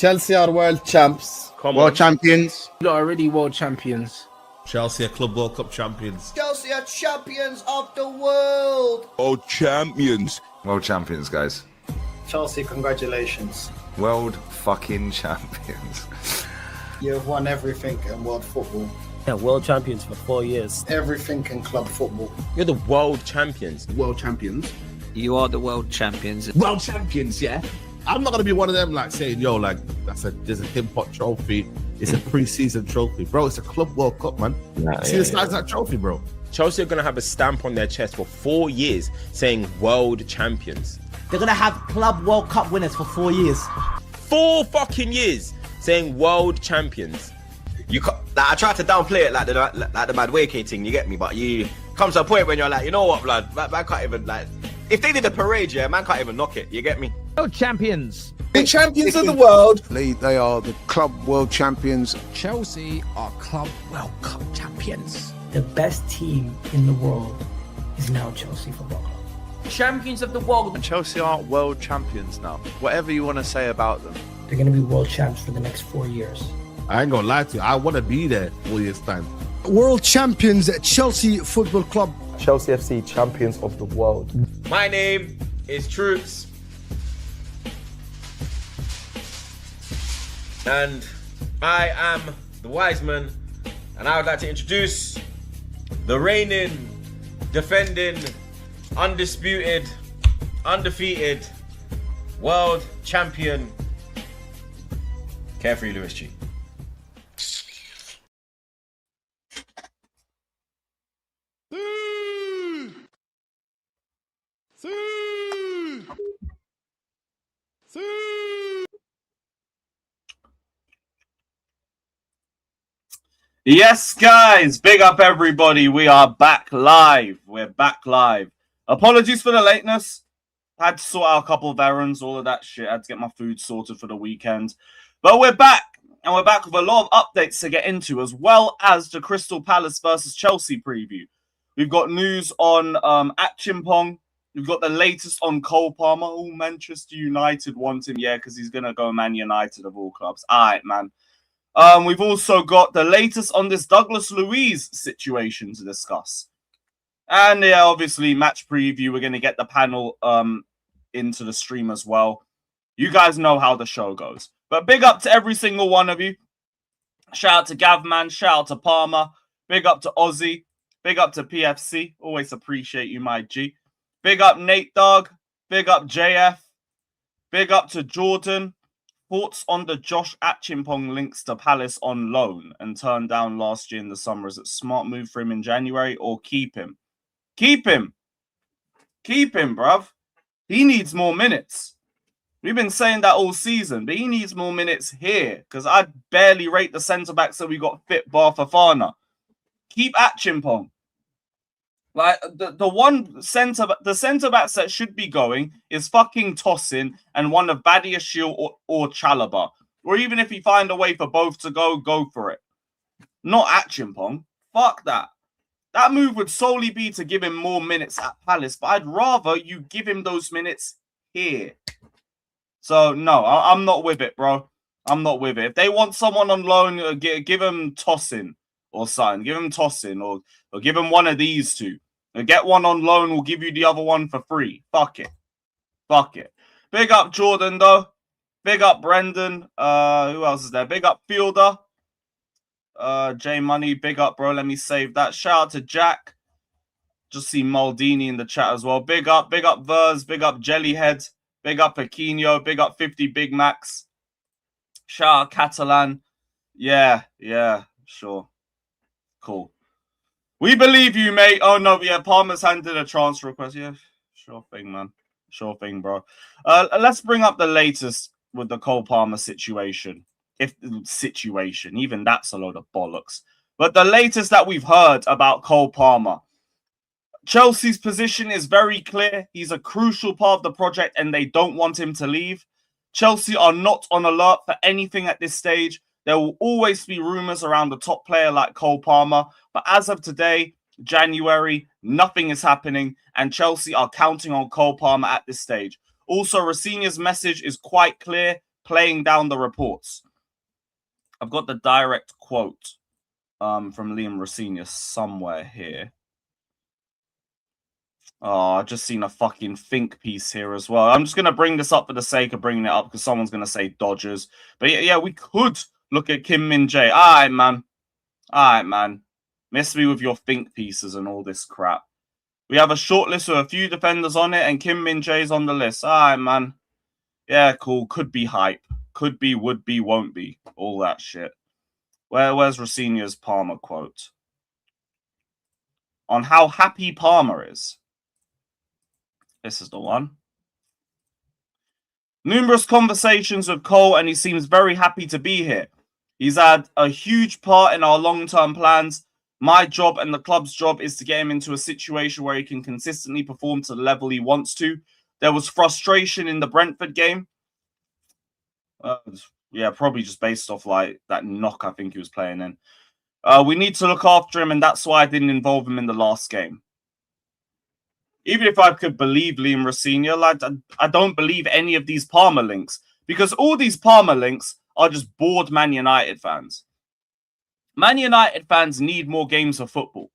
Chelsea are world champs. World champions. You're already world champions. Chelsea are Club World Cup champions. Chelsea are champions of the world. World champions. World champions, guys. Chelsea, congratulations. World fucking champions. You have won everything in world football. Yeah, world champions for 4 years. Everything in club football. You're the world champions. World champions. You are the world champions. World champions, yeah. I'm not gonna be one of them like saying, yo, like there's a Tim Pot trophy. It's a pre-season trophy, bro. It's a Club World Cup, man. See the size of that trophy, bro. Chelsea are gonna have a stamp on their chest for 4 years saying world champions. They're gonna have Club World Cup winners for 4 years. 4 fucking years saying world champions. You I try to downplay it like the mad waking thing, you get me? But you comes to a point when you're like, you know what, blood, man can't even like. If they did a parade, yeah, man can't even knock it. You get me? World champions. The champions of the world. They are the club world champions. Chelsea are Club World Cup champions. The best team in the world is now Chelsea Football Club. Champions of the world. And Chelsea aren't world champions now. Whatever you want to say about them. They're going to be world champs for the next 4 years. I ain't gonna lie to you. I want to be there 4 years time. World champions at Chelsea Football Club. Chelsea FC champions of the world. My name is Troops. And I am the Wiseman. And I would like to introduce the reigning, defending, undisputed, undefeated world champion, Carefree Lewis G. Yes, guys, big up everybody. We are back live. We're back live. Apologies for the lateness. Had to sort out a couple of errands, all of that shit. Had to get my food sorted for the weekend. But we're back, and we're back with a lot of updates to get into, as well as the Crystal Palace versus Chelsea preview. We've got news on Achimpong. We've got the latest on Cole Palmer. Oh, Manchester United want him, yeah, because he's going to go Man United of all clubs. All right, man. We've also got the latest on this Douglas Luiz situation to discuss. And yeah, obviously, match preview. We're going to get the panel into the stream as well. You guys know how the show goes. But big up to every single one of you. Shout out to Gavman. Shout out to Palmer. Big up to Ozzy. Big up to PFC. Always appreciate you, my G. Big up Nate Dogg. Big up JF. Big up to Jordan. Thoughts on the Josh Achimpong links to Palace on loan and turned down last year in the summer? Is it a smart move for him in January or keep him? Keep him. Keep him, bruv. He needs more minutes. We've been saying that all season, but he needs more minutes here because I barely rate the centre-backs that we got fit bar Fofana. Keep Achimpong. Like the centre-backs that should be going is fucking Tosin and one of Badiashile or Chalobah. Or even if you find a way for both to go for it. Not Achimpong. Fuck that. That move would solely be to give him more minutes at Palace, but I'd rather you give him those minutes here. So, no, I'm not with it, bro. I'm not with it. If they want someone on loan, give him Tosin or something. Give him Tosin or give him one of these two. Get one on loan, we'll give you the other one for free. Fuck it. Fuck it. Big up Jordan, though. Big up Brendan. Who else is there? Big up Fielder. J Money, big up, bro. Let me save that. Shout out to Jack. Just see Maldini in the chat as well. Big up Verz, big up Jellyhead, big up Aquino, big up 50 Big Macs. Shout out Catalan. Yeah, sure. Cool. We believe you, mate. Oh, no, yeah, Palmer's handed a transfer request. Yeah, sure thing, man. Sure thing, bro. Let's bring up the latest with the Cole Palmer situation. Even that's a load of bollocks. But the latest that we've heard about Cole Palmer. Chelsea's position is very clear. He's a crucial part of the project and they don't want him to leave. Chelsea are not on alert for anything at this stage. There will always be rumours around the top player like Cole Palmer. But as of today, January, nothing is happening and Chelsea are counting on Cole Palmer at this stage. Also, Rosinia's message is quite clear, playing down the reports. I've got the direct quote from Liam Rosinia somewhere here. Oh, I've just seen a fucking think piece here as well. I'm just going to bring this up for the sake of bringing it up because someone's going to say Dodgers. But yeah, we could look at Kim Min-jae. All right, man. Miss me with your think pieces and all this crap. We have a short list with a few defenders on it and Kim Min-jae's on the list. All right, man. Yeah, cool. Could be hype. Could be, would be, won't be. All that shit. Where's Rosinia's Palmer quote? On how happy Palmer is. This is the one. Numerous conversations with Cole and he seems very happy to be here. He's had a huge part in our long-term plans. My job and the club's job is to get him into a situation where he can consistently perform to the level he wants to. There was frustration in the Brentford game. Yeah, probably just based off like that knock I think he was playing in. We need to look after him and that's why I didn't involve him in the last game. Even if I could believe Liam Rosinia, like I don't believe any of these Palmer links because all these Palmer links are just bored Man United fans. Man United fans need more games of football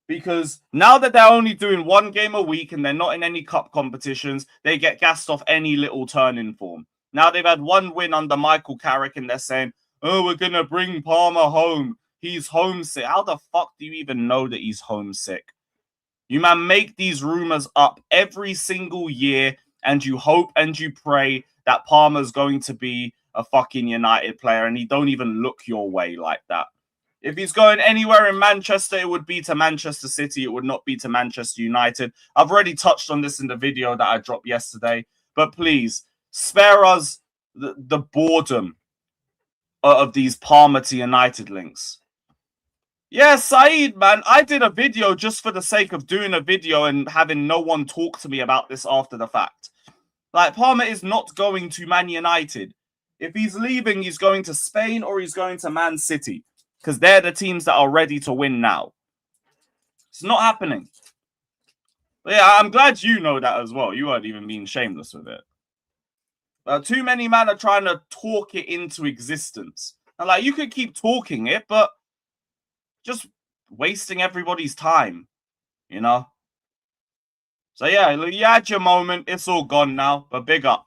because now that they're only doing one game a week and they're not in any cup competitions, they get gassed off any little turn in form. Now they've had one win under Michael Carrick and they're saying, oh, we're going to bring Palmer home. He's homesick. How the fuck do you even know that he's homesick? You man make these rumors up every single year and you hope and you pray that Palmer's going to be a fucking United player and he don't even look your way like that. If he's going anywhere in Manchester, it would be to Manchester City. It would not be to Manchester United. I've already touched on this in the video that I dropped yesterday. But please, spare us the boredom of these Palmer to United links. Yeah, Saeed, man, I did a video just for the sake of doing a video and having no one talk to me about this after the fact. Like, Palmer is not going to Man United. If he's leaving, he's going to Spain or he's going to Man City. Because they're the teams that are ready to win now. It's not happening. But yeah, I'm glad you know that as well. You weren't even being shameless with it. Too many men are trying to talk it into existence. And like, you could keep talking it, but just wasting everybody's time, you know? So yeah, you had your moment. It's all gone now, but big up.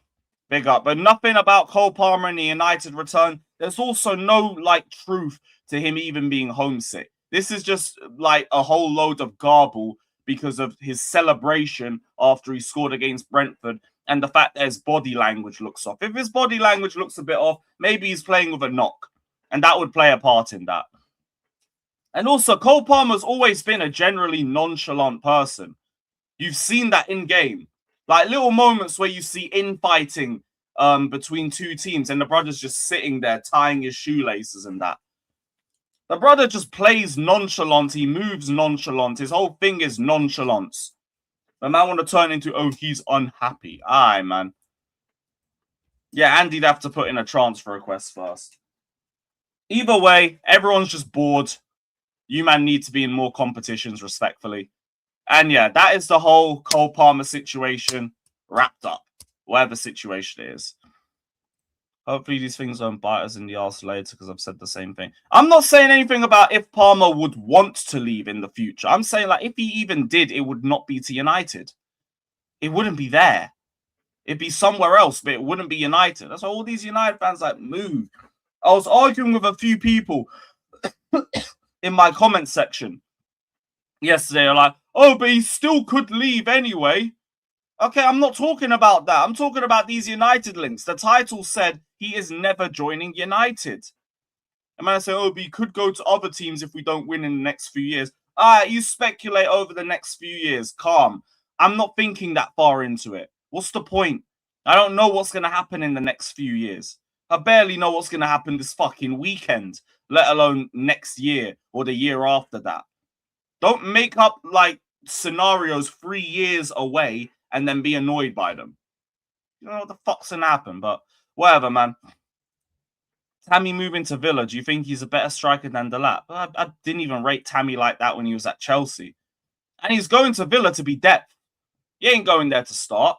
Big up. But nothing about Cole Palmer and the United return. There's also no, like, truth to him even being homesick. This is just, like, a whole load of garble because of his celebration after he scored against Brentford and the fact that his body language looks off. If his body language looks a bit off, maybe he's playing with a knock. And that would play a part in that. And also, Cole Palmer's always been a generally nonchalant person. You've seen that in game. Like little moments where you see infighting between two teams and the brother's just sitting there tying his shoelaces and that. The brother just plays nonchalant. He moves nonchalant. His whole thing is nonchalance. The man want to turn into, oh, he's unhappy. Aye, man. Yeah, and he'd have to put in a transfer request first. Either way, everyone's just bored. You man need to be in more competitions, respectfully. And yeah, that is the whole Cole Palmer situation wrapped up. Whatever situation it is. Hopefully these things don't bite us in the arse later because I've said the same thing. I'm not saying anything about if Palmer would want to leave in the future. I'm saying like if he even did, it would not be to United. It wouldn't be there. It'd be somewhere else, but it wouldn't be United. That's why all these United fans like move. I was arguing with a few people in my comment section yesterday are like, oh, but he still could leave anyway. Okay, I'm not talking about that. I'm talking about these United links. The title said he is never joining United. And man, I say, oh, but he could go to other teams if we don't win in the next few years. You speculate over the next few years. Calm. I'm not thinking that far into it. What's the point? I don't know what's going to happen in the next few years. I barely know what's going to happen this fucking weekend, let alone next year or the year after that. Don't make up, like, scenarios 3 years away and then be annoyed by them. You know what the fuck's going to happen, but whatever, man. Tammy moving to Villa, do you think he's a better striker than Delap? I didn't even rate Tammy like that when he was at Chelsea. And he's going to Villa to be depth. He ain't going there to start.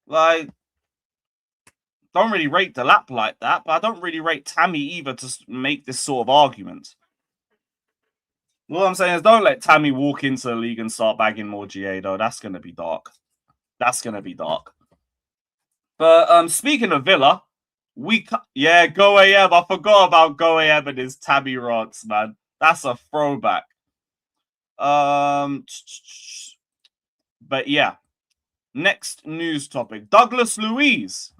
Like, don't really rate Delap like that, but I don't really rate Tammy either to make this sort of argument. What I'm saying is don't let Tammy walk into the league and start bagging more GA, though. That's going to be dark. That's going to be dark. But speaking of Villa, yeah, Go AM. I forgot about Go AM and his Tammy rants, man. That's a throwback. But yeah. Next news topic. Douglas Luiz.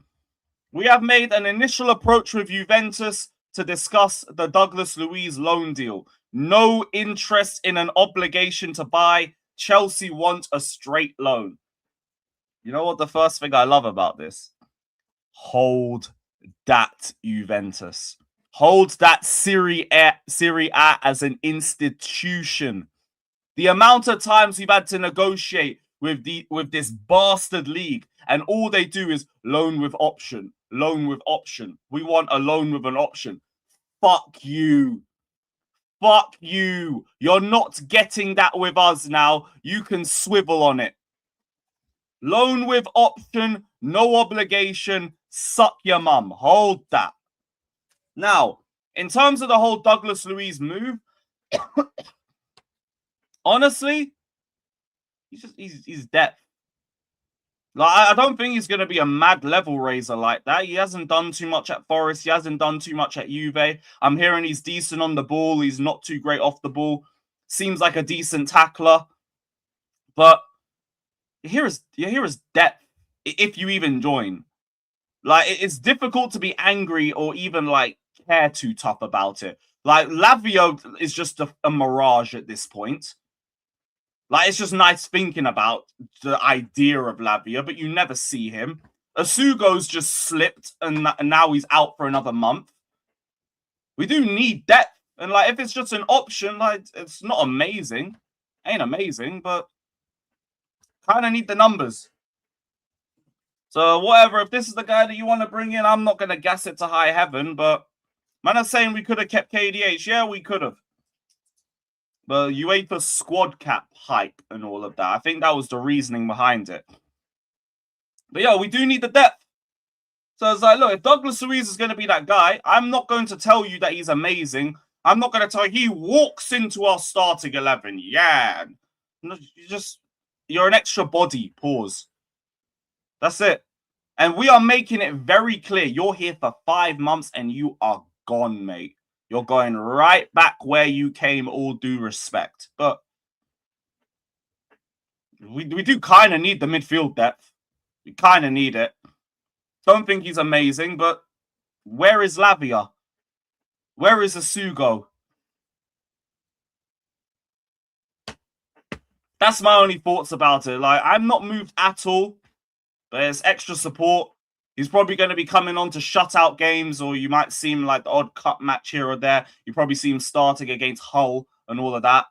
We have made an initial approach with Juventus to discuss the Douglas Luiz loan deal. No interest in an obligation to buy. Chelsea want a straight loan. You know what the first thing I love about this? Hold that, Juventus. Hold that Serie A as an institution. The amount of times we've had to negotiate with this bastard league, and all they do is loan with option, loan with option. We want a loan with an option. Fuck you. Fuck you. You're not getting that with us now. You can swivel on it. Loan with option, no obligation. Suck your mum. Hold that. Now, in terms of the whole Douglas Luiz move, honestly, he's depth. Like, I don't think he's going to be a mad level raiser like that. He hasn't done too much at Forest. He hasn't done too much at Juve. I'm hearing he's decent on the ball. He's not too great off the ball. Seems like a decent tackler. But here is depth, if you even join. Like, it's difficult to be angry or even, like, care too tough about it. Like, Lavio is just a mirage at this point. Like, it's just nice thinking about the idea of Lavia, but you never see him. Asugo's just slipped, and now he's out for another month. We do need depth. And, like, if it's just an option, like, it's not amazing. Ain't amazing, but kind of need the numbers. So, whatever. If this is the guy that you want to bring in, I'm not going to gas it to high heaven, but man, I'm saying we could have kept KDH. Yeah, we could have. But UEFA squad cap hype and all of that. I think that was the reasoning behind it. But yeah, we do need the depth. So it's like, look, if Douglas Luiz is going to be that guy, I'm not going to tell you that he's amazing. I'm not going to tell you he walks into our starting 11. Yeah. You're an extra body. Pause. That's it. And we are making it very clear. You're here for 5 months and you are gone, mate. You're going right back where you came, all due respect. But we do kind of need the midfield depth. We kind of need it. Don't think he's amazing, but where is Lavia? Where is Asugo? That's my only thoughts about it. Like, I'm not moved at all, but there's extra support. He's probably going to be coming on to shutout games, or you might see him like the odd cup match here or there. You probably see him starting against Hull and all of that.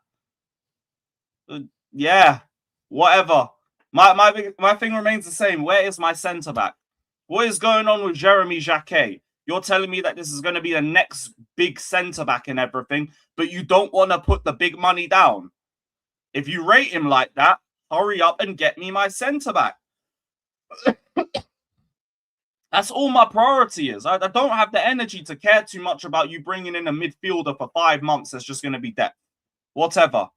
Yeah, whatever. My thing remains the same. Where is my centre-back? What is going on with Jeremy Jacquet? You're telling me that this is going to be the next big centre-back and everything, but you don't want to put the big money down. If you rate him like that, hurry up and get me my centre-back. That's all my priority is. I don't have the energy to care too much about you bringing in a midfielder for 5 months that's just going to be depth. Whatever.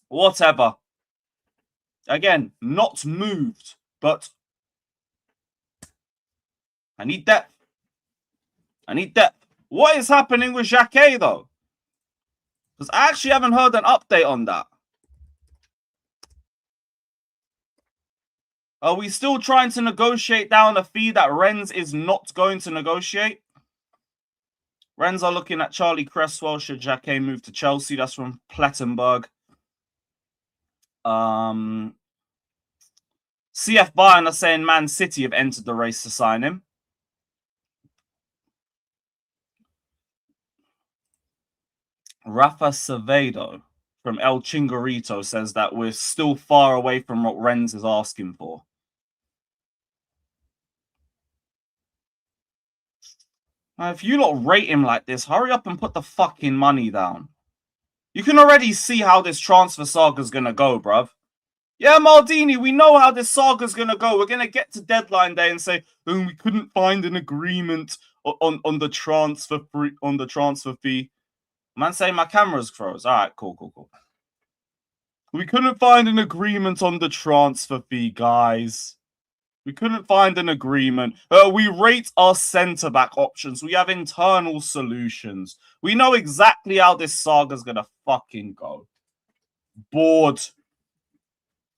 Whatever. Again, not moved, but I need depth. I need depth. What is happening with Xhaka, though? Because I actually haven't heard an update on that. Are we still trying to negotiate down a fee that Rennes is not going to negotiate? Rennes are looking at Charlie Cresswell should Xhaka move to Chelsea. That's from Plettenberg. CF Bayern are saying Man City have entered the race to sign him. Rafa Savedo from El Chingarito says that we're still far away from what Rennes is asking for. Now, if you lot rate him like this, hurry up and put the fucking money down. You can already see how this transfer saga's gonna go, bruv. Yeah, Maldini, we know how this saga's gonna go. We're gonna get to deadline day and say, oh, we couldn't find an agreement on the transfer fee. Man saying my camera's froze. All right, cool. We couldn't find an agreement on the transfer fee, guys. We couldn't find an agreement. We rate our centre-back options. We have internal solutions. We know exactly how this saga's gonna fucking go. Bored.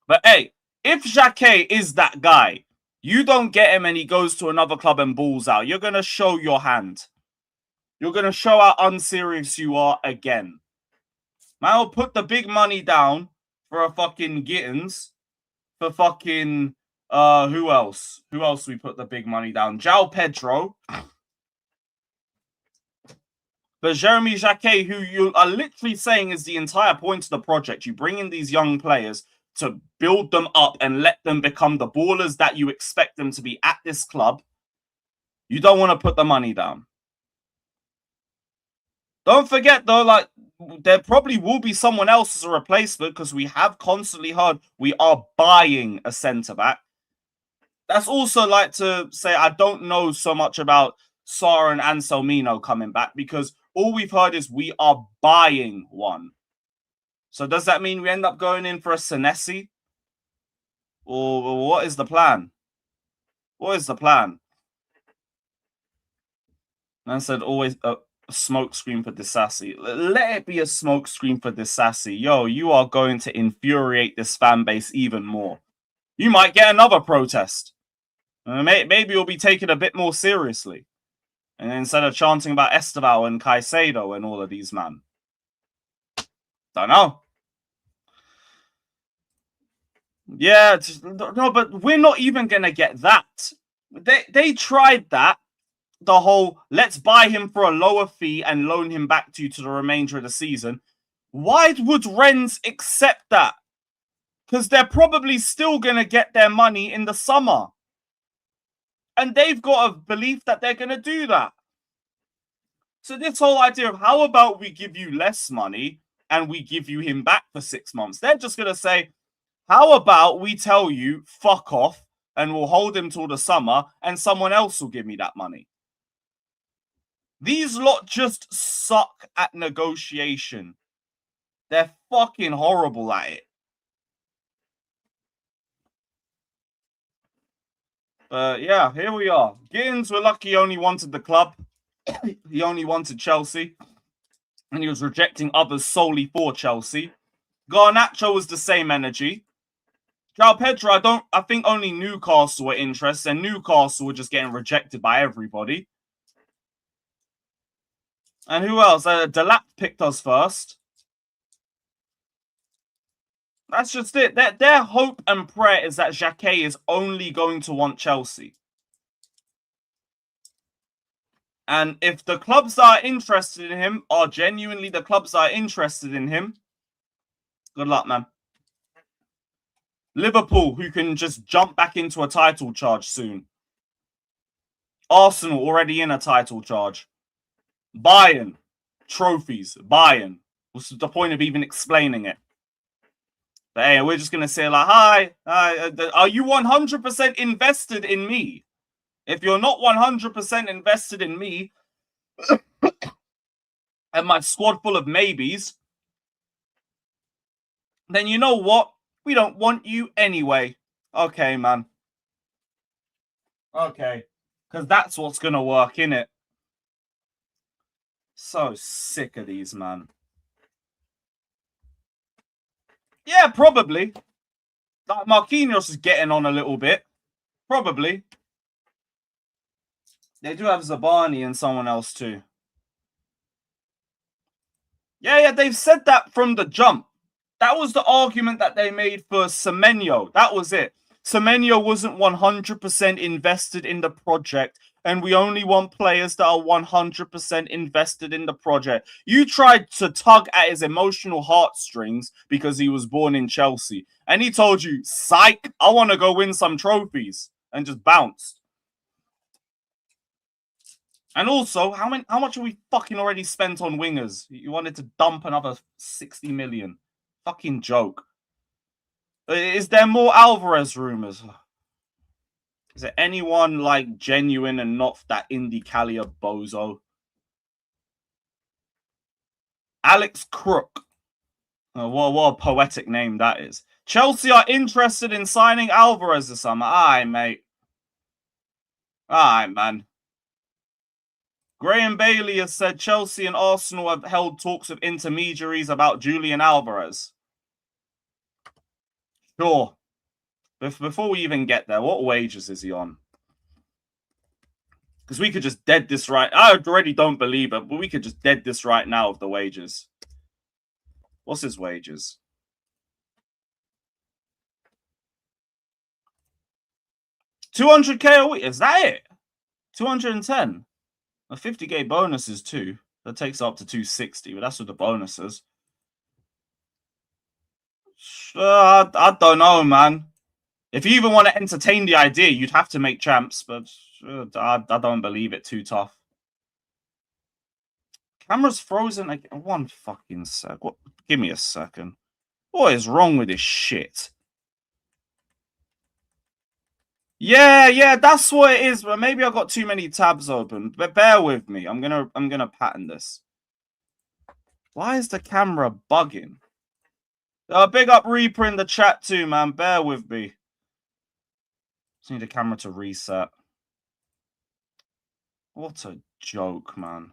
But hey, if Xhaka is that guy, you don't get him and he goes to another club and balls out. You're gonna show your hand. You're gonna show how unserious you are again. Man, I'll put the big money down for a fucking Gittins. For fucking... who else? Who else we put the big money down? João Pedro. But Jeremy Xhaka, who you are literally saying is the entire point of the project. You bring in these young players to build them up and let them become the ballers that you expect them to be at this club. You don't want to put the money down. Don't forget, though, like, there probably will be someone else as a replacement because we have constantly heard we are buying a centre-back. That's also like to say I don't know so much about Sarr and Anselmino coming back because all we've heard is we are buying one. So does that mean we end up going in for a Senesi? Or what is the plan? What is the plan? Man said always a smoke screen for Disassi. Let it be a smoke screen for Disassi. Yo, you are going to infuriate this fan base even more. You might get another protest. Maybe you'll be taken a bit more seriously. And instead of chanting about Esteval and Caicedo and all of these man. Don't know. Yeah, no, but we're not even going to get that. They tried that. The whole, let's buy him for a lower fee and loan him back to you to the remainder of the season. Why would Rennes accept that? Because they're probably still going to get their money in the summer. And they've got a belief that they're going to do that. So this whole idea of how about we give you less money and we give you him back for 6 months. They're just going to say, how about we tell you, fuck off, and we'll hold him till the summer and someone else will give me that money. These lot just suck at negotiation. They're fucking horrible at it. Yeah, here we are. Gittins, we're lucky he only wanted the club. He only wanted Chelsea. And he was rejecting others solely for Chelsea. Garnacho was the same energy. João Pedro, I think only Newcastle were interested. And Newcastle were just getting rejected by everybody. And who else? Delap picked us first. That's just it. Their hope and prayer is that Xhaka is only going to want Chelsea. And if the clubs that are interested in him are genuinely the clubs that are interested in him, good luck, man. Liverpool, who can just jump back into a title charge soon. Arsenal, already in a title charge. Bayern, trophies. Bayern. What's the point of even explaining it? But hey, we're just going to say like, hi, are you 100% invested in me? If you're not 100% invested in me and my squad full of maybes, then you know what? We don't want you anyway. Okay, man. Okay. Because that's what's going to work, innit? So sick of these, man. Yeah, probably. Like Marquinhos is getting on a little bit. Probably. They do have Zabani and someone else too. Yeah, they've said that from the jump. That was the argument that they made for Semenyo. That was it. Semenyo wasn't 100% invested in the project, and we only want players that are 100% invested in the project. You tried to tug at his emotional heartstrings because he was born in Chelsea, and he told you, psych, I want to go win some trophies, and just bounced. And also, how much have we fucking already spent on wingers? You wanted to dump another 60 million. Fucking joke. Is there more Alvarez rumors? Is there anyone like genuine and not that indie Calia bozo? Alex Crook. Oh, what a poetic name that is. Chelsea are interested in signing Alvarez this summer. Aye, mate. Aye, man. Graham Bailey has said Chelsea and Arsenal have held talks with intermediaries about Julian Alvarez. Sure. Before we even get there, what wages is he on? Because we could just dead this right. I already don't believe it, but we could just dead this right now of the wages. What's his wages? $200K a week. Is that it? 210. A 50K bonuses too. That takes up to 260, but that's with the bonuses. I don't know, man. If you even want to entertain the idea, you'd have to make champs, but I don't believe it too tough. Camera's frozen. Like, one fucking sec. What? Give me a second. What is wrong with this shit? Yeah, that's what it is. But maybe I've got too many tabs open. But bear with me. I'm gonna pattern this. Why is the camera bugging? Big up Reaper in the chat too, man. Bear with me. Just need the camera to reset. What a joke, man.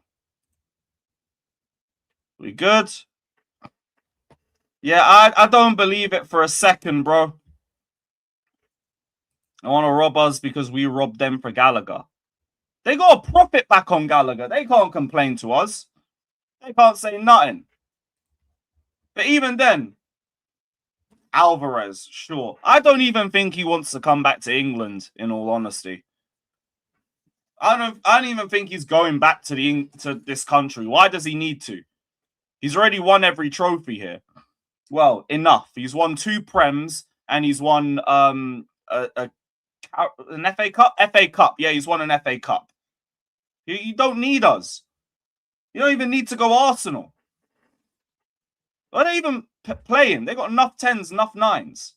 We good? Yeah, I don't believe it for a second, bro. I want to rob us because we robbed them for Gallagher. They got a profit back on Gallagher. They can't complain to us. They can't say nothing. But even then, Alvarez, sure. I don't even think he wants to come back to England, in all honesty. I don't even think he's going back to this country. Why does he need to? He's already won every trophy here. Well, enough. He's won 2 Prems and he's won an FA Cup? FA Cup. Yeah, he's won an FA Cup. You don't need us. You don't even need to go Arsenal. Why don't even play him? They got enough 10s, enough 9s.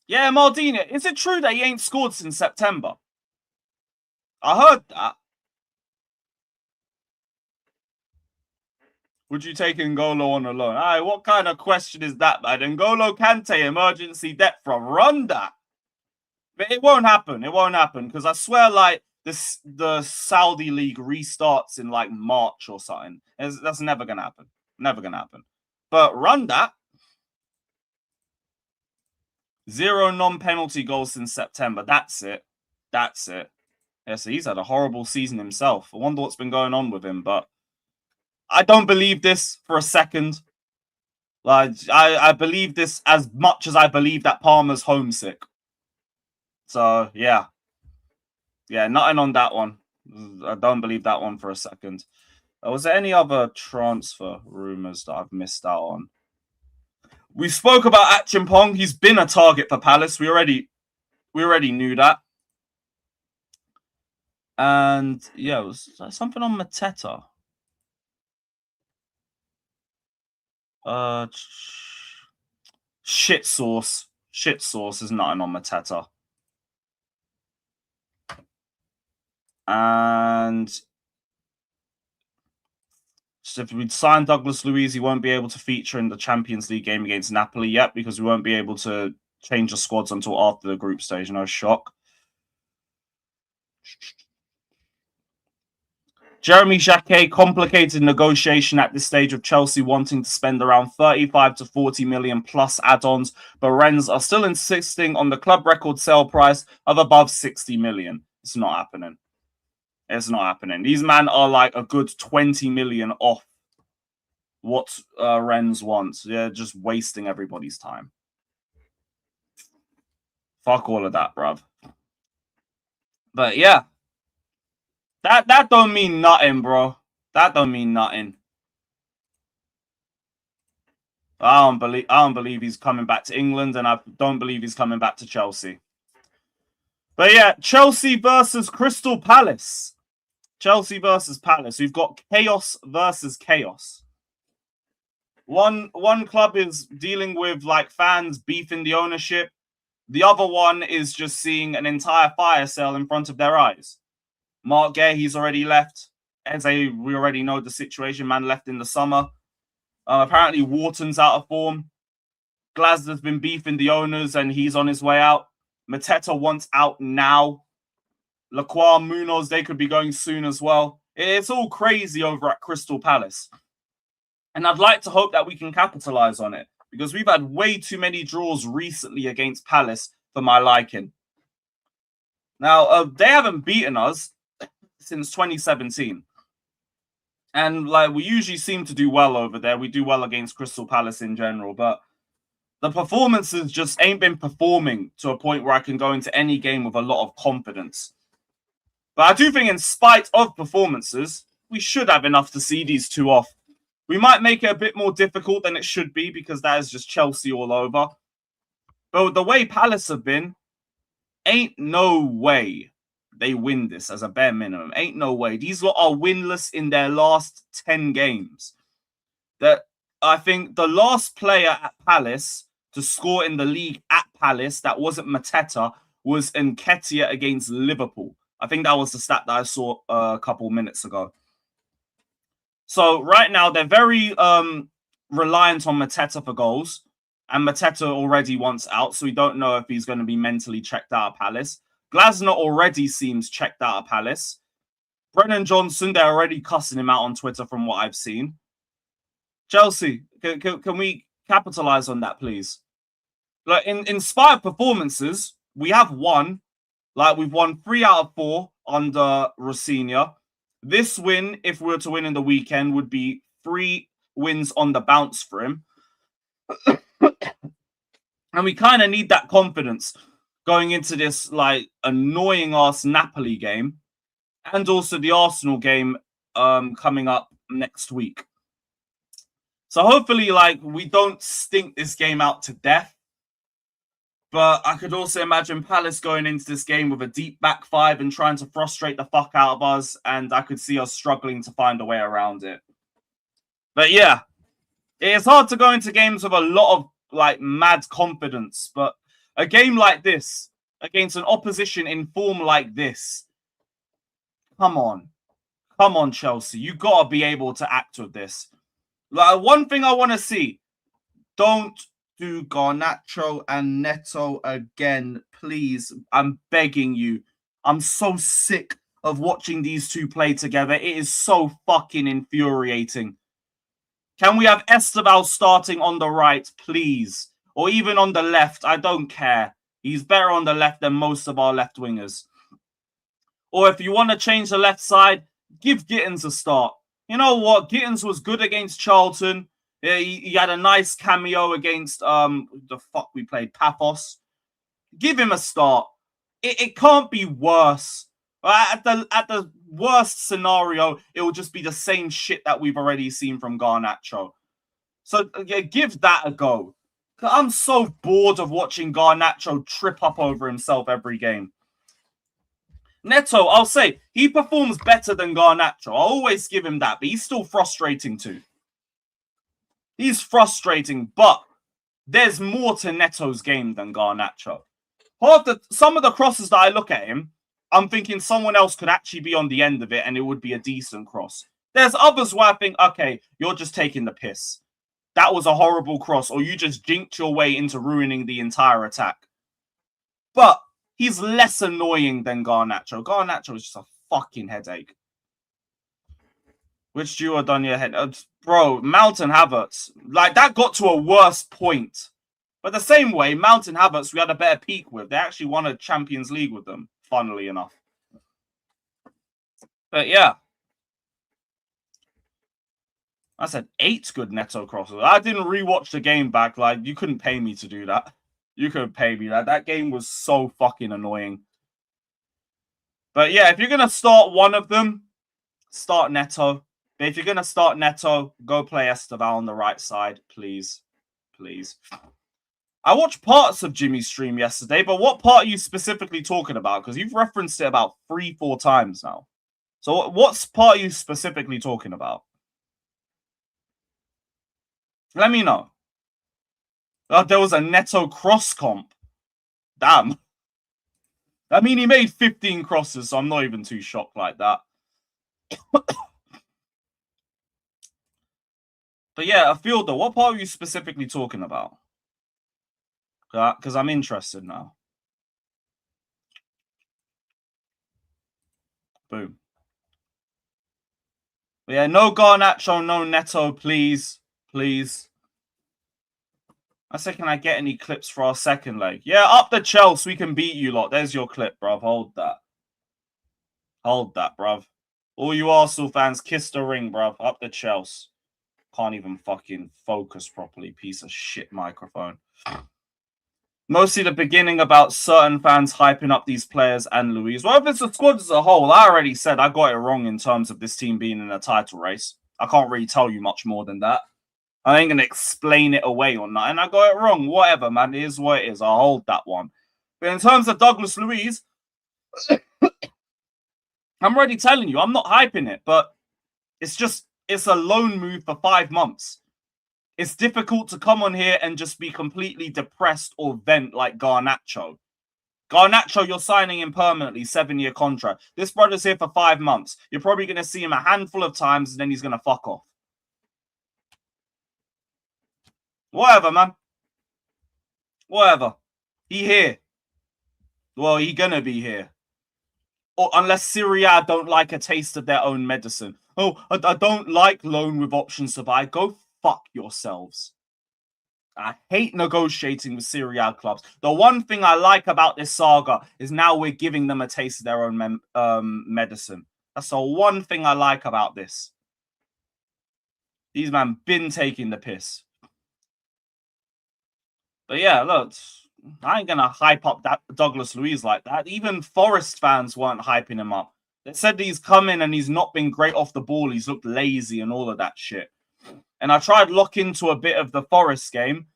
Yeah, Maldini. Is it true that he ain't scored since September? I heard that. Would you take N'Golo on a loan? Aye, what kind of question is that, man? N'Golo Kante, emergency debt from run that. But it won't happen. It won't happen because I swear, like, the Saudi league restarts in like March or something. That's never gonna happen. Never gonna happen. But run that. 0 non-penalty goals since September. That's it. That's it. Yeah, so he's had a horrible season himself. I wonder what's been going on with him, but I don't believe this for a second. Like, I believe this as much as I believe that Palmer's homesick. So, yeah. Yeah, nothing on that one. I don't believe that one for a second. Was there any other transfer rumours that I've missed out on? We spoke about Achimpong. He's been a target for Palace. We already knew that. And, yeah, was something on Mateta. Shit sauce. Shit sauce is nothing on Mateta. And so if we'd sign Douglas Luiz, he won't be able to feature in the Champions League game against Napoli yet because we won't be able to change the squads until after the group stage. No shock. Jeremy Jacquet complicated negotiation at this stage of Chelsea wanting to spend around 35 to 40 million plus add-ons, but Rennes are still insisting on the club record sale price of above 60 million. It's not happening. It's not happening. These men are like a good 20 million off what Rennes wants. They're just wasting everybody's time. Fuck all of that, bruv. But yeah. That don't mean nothing, bro. That don't mean nothing. I don't believe he's coming back to England, and I don't believe he's coming back to Chelsea. But yeah, Chelsea versus Crystal Palace. Chelsea versus Palace. We've got chaos versus chaos. One club is dealing with like fans beefing the ownership. The other one is just seeing an entire fire sale in front of their eyes. Mark Gay, he's already left. Eze, we already know the situation. Man left in the summer. Apparently, Wharton's out of form. Glasner's been beefing the owners, and he's on his way out. Mateta wants out now. Lacroix, Munoz, they could be going soon as well. It's all crazy over at Crystal Palace. And I'd like to hope that we can capitalize on it, because we've had way too many draws recently against Palace for my liking. Now, they haven't beaten us since 2017. And like we usually seem to do well over there. We do well against Crystal Palace in general, but the performances just ain't been performing to a point where I can go into any game with a lot of confidence. But I do think in spite of performances, we should have enough to see these two off. We might make it a bit more difficult than it should be, because that is just Chelsea all over. But the way Palace have been, ain't no way they win this as a bare minimum. Ain't no way. These lot are winless in their last 10 games. That I think the last player at Palace to score in the league at Palace that wasn't Mateta was Nketiah against Liverpool. I think that was the stat that I saw a couple minutes ago. So right now they're very reliant on Mateta for goals. And Mateta already wants out, so we don't know if he's going to be mentally checked out of Palace. Glasner already seems checked out of Palace. Brennan Johnson, they're already cussing him out on Twitter from what I've seen. Chelsea, can we capitalize on that, please? Like in spite of performances, we have won. Like we've won 3 out of 4 under Rossignol. This win, if we were to win in the weekend, would be 3 wins on the bounce for him. And we kind of need that confidence going into this like annoying ass Napoli game, and also the Arsenal game coming up next week. So hopefully, like, we don't stink this game out to death. But I could also imagine Palace going into this game with a deep back 5 and trying to frustrate the fuck out of us, and I could see us struggling to find a way around it. But yeah, it's hard to go into games with a lot of like mad confidence, but a game like this against an opposition in form like this, come on Chelsea, you gotta be able to act with this. Like, one thing I want to see, don't do Garnacho and Neto again, please. I'm begging you. I'm so sick of watching these two play together. It is so fucking infuriating. Can we have Esteval starting on the right, please? Or even on the left, I don't care. He's better on the left than most of our left wingers. Or if you want to change the left side, give Gittins a start. You know what? Gittins was good against Charlton. Yeah, he had a nice cameo against the fuck we played, Paphos. Give him a start. It can't be worse. At the worst scenario, it will just be the same shit that we've already seen from Garnacho. So yeah, give that a go. I'm so bored of watching Garnacho trip up over himself every game. Neto, I'll say, he performs better than Garnacho. I'll always give him that, but he's still frustrating too. He's frustrating, but there's more to Neto's game than Garnacho. Some of the crosses that I look at him, I'm thinking someone else could actually be on the end of it and it would be a decent cross. There's others where I think, okay, you're just taking the piss. That was a horrible cross, or you just jinked your way into ruining the entire attack. But he's less annoying than Garnacho. Garnacho is just a fucking headache. Which duo done your head? Bro, Mount and Havertz. Like, that got to a worse point. But the same way, Mount and Havertz, we had a better peak with. They actually won a Champions League with them, funnily enough. But yeah. I said 8 good Neto crosses. I didn't rewatch the game back. Like, you couldn't pay me to do that. You couldn't pay me that. That game was so fucking annoying. But yeah, if you're going to start one of them, start Neto. But if you're going to start Neto, go play Esteval on the right side, please. Please. I watched parts of Jimmy's stream yesterday, but what part are you specifically talking about? Because you've referenced it about 3-4 times now. So what's part are you specifically talking about? Let me know. Oh, there was a Neto cross comp. Damn. I mean, he made 15 crosses, so I'm not even too shocked like that. But yeah, Afieldo, what part are you specifically talking about? Because I'm interested now. Boom. But yeah, no Garnacho, no Neto, please. Please. I said, can I get any clips for our second leg? Yeah, up the Chelsea, we can beat you lot. There's your clip, bruv. Hold that. Hold that, bruv. All you Arsenal fans, kiss the ring, bruv. Up the Chelsea. Can't even fucking focus properly. Piece of shit microphone. Mostly the beginning about certain fans hyping up these players and Luiz. Well, if it's the squad as a whole, I already said I got it wrong in terms of this team being in a title race. I can't really tell you much more than that. I ain't going to explain it away or not. And I got it wrong. Whatever, man. It is what it is. I'll hold that one. But in terms of Douglas Luiz, I'm already telling you, I'm not hyping it. But it's a loan move for 5 months. It's difficult to come on here and just be completely depressed or vent like Garnacho. Garnacho, you're signing him permanently, 7-year contract. This brother's here for 5 months. You're probably going to see him a handful of times and then he's going to fuck off. Whatever, man. Whatever. He here. Well, he gonna be here. Or unless Syria don't like a taste of their own medicine. Oh, I don't like loan with options to buy. Go fuck yourselves. I hate negotiating with Syria clubs. The one thing I like about this saga is now we're giving them a taste of their own medicine. That's the one thing I like about this. These man been taking the piss. But yeah, look, I ain't going to hype up that Douglas Luiz like that. Even Forest fans weren't hyping him up. They said he's come in and he's not been great off the ball. He's looked lazy and all of that shit. And I tried lock into a bit of the Forest game.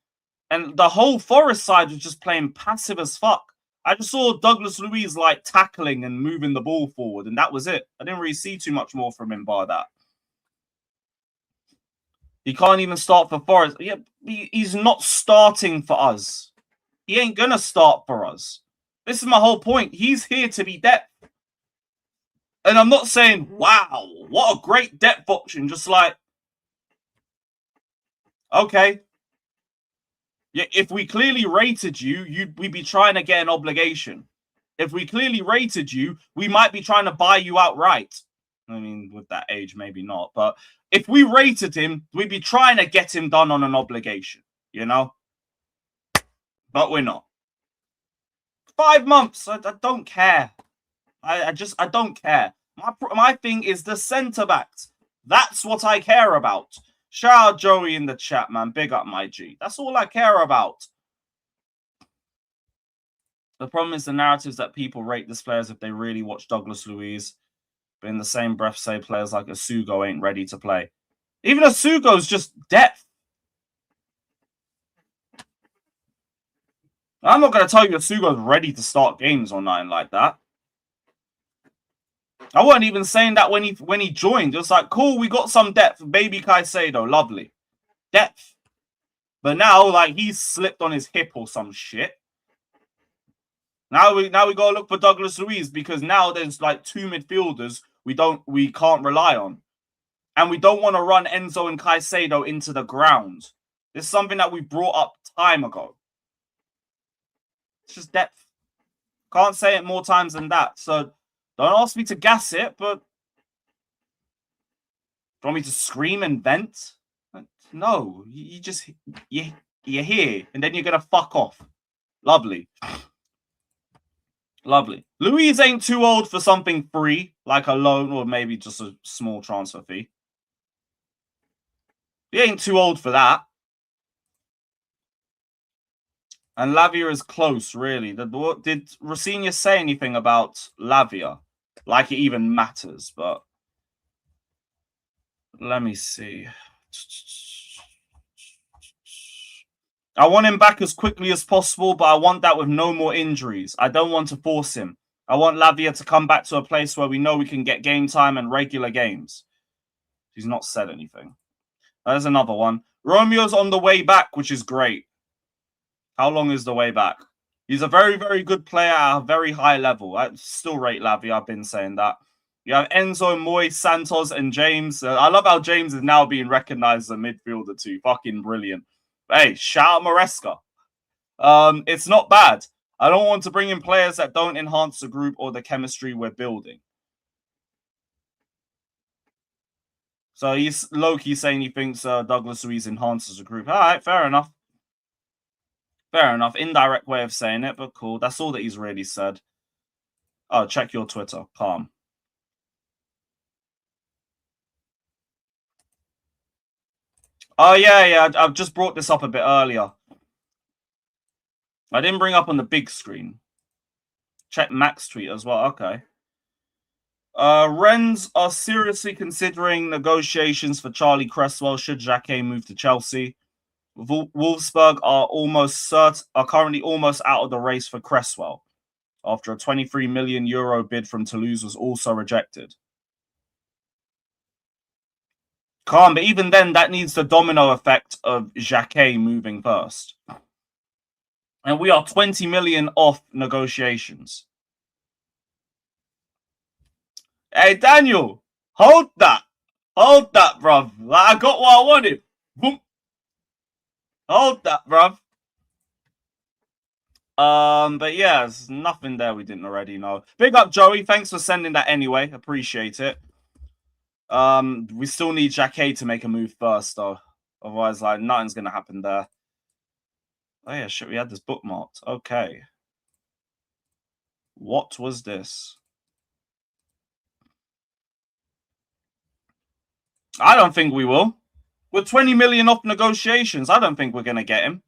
And the whole Forest side was just playing passive as fuck. I just saw Douglas Luiz like tackling and moving the ball forward. And that was it. I didn't really see too much more from him bar that. He can't even start for Forest. Yeah, he's not starting for us. He ain't going to start for us. This is my whole point. He's here to be depth. And I'm not saying, wow, what a great depth option. Just like, okay. Yeah, if we clearly rated you, we'd be trying to get an obligation. If we clearly rated you, we might be trying to buy you outright. I mean, with that age, maybe not. But if we rated him, we'd be trying to get him done on an obligation, you know? But we're not. 5 months, I don't care. I don't care. My thing is the centre-backs. That's what I care about. Shout out Joey in the chat, man. Big up my G. That's all I care about. The problem is the narratives that people rate this players if they really watch Douglas Luiz. But in the same breath, say players like Asugo ain't ready to play. Even Asugo's just depth. I'm not going to tell you Asugo's ready to start games or nothing like that. I wasn't even saying that when he joined. It was like, cool, we got some depth. Baby Caicedo, lovely. Depth. But now, like, he's slipped on his hip or some shit. Now we got to look for Douglas Luiz because now there's like 2 midfielders we can't rely on. And we don't want to run Enzo and Caicedo into the ground. This is something that we brought up time ago. It's just depth. Can't say it more times than that. So don't ask me to gas it, but want me to scream and vent? No, you're here, and then you're gonna fuck off. Lovely. Lovely. Luiz ain't too old for something free, like a loan or maybe just a small transfer fee. He ain't too old for that. And Lavia is close, really. Did Rosinha say anything about Lavia? Like it even matters, but let me see. I want him back as quickly as possible, but I want that with no more injuries. I don't want to force him. I want Lavia to come back to a place where we know we can get game time and regular games. He's not said anything. There's another one. Romeo's on the way back, which is great. How long is the way back? He's a very, very good player at a very high level. I still rate Lavia. I've been saying that. You have Enzo, Moy, Santos, and James. I love how James is now being recognized as a midfielder too. Fucking brilliant. Hey, shout out Maresca. It's not bad. I don't want to bring in players that don't enhance the group or the chemistry we're building. So he's low-key saying he thinks Douglas Luiz enhances the group. All right, fair enough. Fair enough. Indirect way of saying it, but cool. That's all that he's really said. Oh, check your Twitter. Calm. Oh, yeah. I've just brought this up a bit earlier. I didn't bring up on the big screen. Check Mac's tweet as well. Okay. Rennes are seriously considering negotiations for Charlie Cresswell should Jacquet move to Chelsea. Wolfsburg are currently almost out of the race for Cresswell after a 23 million euro bid from Toulouse was also rejected. Calm, but even then, that needs the domino effect of Jacquet moving first. And we are 20 million off negotiations. Hey, Daniel, hold that. Hold that, bruv. I got what I wanted. Boom. Hold that, bruv. But yeah, there's nothing there we didn't already know. Big up, Joey. Thanks for sending that anyway. Appreciate it. We still need Jacquet to make a move first, though. Otherwise, like, nothing's going to happen there. Oh, yeah, shit, we had this bookmarked. Okay. What was this? I don't think we will. We're 20 million off negotiations. I don't think we're going to get him.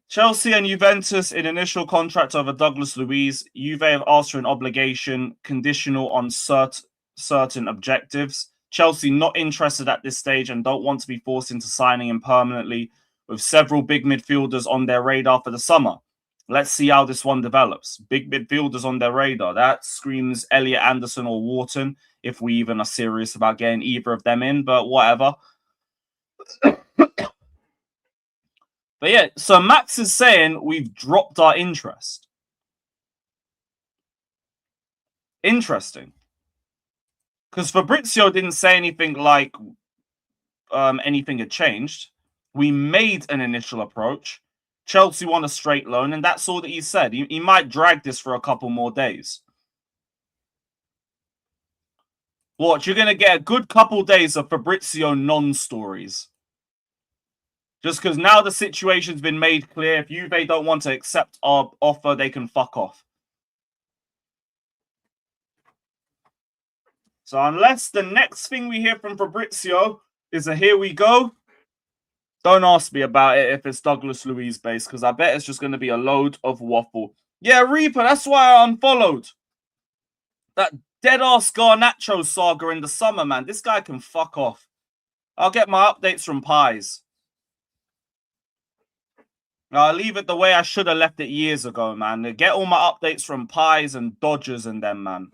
Chelsea and Juventus in initial contract over Douglas Luiz. Juve have asked for an obligation conditional on certain objectives. Chelsea not interested at this stage and don't want to be forced into signing him permanently, with several big midfielders on their radar for the summer. Let's see how this one develops. Big midfielders on their radar. That screams Elliot Anderson or Wharton, if we even are serious about getting either of them in, but whatever. But yeah, so Max is saying we've dropped our interest. Interesting. Because Fabrizio didn't say anything like anything had changed. We made an initial approach. Chelsea won a straight loan, and that's all that he said. He might drag this for a couple more days. Watch, you're going to get a good couple days of Fabrizio non-stories. Just because now the situation's been made clear. If Juve don't want to accept our offer, they can fuck off. So unless the next thing we hear from Fabrizio is a here we go, don't ask me about it if it's Douglas Luiz based, because I bet it's just going to be a load of waffle. Yeah, Reaper, that's why I unfollowed. That dead-ass Garnacho saga in the summer, man. This guy can fuck off. I'll get my updates from Pies. I'll leave it the way I should have left it years ago, man. Get all my updates from Pies and Dodgers and them, man.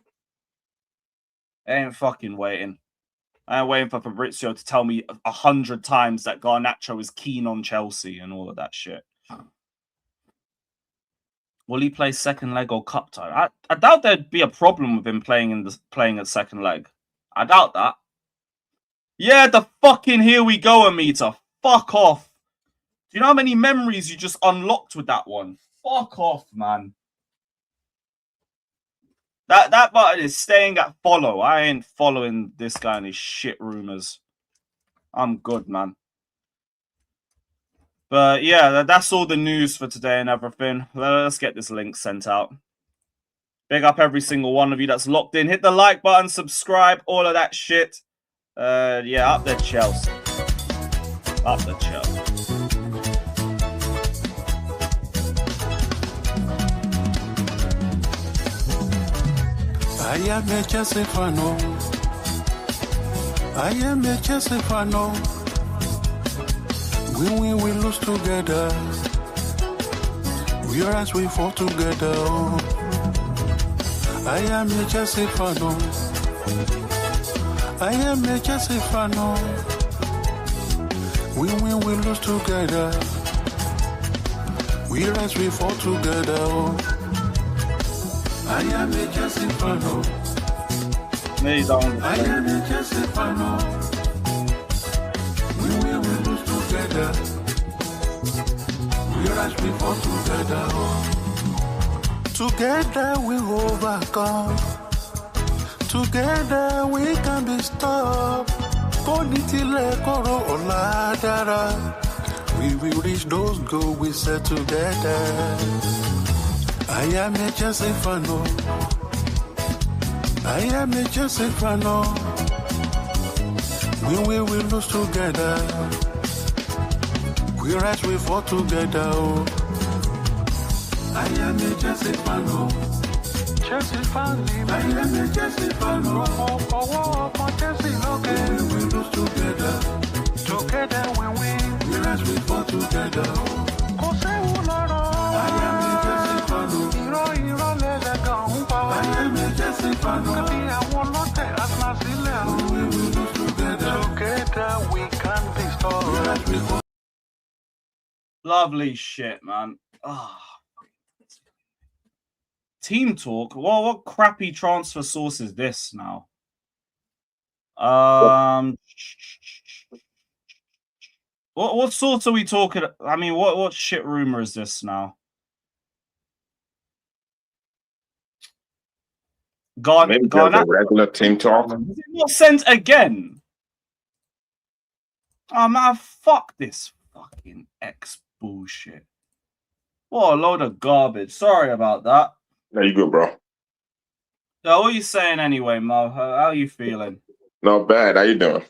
I ain't fucking waiting. I ain't waiting for Fabrizio to tell me 100 times that Garnacho is keen on Chelsea and all of that shit. Will he play second leg or cup tie? I doubt there'd be a problem with him playing at second leg. I doubt that. Yeah, the fucking here we go, Amita. Fuck off. Do you know how many memories you just unlocked with that one? Fuck off, man. That button is staying at follow. I ain't following this guy and his shit rumors. I'm good, man. But yeah, that's all the news for today and everything. Let's get this link sent out. Big up every single one of you that's locked in. Hit the like button, subscribe, all of that shit. Yeah, up the Chelsea. Up the Chelsea. I am a Chelsea fan. I am a Chelsea fan. We lose together. We rise, we fall together. I am a Chelsea fan. I am a Chelsea fan. We win, we lose together. We rise, we fall together. I am a Chelsea fan. I am a Chelsea fan. We win, we lose together. We rise, we fall together. Together we overcome. Together we can be stopped. We will reach those goals we set together. I am a Chelsea fan. I am a Chelsea fan. We will lose together. We rise, we fall together. I am a Chelsea fan. Chelsea fan. I am a Chelsea fan. We will lose together. Together we win. We rise, we fall together. I am a Chelsea fan. I am a Chelsea fan. We will lose together. Together we can be stopped. Lovely shit, man. Team talk. Well, what crappy transfer source is this now? What sorts are we talking? I mean, what shit rumor is this now? Maybe just a regular team talk. Is it not sent again? Oh man, fuck this fucking X bullshit. What a load of garbage. Sorry about that. No, you good, bro. So what are you saying anyway, Mo? How are you feeling? Not bad. How you doing?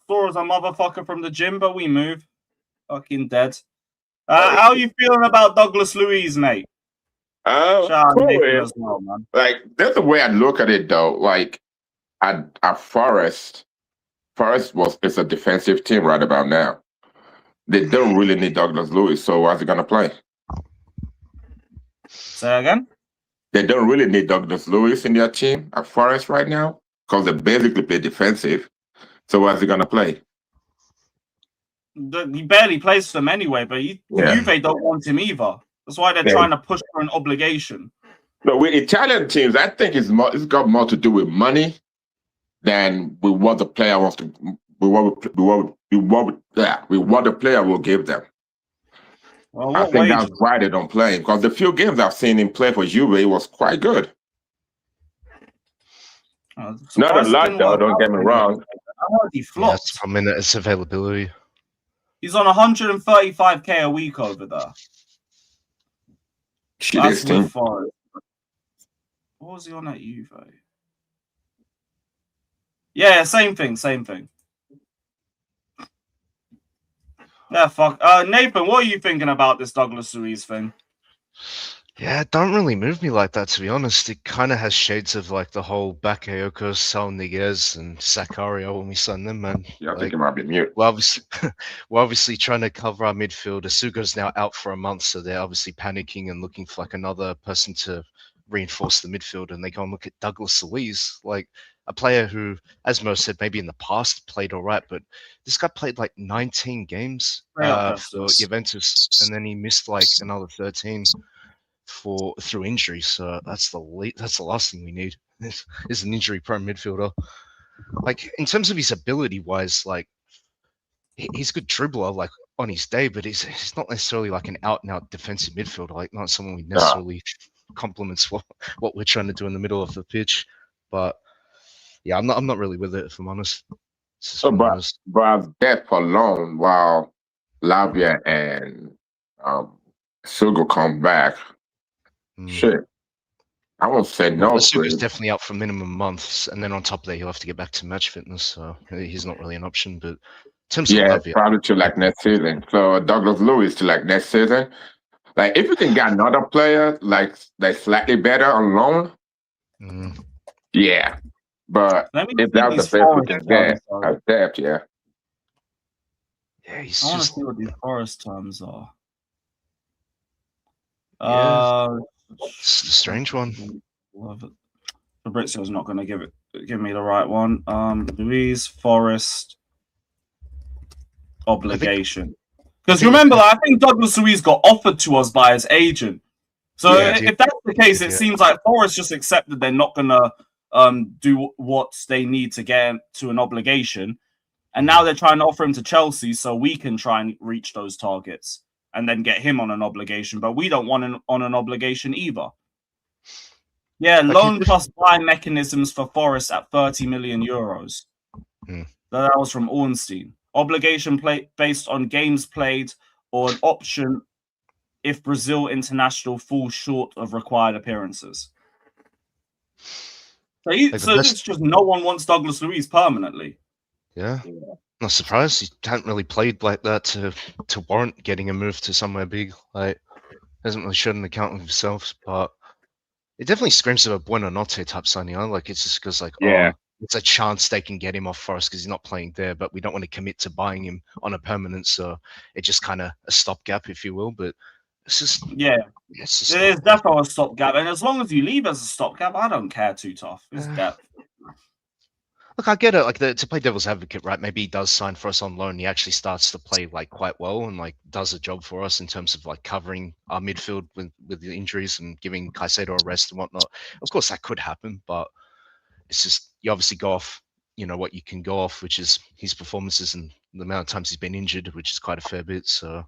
Sore as a motherfucker from the gym, but we move. Fucking dead. How are you feeling about Douglas Luiz, mate? Cool. As well, man. Like, that's the way I look at it, though. Like, at Forest is a defensive team right about now. They don't really need Douglas Luiz, so how's he going to play? Say again? They don't really need Douglas Luiz in their team at Forest right now because they basically play defensive. So how's he going to play? He barely plays for them anyway, but Juve don't want him either. That's why they're trying to push for an obligation. No, with Italian teams, I think it's got more to do with money than with what the player wants to. What the player will give them. Well, I think that's why they don't play him, because the few games I've seen him play for Juve was quite good. Not a lot, though. Don't get me wrong. He flopped. That's a minute. It's availability. He's on 135k a week over there. That's with Forest. What was he on at Juve? Yeah, same thing. Yeah, fuck. Nathan, what are you thinking about this Douglas Luiz thing? Yeah, it don't really move me like that, to be honest. It kind of has shades of like the whole Bakayoko, Sal Niguez, and Sakario when we signed them, man. Yeah, I think it might be mute. We're obviously trying to cover our midfield. Asuga's now out for a month, so they're obviously panicking and looking for like another person to reinforce the midfield. And they go and look at Douglas Luiz, like a player who, as Mo said, maybe in the past played all right, but this guy played like 19 games for Juventus, and then he missed like another 13 through injury. So that's the last thing we need is an injury-prone midfielder. Like in terms of his ability-wise, like he's a good dribbler, like on his day, but he's not necessarily like an out-and-out defensive midfielder. Like not someone we necessarily complements what we're trying to do in the middle of the pitch. But yeah, I'm not really with it, if I'm honest. So, but depth alone, while Lavia and Sugo come back, shit, I won't say no. Sugo's definitely out for minimum months, and then on top of that, he'll have to get back to match fitness, so he's not really an option. But in terms of Lavia, probably to like next season. So Douglas Lewis to like next season. Like if you can get another player like that's slightly better on loan, yeah. But if that's the best we can get, at depth, yeah. Yeah, I want to see what these Forest terms are. It's a strange one. Fabrizio's not going to give me the right one. Luiz, Forest, obligation. Because remember, I think Douglas Luiz got offered to us by his agent. So if that's the case, it seems like Forest just accepted they're not going to do what they need to get to an obligation. And now they're trying to offer him to Chelsea so we can try and reach those targets and then get him on an obligation. But we don't want him on an obligation either. Yeah, loan plus buy mechanisms for Forest at 30 million euros. That was from Ornstein. Obligation based on games played or an option if Brazil international falls short of required appearances. So it's just no one wants Douglas Luiz permanently. Yeah. Not surprised. He hadn't really played like that to warrant getting a move to somewhere big. Like, hasn't really shown an account of himself, but it definitely screams of a Buonanotte type signing. Like, it's just because, like, it's a chance they can get him off for us because he's not playing there, but we don't want to commit to buying him on a permanent, so it's just kind of a stopgap, if you will. But it's just it's definitely a stopgap, and as long as you leave as a stopgap, I don't care too tough. It's depth. Look, I get it. Like to play devil's advocate, right? Maybe he does sign for us on loan. He actually starts to play like quite well and like does a job for us in terms of like covering our midfield with the injuries and giving Caicedo a rest and whatnot. Of course, that could happen, but it's just you obviously go off, what you can go off, which is his performances and the amount of times he's been injured, which is quite a fair bit. So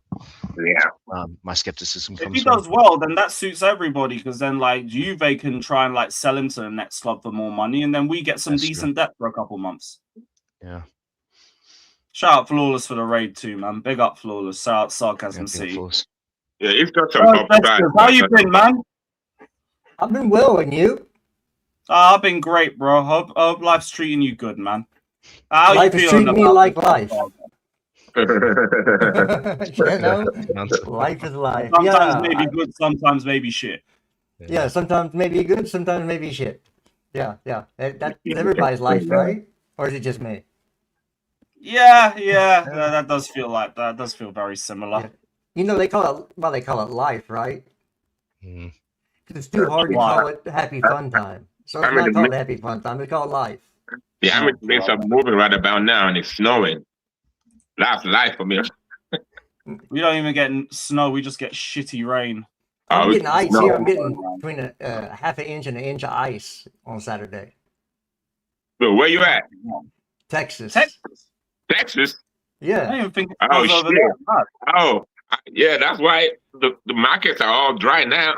my skepticism comes. If he does well, then that suits everybody because then like Juve can try and like sell him to the next club for more money, and then we get some decent depth for a couple months. Yeah. Shout out Flawless for the raid too, man. Big up Flawless. Shout out Sarcasm C. Yeah, he's got some upside. How you been, man? I've been well, and you? I've been great, bro. Hope life's treating you good, man. How life you is feeling treating me like life. Life is life. Sometimes maybe good, sometimes maybe shit. Yeah, sometimes maybe good, sometimes maybe shit. Yeah. That's everybody's life, right? Or is it just me? Yeah. That does feel like that. That does feel very similar. Yeah. They call it life, right? Because it's too hard to call it happy fun time. So it's not called happy fun time. It's called life. Yeah, I'm in the midst of moving right about now, and it's snowing. That's life for me. We don't even get snow. We just get shitty rain. I'm getting ice here. I'm getting between a half an inch and an inch of ice on Saturday. So where you at? Texas. Texas? Yeah. I didn't even think it Oh, was over shit. there. Oh, yeah, that's why the markets are all dry now.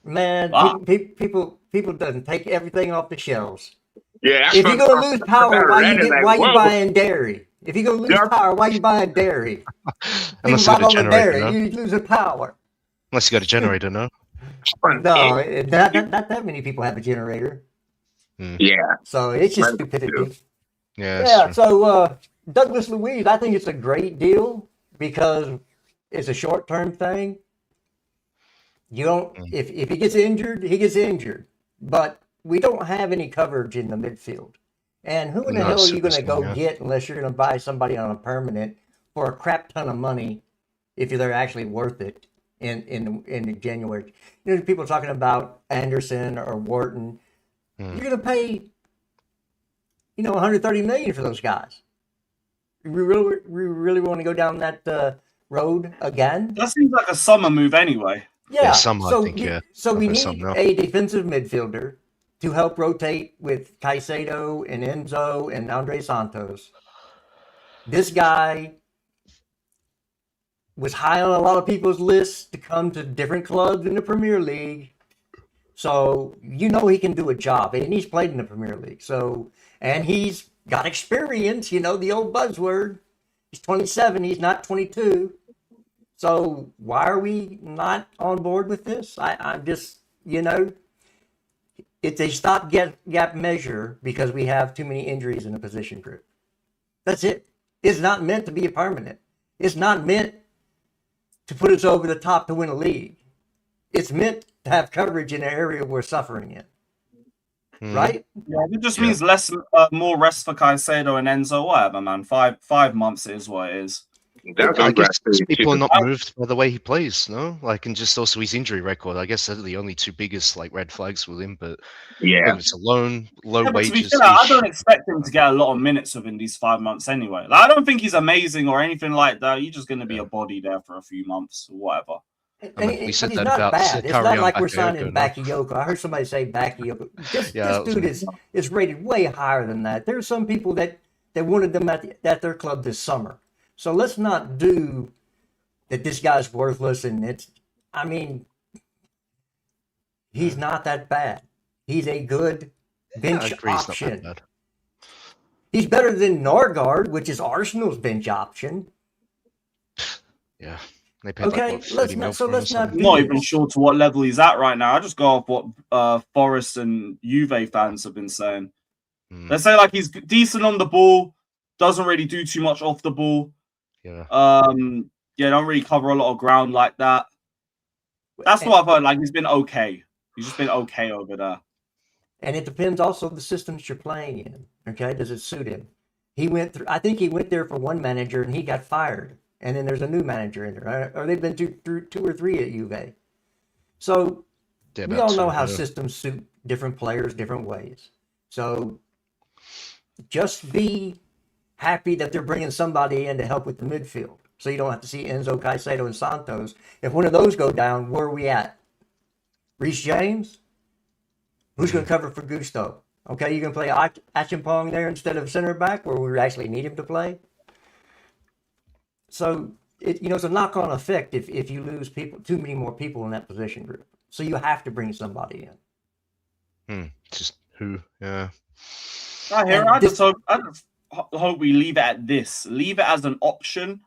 Man, people doesn't take everything off the shelves. Yeah. If you're gonna lose power, why you buying dairy? If you're gonna lose power, why you buying dairy? Unless you got a generator, you losing power. Unless you got a generator, no? No, not that many people have a generator. Yeah. So it's just stupidity. Yeah. So Douglas Luiz, I think it's a great deal because it's a short-term thing. You don't if he gets injured, he gets injured. But we don't have any coverage in the midfield. And who in the hell are you going to go get unless you're going to buy somebody on a permanent for a crap ton of money if they're actually worth it in January? People talking about Anderson or Wharton. You're going to pay, 130 million for those guys. We really want to go down that road again? That seems like a summer move anyway. Yeah, I think, so we need a defensive midfielder to help rotate with Caicedo and Enzo and Andre Santos. This guy, was high on a lot of people's lists to come to different clubs in the Premier League. So you know he can do a job, and he's played in the Premier League. So, and he's got experience, you know, the old buzzword. He's 27, he's not 22. So why are we not on board with this? I'm just, you know, it's a stopgap measure because we have too many injuries in the position group. That's it. It's not meant to be a permanent. It's not meant to put us over the top to win a league. It's meant to have coverage in an area we're suffering in. Right? Yeah, it just means more rest for Caicedo and Enzo, whatever, man. Five months is what it is. I guess people are not moved by the way he plays, no? Like, and just also his injury record. I guess they're the only two biggest like red flags with him. But whether it's a low but to be wages. fair, I don't expect him to get a lot of minutes within these 5 months anyway. Like, I don't think he's amazing or anything like that. You're just going to be a body there for a few months or whatever. We said he's that not about bad. It's not like we're signing Bakayoko. Bakayoko. I heard somebody say Bakayoko. This Yeah, dude is rated way higher than that. There are some people that wanted them at their club this summer. So let's not do that this guy's worthless and he's not that bad. He's a good bench option. He's better than Norgard, which is Arsenal's bench option. Yeah. They paid Okay, like, what, 30 mil for him or let's not something? do I'm not this. even sure to what level he's at right now. I just go off what Forest and Juve fans have been saying. They say like he's decent on the ball, doesn't really do too much off the ball. Yeah. Don't really cover a lot of ground like that. That's what I've heard. Like he's been okay. He's just been okay over there. And it depends also the systems you're playing in. Okay, does it suit him? I think he went there for one manager and he got fired. And then there's a new manager in there, or they've been two or three at Juve. So we all know how systems suit different players different ways. So just be happy that they're bringing somebody in to help with the midfield, so you don't have to see Enzo, Caicedo, and Santos. If one of those go down, where are we at? Reece James? Who's going to cover for Gusto? Okay, you can play Achimpong there instead of center back, where we actually need him to play. So it's a knock-on effect if you lose too many more people in that position group. So you have to bring somebody in. Just who? Yeah. I just hope we leave it at this. Leave it as an option,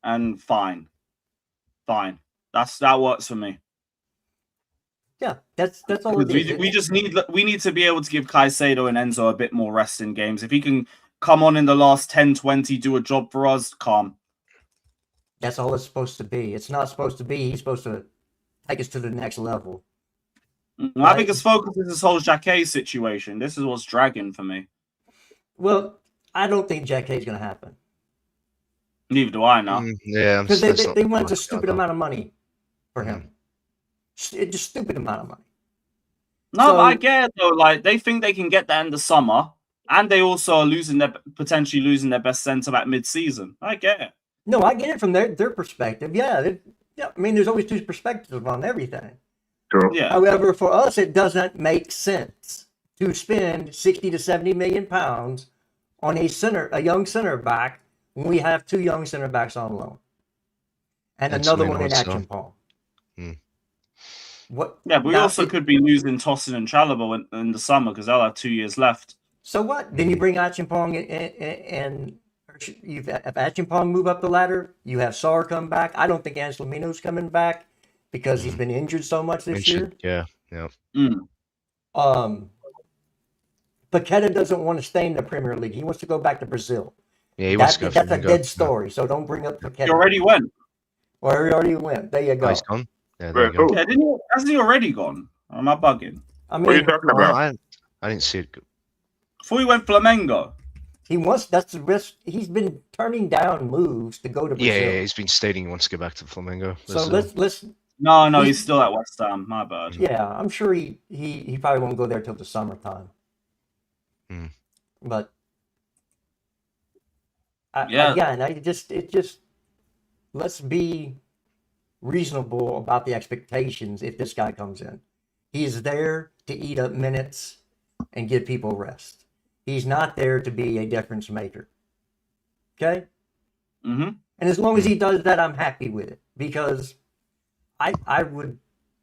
and fine. That works for me. Yeah, that's all it is. We need to be able to give Caicedo and Enzo a bit more rest in games. If he can come on in the last 10, 20, do a job for us, calm. That's all it's supposed to be. It's not supposed to be. He's supposed to take us to the next level. I think his focus is this whole Jacquet situation. This is what's dragging for me. Well, I don't think Jacquet is going to happen. Neither do I now. Yeah, because they want a stupid amount of money for him. It's just stupid amount of money. No, but I get it though. Like they think they can get that in the summer, and they also are potentially losing their best centre back mid-season. I get it. No, I get it from their perspective. Yeah, I mean, there's always two perspectives on everything. True. Yeah. However, for us, it doesn't make sense to spend 60 to 70 million pounds on a young center back when we have two young center backs on loan and another one in Achimpong. What? Yeah, but we also could be losing Tosin and Chalobah in the summer because they'll have 2 years left. So what? Then you bring Achimpong and you have Achimpong move up the ladder. You have Sar come back. I don't think Anselmino's coming back because he's been injured so much this year. Yeah. Paqueta doesn't want to stay in the Premier League. He wants to go back to Brazil. Yeah, he wants to go. That's a dead story. So don't bring up Paqueta. He already went. Or he already went. There you go. He's gone. Yeah, there you go. Hasn't he already gone? Or am I bugging? I mean, what are you talking about? I didn't see it. Before he went Flamengo. That's the risk. He's been turning down moves to go to Brazil. Yeah, he's been stating he wants to go back to Flamengo. So let's. No, he's still at West Ham. My bad. Yeah, I'm sure he probably won't go there till the summertime. But again, let's be reasonable about the expectations. If this guy comes in, he is there to eat up minutes and give people rest. He's not there to be a difference maker. Okay? And as long as he does that, I'm happy with it, because I would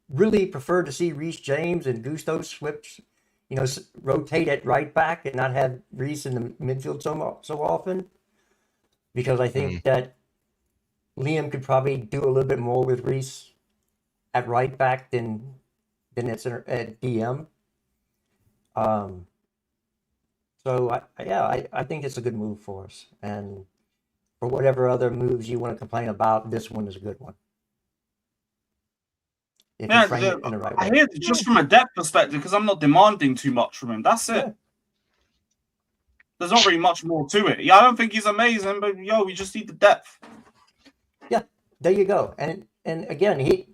really prefer to see Reece James and Gusto switch, rotate at right back and not have Reece in the midfield so often, because I think that Liam could probably do a little bit more with Reece at right back than at DM. So I think it's a good move for us, and for whatever other moves you want to complain about, this one is a good one. If you frame it in the right way. I hear just from a depth perspective, because I'm not demanding too much from him. That's it. Yeah. There's not really much more to it. Yeah, I don't think he's amazing, but we just need the depth. Yeah, there you go. And again,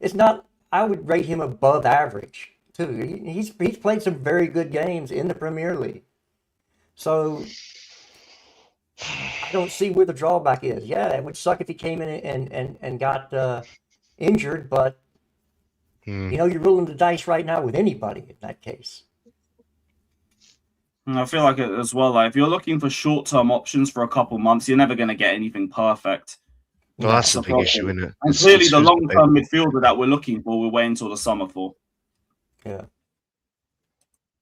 it's not. I would rate him above average too. He's played some very good games in the Premier League. So I don't see where the drawback is. Yeah, it would suck if he came in and got injured, but you're rolling the dice right now with anybody in that case. And I feel like it as well. Like if you're looking for short-term options for a couple months, you're never going to get anything perfect. Well, that's the big issue, isn't it? And clearly, the long-term midfielder that we're looking for, we're waiting until the summer for. Yeah.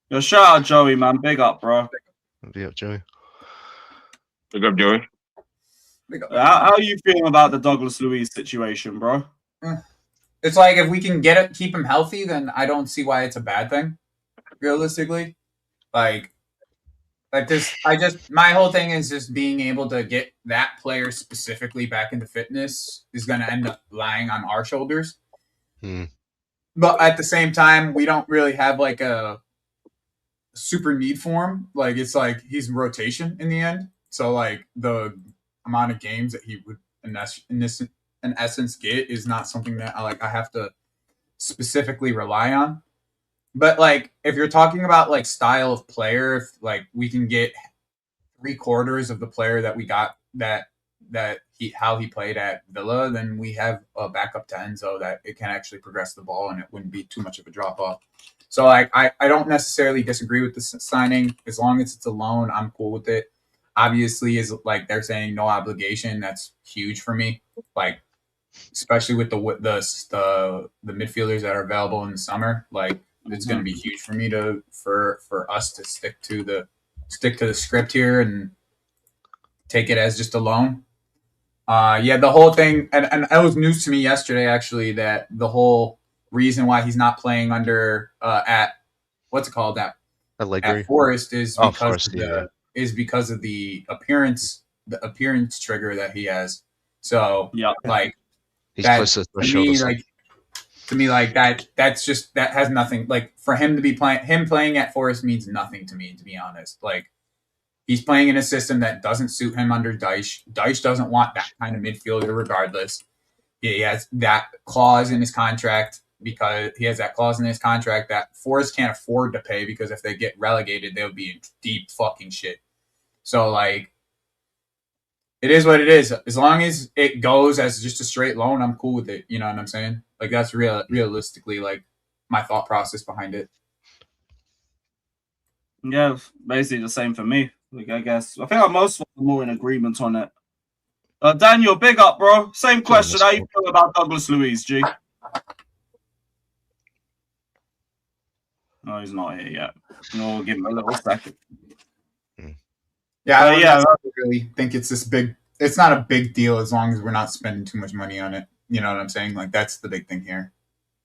Yo, shout out Joey, man. Big up, bro. Big up, Joey. Big up, Joey. How are you feeling about the Douglas Luiz situation, bro? It's like if we can keep him healthy, then I don't see why it's a bad thing. Realistically, like this, my whole thing is just being able to get that player specifically back into fitness is going to end up lying on our shoulders. But at the same time, we don't really have like a super need for him. Like it's like he's rotation in the end. So like the amount of games that he would in essence get is not something that I have to specifically rely on. But like if you're talking about like style of player, if like we can get 3/4 of the player that we got how he played at Villa, then we have a backup to Enzo that it can actually progress the ball and it wouldn't be too much of a drop off. So I don't necessarily disagree with the signing. As long as it's a loan, I'm cool with it. Obviously, is like they're saying no obligation. That's huge for me. Like especially with the midfielders that are available in the summer. Like it's going to be huge for me for us to stick to the script here and take it as just a loan. The whole thing, and it was news to me yesterday actually that the whole reason why he's not playing under at what's it called at Forest is because of the appearance trigger that he has. So like he's close to the threshold. To me, that has nothing. Like for him to be playing at Forest means nothing to me, to be honest. Like he's playing in a system that doesn't suit him under Dyche. Dyche doesn't want that kind of midfielder regardless. He has that clause in his contract that Forest can't afford to pay because if they get relegated, they'll be in deep fucking shit. So like it is what it is. As long as it goes as just a straight loan, I'm cool with it. You know what I'm saying? Like that's realistically like my thought process behind it. Yeah, basically the same for me. Like I guess I think most of us are more in agreement on it. Daniel, big up, bro. Same question. How you feel about Douglas Luiz, G? No, he's not here yet. No, we'll give him a little second. Yeah, I don't really think it's this big. It's not a big deal as long as we're not spending too much money on it. You know what I'm saying? Like that's the big thing here.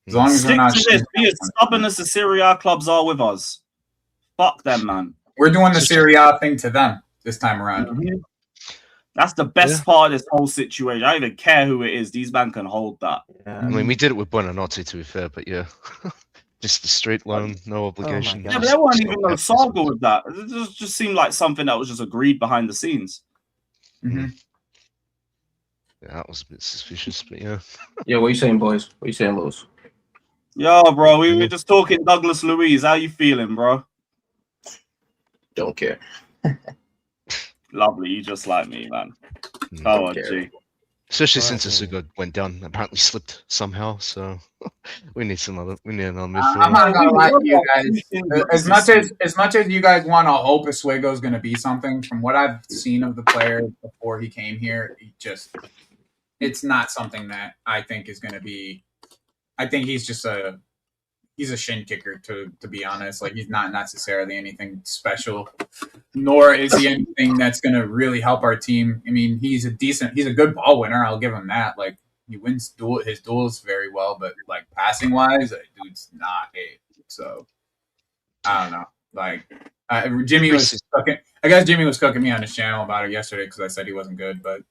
As long as we're not be as stubborn as the Serie A clubs are with us. Fuck them, man. We're doing the Serie A thing to them this time around. Mm-hmm. That's the best part of this whole situation. I don't even care who it is. These men can hold that. I mean, we did it with Buonanotte, to be fair, but yeah. Just a straight loan, no obligation. Yeah, but there weren't even no saga with that. It just seemed like something that was just agreed behind the scenes. Mm-hmm. Yeah, that was a bit suspicious, but yeah. Yeah, what are you saying, boys? What are you saying, Lewis? Yo, bro, we were just talking Douglas Luiz. How you feeling, bro? Don't care. Lovely, you just like me, man. Oh, G. Especially since Asuga went down, apparently slipped somehow. So we need another midfielder. I'm not gonna lie to you guys. As much as you guys want to hope Oswego's going to be something, from what I've seen of the player before he came here, it's not something that I think is going to be. I think he's just he's a shin kicker, to be honest. Like, he's not necessarily anything special, nor is he anything that's going to really help our team. I mean, he's a good ball winner. I'll give him that. Like, he wins his duels very well, but like passing wise, dude's not it. So I don't know. Like, Jimmy was cooking. I guess Jimmy was cooking me on his channel about it yesterday because I said he wasn't good, but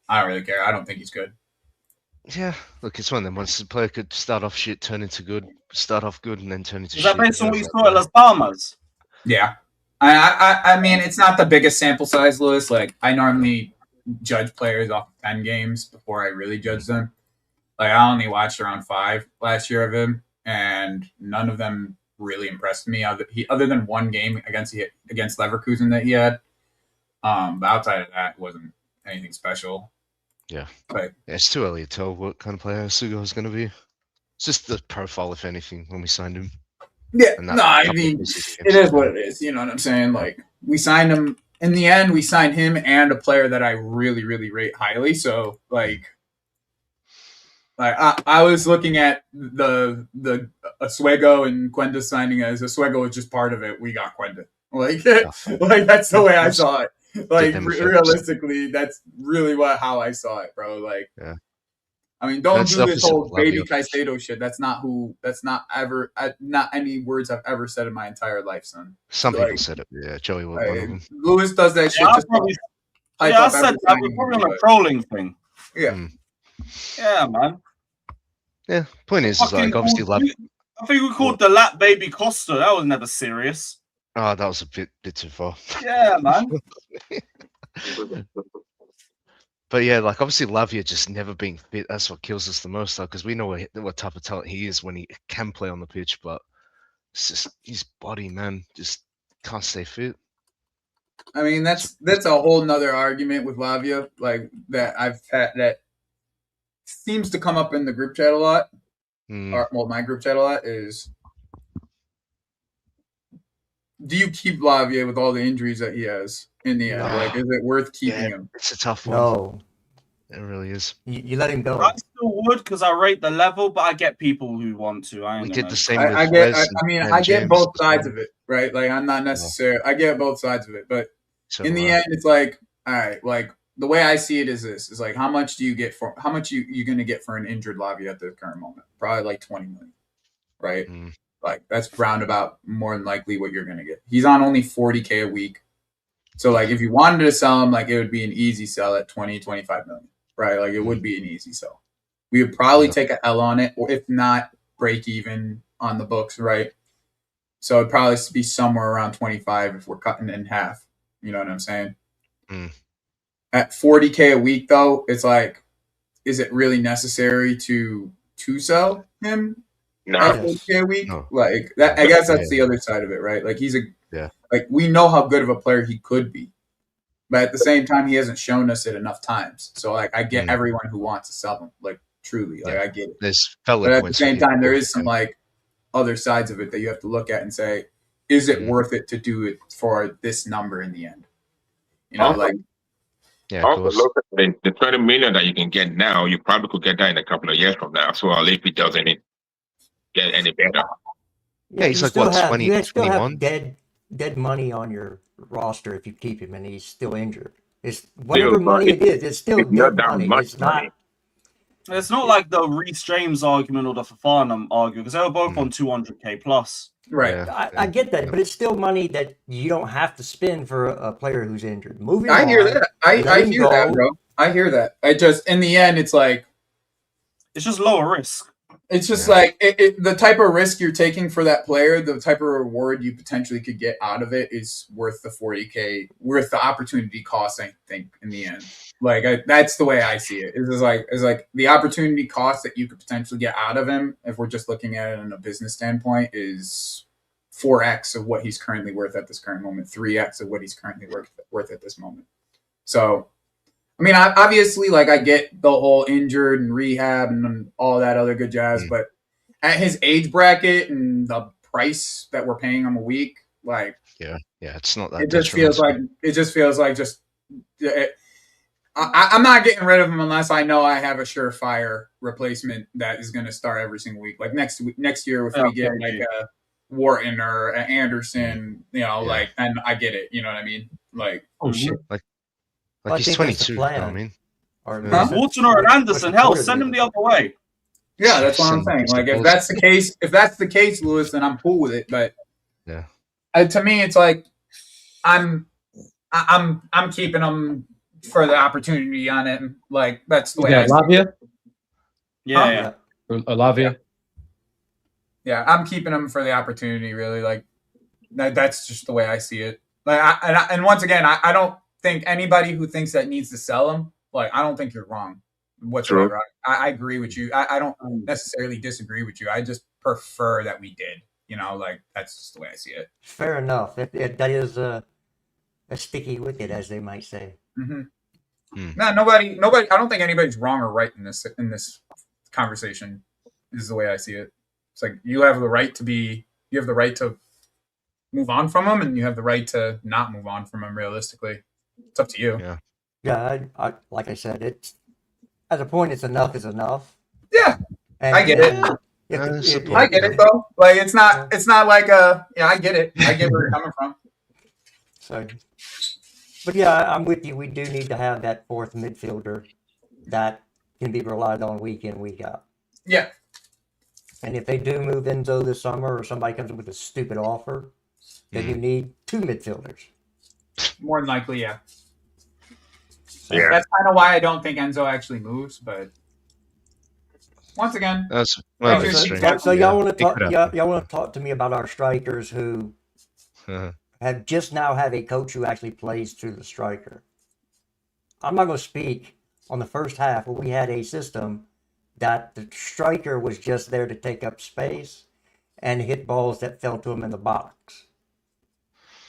I don't really care. I don't think he's good. Yeah, look, it's one of them. Once the player could start off shit, turn into good, start off good, and then turn into shit. Is that based on what you saw at Las Palmas? Yeah. I mean, it's not the biggest sample size, Lewis. Like, I normally judge players off 10 games before I really judge them. Like, I only watched around 5 last year of him, and none of them really impressed me other than one game against Leverkusen that he had. But outside of that, it wasn't anything special. Yeah. But it's too early to tell what kind of player Sugo is going to be. It's just the profile, if anything, when we signed him. Yeah, no, I mean, it is what it is. You know what I'm saying? Like, we signed him. In the end, we signed him and a player that I really, really rate highly. So, like I was looking at the Oswego and Quenda signing as Oswego was just part of it. We got Quenda. Like, like that's the way I saw it. Like, realistically, that's really how I saw it, bro. Like, yeah. I mean, don't do this whole baby Caicedo shit. That's not any words I've ever said in my entire life, son. Some people said it. Yeah, Joey was one of them. Lewis does that shit. I said that. We're probably on a trolling thing. Yeah. Yeah, man. Yeah, point is like, obviously, I think we called Delap Baby Costa. That was never serious. Oh, that was a bit too far. Yeah, man. But yeah, like, obviously Lavia just never being fit. That's what kills us the most, though, because we know what type of talent he is when he can play on the pitch, but it's just his body, man, just can't stay fit. I mean, that's a whole nother argument with Lavia, like, that I've had that seems to come up in the group chat a lot. Or, well, my group chat a lot is, do you keep Lavia with all the injuries that he has in the end? Like, is it worth keeping him? It's a tough one. No. It really is. You let him go. I still would, because I rate the level, but I get people who want to. We did the same. I get both sides of it, right? Like, I'm not necessarily. I get both sides of it, but in the end, it's like, all right, like, the way I see it is this: is like, how much do you get for how much you going to get for an injured Lavia at the current moment? Probably like 20 million, right? Like, that's roundabout more than likely what you're going to get. He's on only 40K a week. So, like, if you wanted to sell him, like, it would be an easy sell at 20, 25 million, right? Like, it would be an easy sell. We would probably take an L on it, or if not, break even on the books, right? So it'd probably be somewhere around 25 if we're cutting it in half. You know what I'm saying? At 40K a week, though, it's like, is it really necessary to sell him? No. At 40K a week? No. Like, that, I guess that's the other side of it, right? Like, like, we know how good of a player he could be, but at the same time, he hasn't shown us it enough times. So, like, I get everyone who wants to sell him, like, truly, like, I get it. But at the same time, there is some, like, other sides of it that you have to look at and say, is it worth it to do it for this number in the end? You know, also, like. Yeah, also, look at the 20 million that you can get now. You probably could get that in a couple of years from now. So, if it doesn't get any better. Yeah, he's like, what, 20, you still 21? Have dead money on your roster if you keep him and he's still injured. It's whatever money it is, it's still dead money. It's not. It's not like the Reece James argument or the Fofana argument, because they were both on 200K plus. Right. Yeah. I get that, but it's still money that you don't have to spend for a player who's injured. Moving I on, hear that. I hear that, bro. I hear that. I just, in the end, it's like, it's just lower risk. It's just like the type of risk you're taking for that player, the type of reward you potentially could get out of it is worth the 40K, worth the opportunity cost, I think, in the end. Like, that's the way I see it. It's like the opportunity cost that you could potentially get out of him, if we're just looking at it in a business standpoint, is 4x of what he's currently worth at this current moment, 3x of what he's currently worth at this moment. So I mean, obviously, like, I get the whole injured and rehab and all that other good jazz, but at his age bracket and the price that we're paying him a week, like, yeah, it's not that. It just feels like I'm not getting rid of him unless I know I have a surefire replacement that is going to start every single week. Like next year, if we get like a Wharton or an Anderson, like, and I get it. You know what I mean? Like, oh shit, like he's 22. I mean, Wharton or an Anderson, hell, send him the other way. Yeah, that's what I'm saying. Like, if that's the case, Lewis, then I'm cool with it. But yeah, to me, it's like I'm keeping him for the opportunity on it. Like, that's the way I see Lavia? it. Yeah. Lavia? Yeah, I'm keeping him for the opportunity, really. Like, that's just the way I see it. Like, and once again, I don't think anybody who thinks that needs to sell him, like, I don't think you're wrong whatsoever. I agree with you. I don't necessarily disagree with you. I just prefer that we did. Like, that's just the way I see it. Fair enough. That is a sticky wicket, as they might say. Mm-hmm. No, nobody. I don't think anybody's wrong or right in this conversation. Is the way I see it. It's like you have the right to move on from him, and you have the right to not move on from him. Realistically, it's up to you. Yeah. I like I said, it's at a point. It's enough is enough. Yeah, and, I get it. I get it though. Like, it's not like I get it. I get where you're coming from. So. But yeah, I'm with you. We do need to have that fourth midfielder that can be relied on week in, week out. Yeah. And if they do move Enzo this summer, or somebody comes up with a stupid offer, then you need two midfielders. More than likely, yeah. So that's kind of why I don't think Enzo actually moves. But once again, that's so y'all want to talk? Y'all want to talk to me about our strikers who have just now have a coach who actually plays through the striker. I'm not going to speak on the first half where we had a system that the striker was just there to take up space and hit balls that fell to him in the box.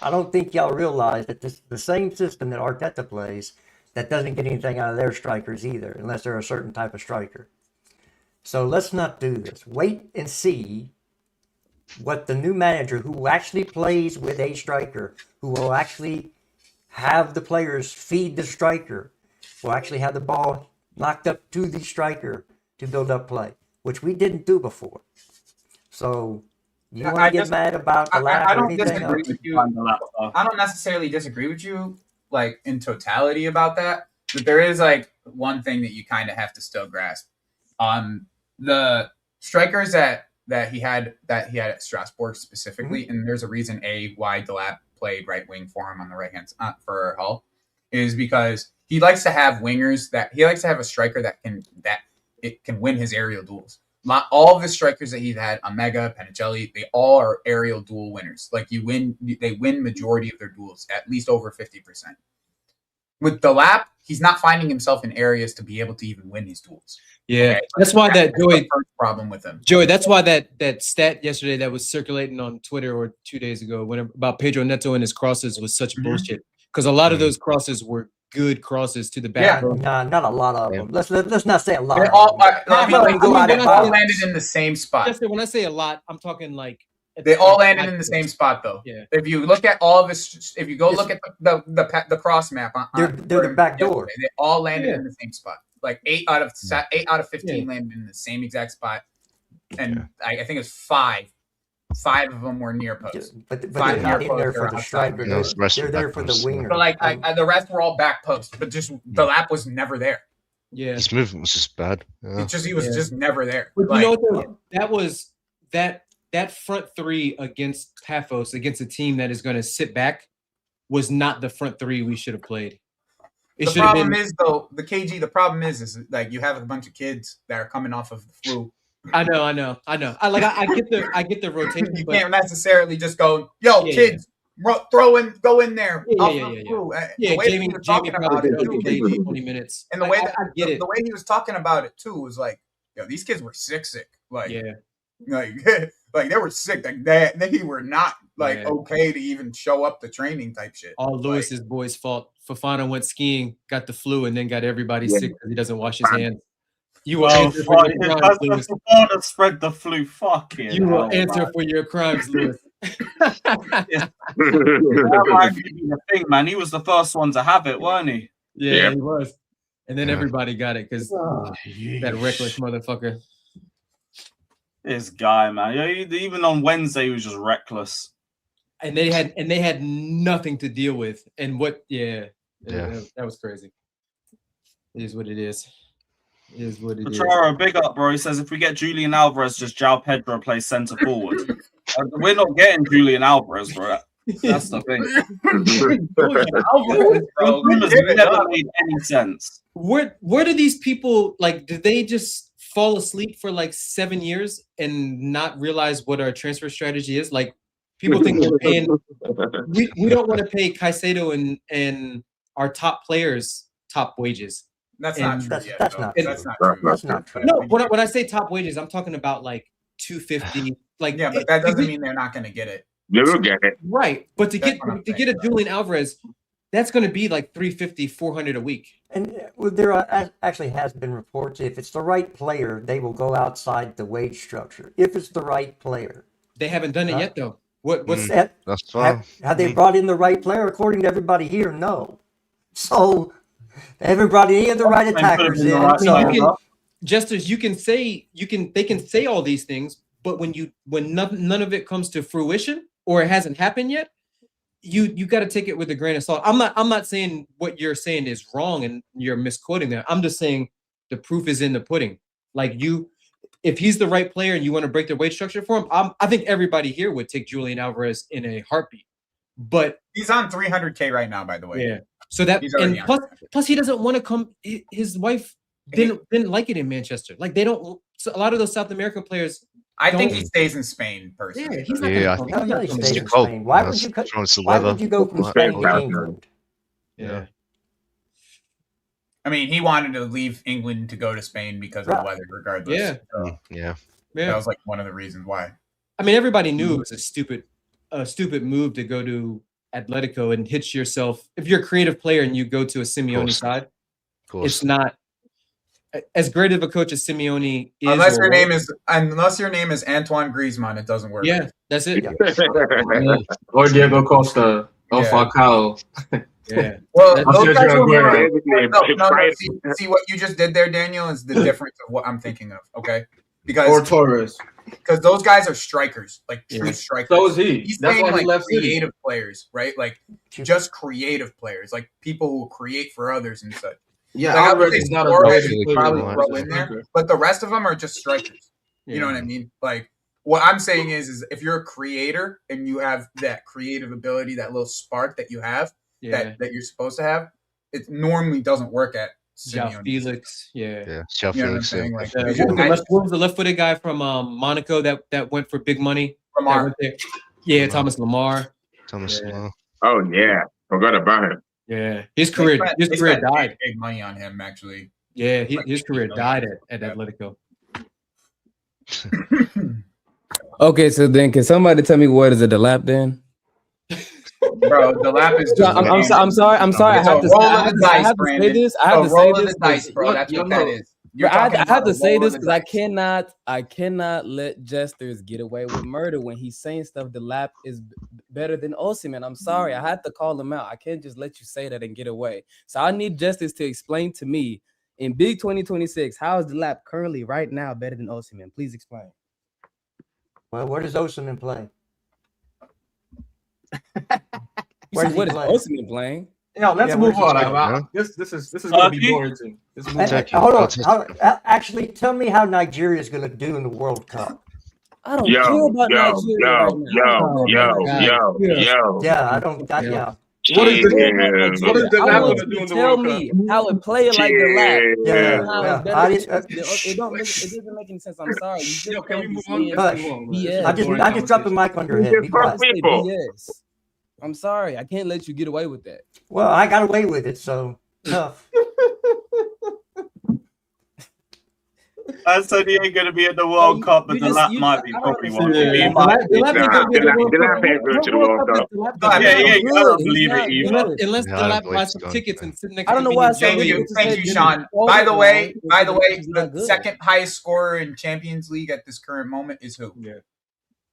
I don't think y'all realize that the same system that Arteta plays, that doesn't get anything out of their strikers either, unless they're a certain type of striker. So let's not do this. Wait and see what the new manager who actually plays with a striker, who will actually have the players feed the striker, will actually have the ball knocked up to the striker to build up play, which we didn't do before. So you want to get mad about the lap I or don't anything disagree else? with you. I don't necessarily disagree with you, like, in totality about that. But there is, like, one thing that you kind of have to still grasp. The strikers that he had at Strasbourg specifically, and there's a reason why Delap played right wing for him on the right hand for Hull, is because he likes to have wingers he likes to have a striker that can win his aerial duels. Not all of the strikers that he's had, Omega, Panicelli, they all are aerial duel winners. Like, they win majority of their duels, at least over 50%. With Delap, he's not finding himself in areas to be able to even win his duels. Yeah, okay? that's why that's Joey. the first problem with him. Joey, that's why that stat yesterday that was circulating on Twitter or 2 days ago, about Pedro Neto and his crosses was such bullshit, because a lot of those crosses were good crosses to the back. Yeah, not a lot of them. Let's not say a lot. They all landed in the same spot. Just when I say a lot, I'm talking like they all landed in the same spot, though. Yeah. If you look at all of this, if you go look at the cross map, they're the back door. They all landed in the same spot. Like 8 out of 15 landed in the same exact spot, and I think it's 5 of them were near post. But they're not in there for the striker. They're there for the winger. So, like, the rest were all back post, but just the lap was never there. Yeah, his movement was just bad. He was just never there. But you know what? That was that front three against Paphos, against a team that is going to sit back, was not the front three we should have played. The problem is, though, the problem is like you have a bunch of kids that are coming off of the flu. I know. I get the rotation. You can't necessarily just go, kids, go in there. Jamie probably played 20 minutes. And the way I get it. The way he was talking about it too was like, these kids were sick. Like, Like they were sick. Like they were not like okay to even show up to training type shit. All Lewis's boys' fault. Fofana went skiing, got the flu, and then got everybody sick because he doesn't wash his hands. You will answer for your crimes, Lewis. Fofana spread the flu. Fucking You will hell, answer man. for your crimes, Lewis. That might be the thing, man. He was the first one to have it, weren't he? Yeah, he was. And then everybody got it because that reckless motherfucker. This guy, man. Even on Wednesday, he was just reckless. And they had nothing to deal with. And that was crazy. It is what it is. It is what it is. Pacharo, big up, bro. He says if we get Julian Alvarez, just João Pedro play centre forward. We're not getting Julian Alvarez, bro. That's the thing. Alvarez, bro, it never made any sense. Where do these people like? Did they just fall asleep for like 7 years and not realize what our transfer strategy is? Like people think we're paying. We don't want to pay Caicedo and our top players top wages. That's not true. That's not true. No, when I say top wages, I'm talking about like 250. Like yeah, but that doesn't mean they're not going to get it. They will get it. Right, but to get a Julian Alvarez, that's going to be like 350, 400 a week. And there actually has been reports if it's the right player, they will go outside the wage structure. If it's the right player, they haven't done it yet, though. What's that? That's fine. Have they brought in the right player? According to everybody here, no. So they haven't brought any of the right attackers in. Jesters, they can say all these things, but when none of it comes to fruition or it hasn't happened yet, you got to take it with a grain of salt. I'm not saying what you're saying is wrong and you're misquoting that. I'm just saying the proof is in the pudding. Like if he's the right player and you want to break the wage structure for him, I think everybody here would take Julian Alvarez in a heartbeat. But he's on 300K right now, by the way. Yeah. So that and plus he doesn't want to come. His wife didn't like it in Manchester. Like they don't. So a lot of those South American players. I think he stays in Spain personally. Yeah, he's not gonna stay in Spain. Why would you go from Spain to England? Yeah. I mean, he wanted to leave England to go to Spain because of the weather, regardless. Yeah. So that was like one of the reasons why. I mean, everybody knew it was a stupid move to go to Atletico and hitch yourself. If you're a creative player and you go to a Simeone side, it's not as great of a coach as Simeone is. Unless your name is Antoine Griezmann, it doesn't work. Yeah, that's it. Or Diego Costa. Or Falcao. Yeah. Well, those guys see what you just did there, Daniel, is the difference of what I'm thinking of. Okay, or Torres. Because those guys are strikers, like true strikers. So is he. He's That's saying why he like left creative players, right? Like just creative players, like people who create for others and such. Yeah, like, Alvarez is not a probably throw in there, but the rest of them are just strikers. You know what I mean? Like what I'm saying is if you're a creator and you have that creative ability, that little spark that you have, that you're supposed to have, it normally doesn't work at João Felix, João Felix. What was the left-footed guy from Monaco that went for big money? Lamar. Thomas Lamar. Lamar. Oh yeah, forgot about him. Yeah, his career died. Big money on him, actually. Yeah, his career died at Atletico. Okay, so then can somebody tell me what is a Delap then? Bro, Delap is. I'm sorry. I have to say this. I have to say this, dice, bro. That's what that is. I have to say this because I cannot let Jesters get away with murder when he's saying stuff. Delap is better than Osimhen. I'm sorry. I had to call him out. I can't just let you say that and get away. So I need Jesters to explain to me in Big 2026 how is Delap currently right now better than Osimhen? Please explain. Well, where does Osimhen play? What is Osimhen playing? Let's move on. This is going to be boring too. Hold on. Actually, tell me how Nigeria is going to do in the World Cup. I don't care about Nigeria. Yeah, I don't. Yeah. What is the lab going to do in the World Cup? Tell me how it play like the lab. Yeah. It doesn't make any sense. I'm sorry. Can we move on? I just dropped the mic on your head. BS. I'm sorry. I can't let you get away with that. Well, I got away with it, so tough. I said he ain't gonna be in the World Cup, but Delap might be probably one. He might be. Delap ain't going to the World Cup. Yeah, I don't believe it either. Unless Delap buys some tickets and sit next I don't know why. Thank you, Sean. By the way, the second highest scorer in Champions League at this current moment is who? Yeah.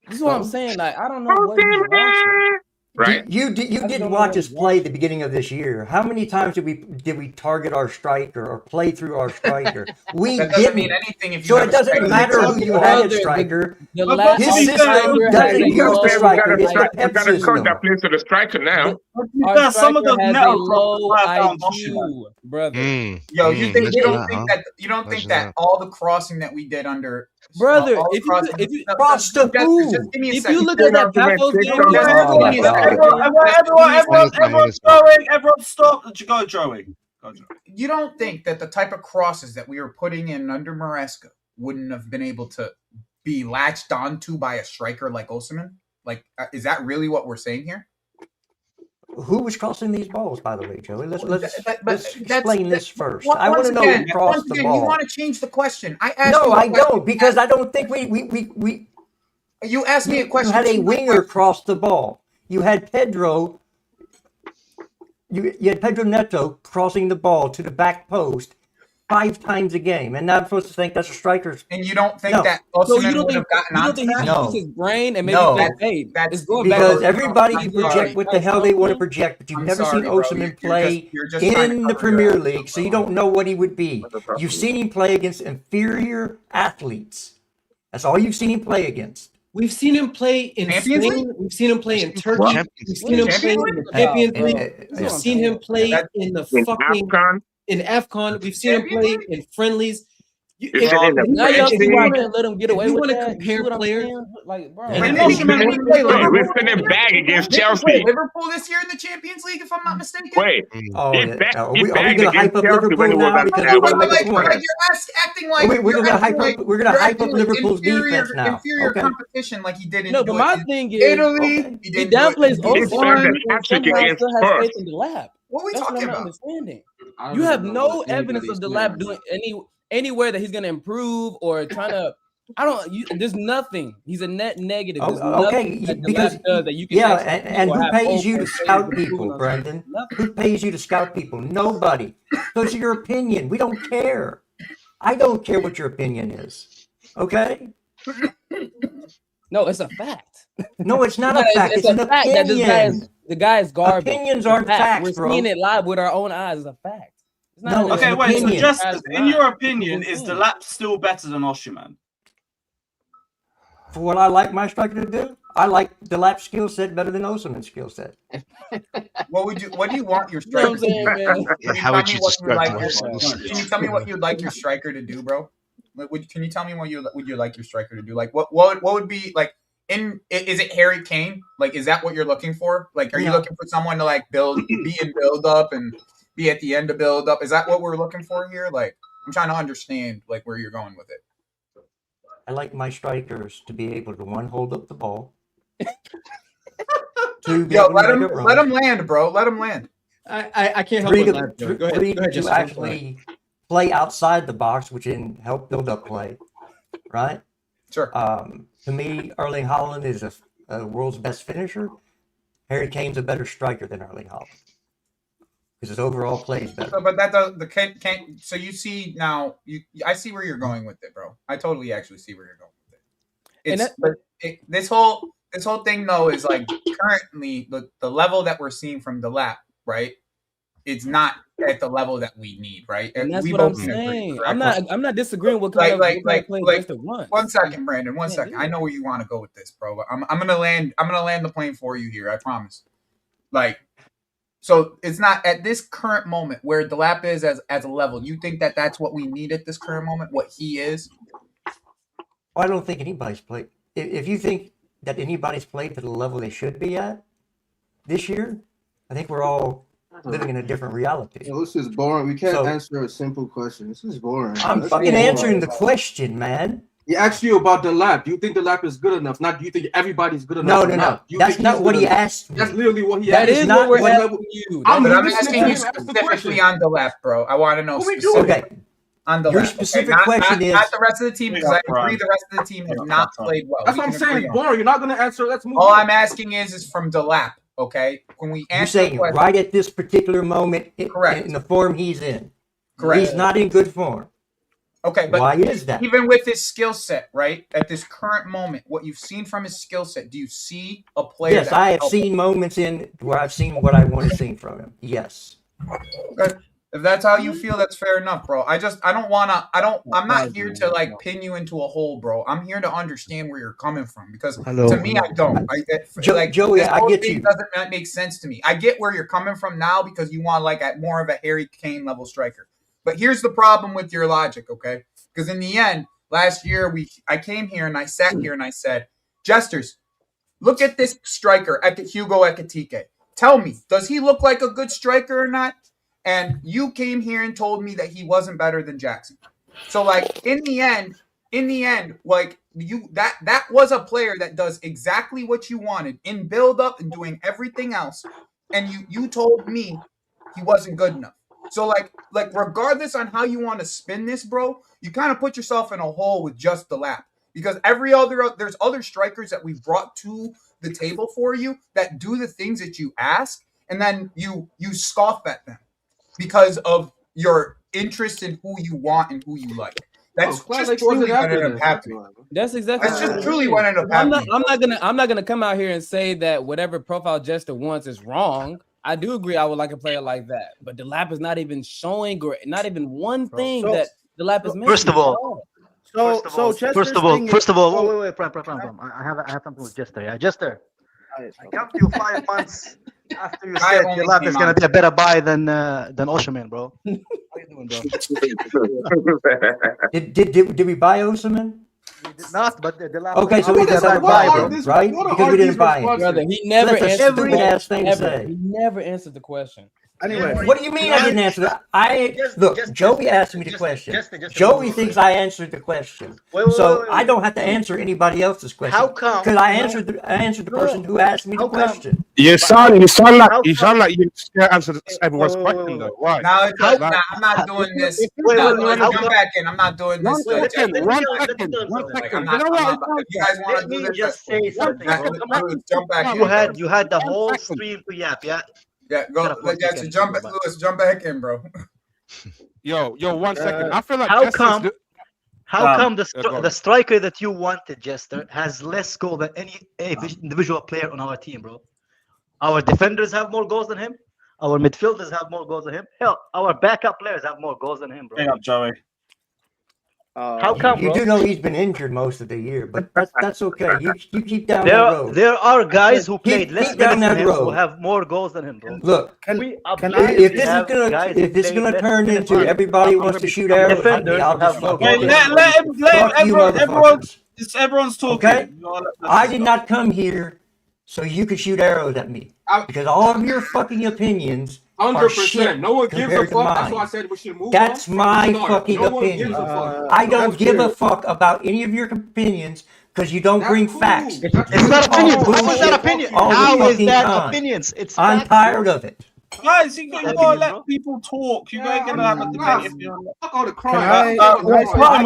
This is what I'm saying. Like, I don't know what he's watching. Right. You didn't watch us play at the beginning of this year. How many times did we target our striker or play through our striker? We that doesn't didn't. mean anything if you So have it doesn't matter who you had at striker. His system doesn't use the striker. It's the We got a coach that plays to the striker now. Some of the has metal a low IQ, brother. Yo, you don't think that all the crossing that we did under brother, if you cross the who? Just give me a if second. you look at that Paphos Everyone stop. Go, Joey. You don't think that the type of crosses that we were putting in under Maresca wouldn't have been able to be latched onto by a striker like Osimhen? Like, is that really what we're saying here? Who was crossing these balls, by the way, Joey? Let's explain this first. I want to know who crossed the ball. You want to change the question. I asked no, I don't, because I don't think we. You asked me a question. You had a winger cross the ball. You had Pedro. You had Pedro Neto crossing the ball to the back post 5 times a game, and now I'm supposed to think that's a striker's. And you don't think that Osimhen would have gotten on to that? No, his brain and maybe that's going because back. everybody can project what the hell they want to project, but you've never seen Osimhen play in the Premier League, so you don't know what he would be. You've seen him play against inferior athletes. That's all you've seen him play against. We've seen him play in Spain. We've seen him play in Turkey. We've seen him play in the Champions League. We've seen him play in the fucking in AFCON. We've seen him play in friendlies. Now y'all see why I let him get away with that. You want to compare players? Like, bro, We're sending bag against Chelsea. Liverpool this year in the Champions League, if I'm not mistaken. Wait, are we going to hype up Liverpool now? Because you're acting like we're going to hype up Liverpool's defense now. Inferior competition, like he did in but my thing is Italy. He downplays Osimhen and somehow still has faith in the lab. What are we talking about? Understanding. You have no evidence of the lab doing anywhere that he's going to improve or trying to. There's nothing. He's a net negative. Okay, because that you can and who pays you to scout people, Brendan? Who pays you to scout people? Nobody. So it's your opinion. We don't care. I don't care what your opinion is. Okay. No, it's a fact. No, it's not a fact. It's an fact opinion. that the guy is garbage. Opinions aren't facts, We're bro. seeing it live with our own eyes. It's a fact. No, okay, wait. So, just in your opinion, is Delap still better than Osimhen? For what I like my striker to do, I like Delap's skill set better than Osimhen's skill set. What do you want your striker to do? How would you describe Can you tell me what you'd like your striker to do, bro? Can you tell me what you would like your striker to do? Like what would be like is it Harry Kane? Like, is that what you're looking for? Like, are you looking for someone to like be in build up and be at the end of build up? Is that what we're looking for here? Like, I'm trying to understand like where you're going with it. I like my strikers to be able to hold up the ball. Let him land, bro. Let him land. I can't help but laugh. Go ahead, to actually play outside the box, which can help build up play. Right? Sure. To me, Erling Haaland is a world's best finisher. Harry Kane's a better striker than Erling Haaland because his overall play is better. But that does the can't. So you see now, I see where you're going with it, bro. I totally actually see where you're going with it. This whole thing though is like currently the level that we're seeing from Delap, right? It's not at the level that we need, right? And that's what I'm saying. I'm not disagreeing with like 1 second, Brandon. 1 second. I know where you want to go with this, bro. But I'm gonna land the plane for you here. I promise. Like, so it's not at this current moment where Delap is as a level. You think that that's what we need at this current moment? What he is? Well, I don't think anybody's played. If you think that anybody's played to the level they should be at this year, I think we're all living in a different reality. Yo, this is boring. We can't answer a simple question. This is boring. I'm fucking answering the question, man. He asked you about Delap. Do you think Delap is good enough? Not do you think everybody's good enough? No. That's not what he asked me. That's literally what he asked. That is what we're asking you. I'm asking you specifically on Delap, bro. I want to know specifically. Okay. on the Your left. specific Not question is not the rest of the team, We because I got agree Brian. the rest of the team has not played well. That's We what I'm can saying. agree It's on boring. You're not gonna answer. Let's move All on. I'm asking is from Delap, okay? When we you're answer the saying question, right at this particular moment Correct. in the form he's in. Correct. He's not in good form. okay, but Why is that? even with his skill set, right? At this current moment, what you've seen from his skill set, do you see a player? Yes, I have seen moments in where I've seen what I want to see from him. Yes. Okay. If that's how you feel, that's fair enough, bro. I'm not here to like pin you into a hole, bro. I'm here to understand where you're coming from, because to me, I don't. Joey, this I whole get thing you. doesn't make sense to me. I get where you're coming from now, because you want like at more of a Harry Kane level striker. But here's the problem with your logic, okay? Because in the end, last year I came here and I sat here and I said, Jesters, look at this striker, Hugo Ekitike. Tell me, does he look like a good striker or not? And you came here and told me that he wasn't better than Jackson. So like in the end, like that was a player that does exactly what you wanted in build up and doing everything else. And you told me he wasn't good enough. So like regardless on how you want to spin this, bro, you kind of put yourself in a hole with just Delap, because there's other strikers that we've brought to the table for you that do the things that you ask, and then you scoff at them because of your interest in who you want and who you like. That's just truly what ended up happening. That's exactly. That's just truly what ended up happening. I'm not gonna come out here and say that whatever profile Jester wants is wrong. I do agree. I would like a player like that, but Delap is not even showing, or not even one thing that Delap is missing. First of all, wait, Prime. I have something with Jester. Yeah, Jester. I come to you 5 months after you said Delap is gonna be a better buy than Osimhen, bro. How you doing, bro? Did we buy Osimhen? We did not, but Delap. Okay, so we did not buy him, right? Because we didn't buy him. Brother, he never answered the question. He never answered the question. Anyway, what do you mean I didn't answer that? Joey asked me the question. Joey thinks I answered the question, so I don't have to answer anybody else's question. How come? Because I answered the person who asked me the question. You sound like you didn't answer everyone's question though. Why? No, I'm not doing this. Jump back in. I'm not doing this. One second. You guys want to do this? Just say something. Jump back in. You had the whole stream to yap, yeah. Yeah, go. Jump back, Lewis. Jump back in, bro. Yo, 1 second. I feel like how come the striker that you wanted, Jester, has less goal than any individual player on our team, bro? Our defenders have more goals than him. Our midfielders have more goals than him. Hell, our backup players have more goals than him, bro. Hang up, Joey. How come, you bro? do know he's been injured most of the year, but that's okay. You keep down that road. There are guys who played less down minutes that than him road. who have more goals than him, bro. Look, if this is gonna turn into everybody wants to shoot arrows at me, I'll just everyone's talking. Okay? I did not come here so you could shoot arrows at me, because all of your fucking opinions. 100%. No one gives a fuck. That's why I said we should move on. That's my fucking opinion. I don't give a fuck about any of your opinions because you don't bring facts. It's not opinions. How is that opinion? How is that opinions? I'm tired of it. Guys, you gotta let people talk. You ain't gonna have a debate if you're fuck all the crime. I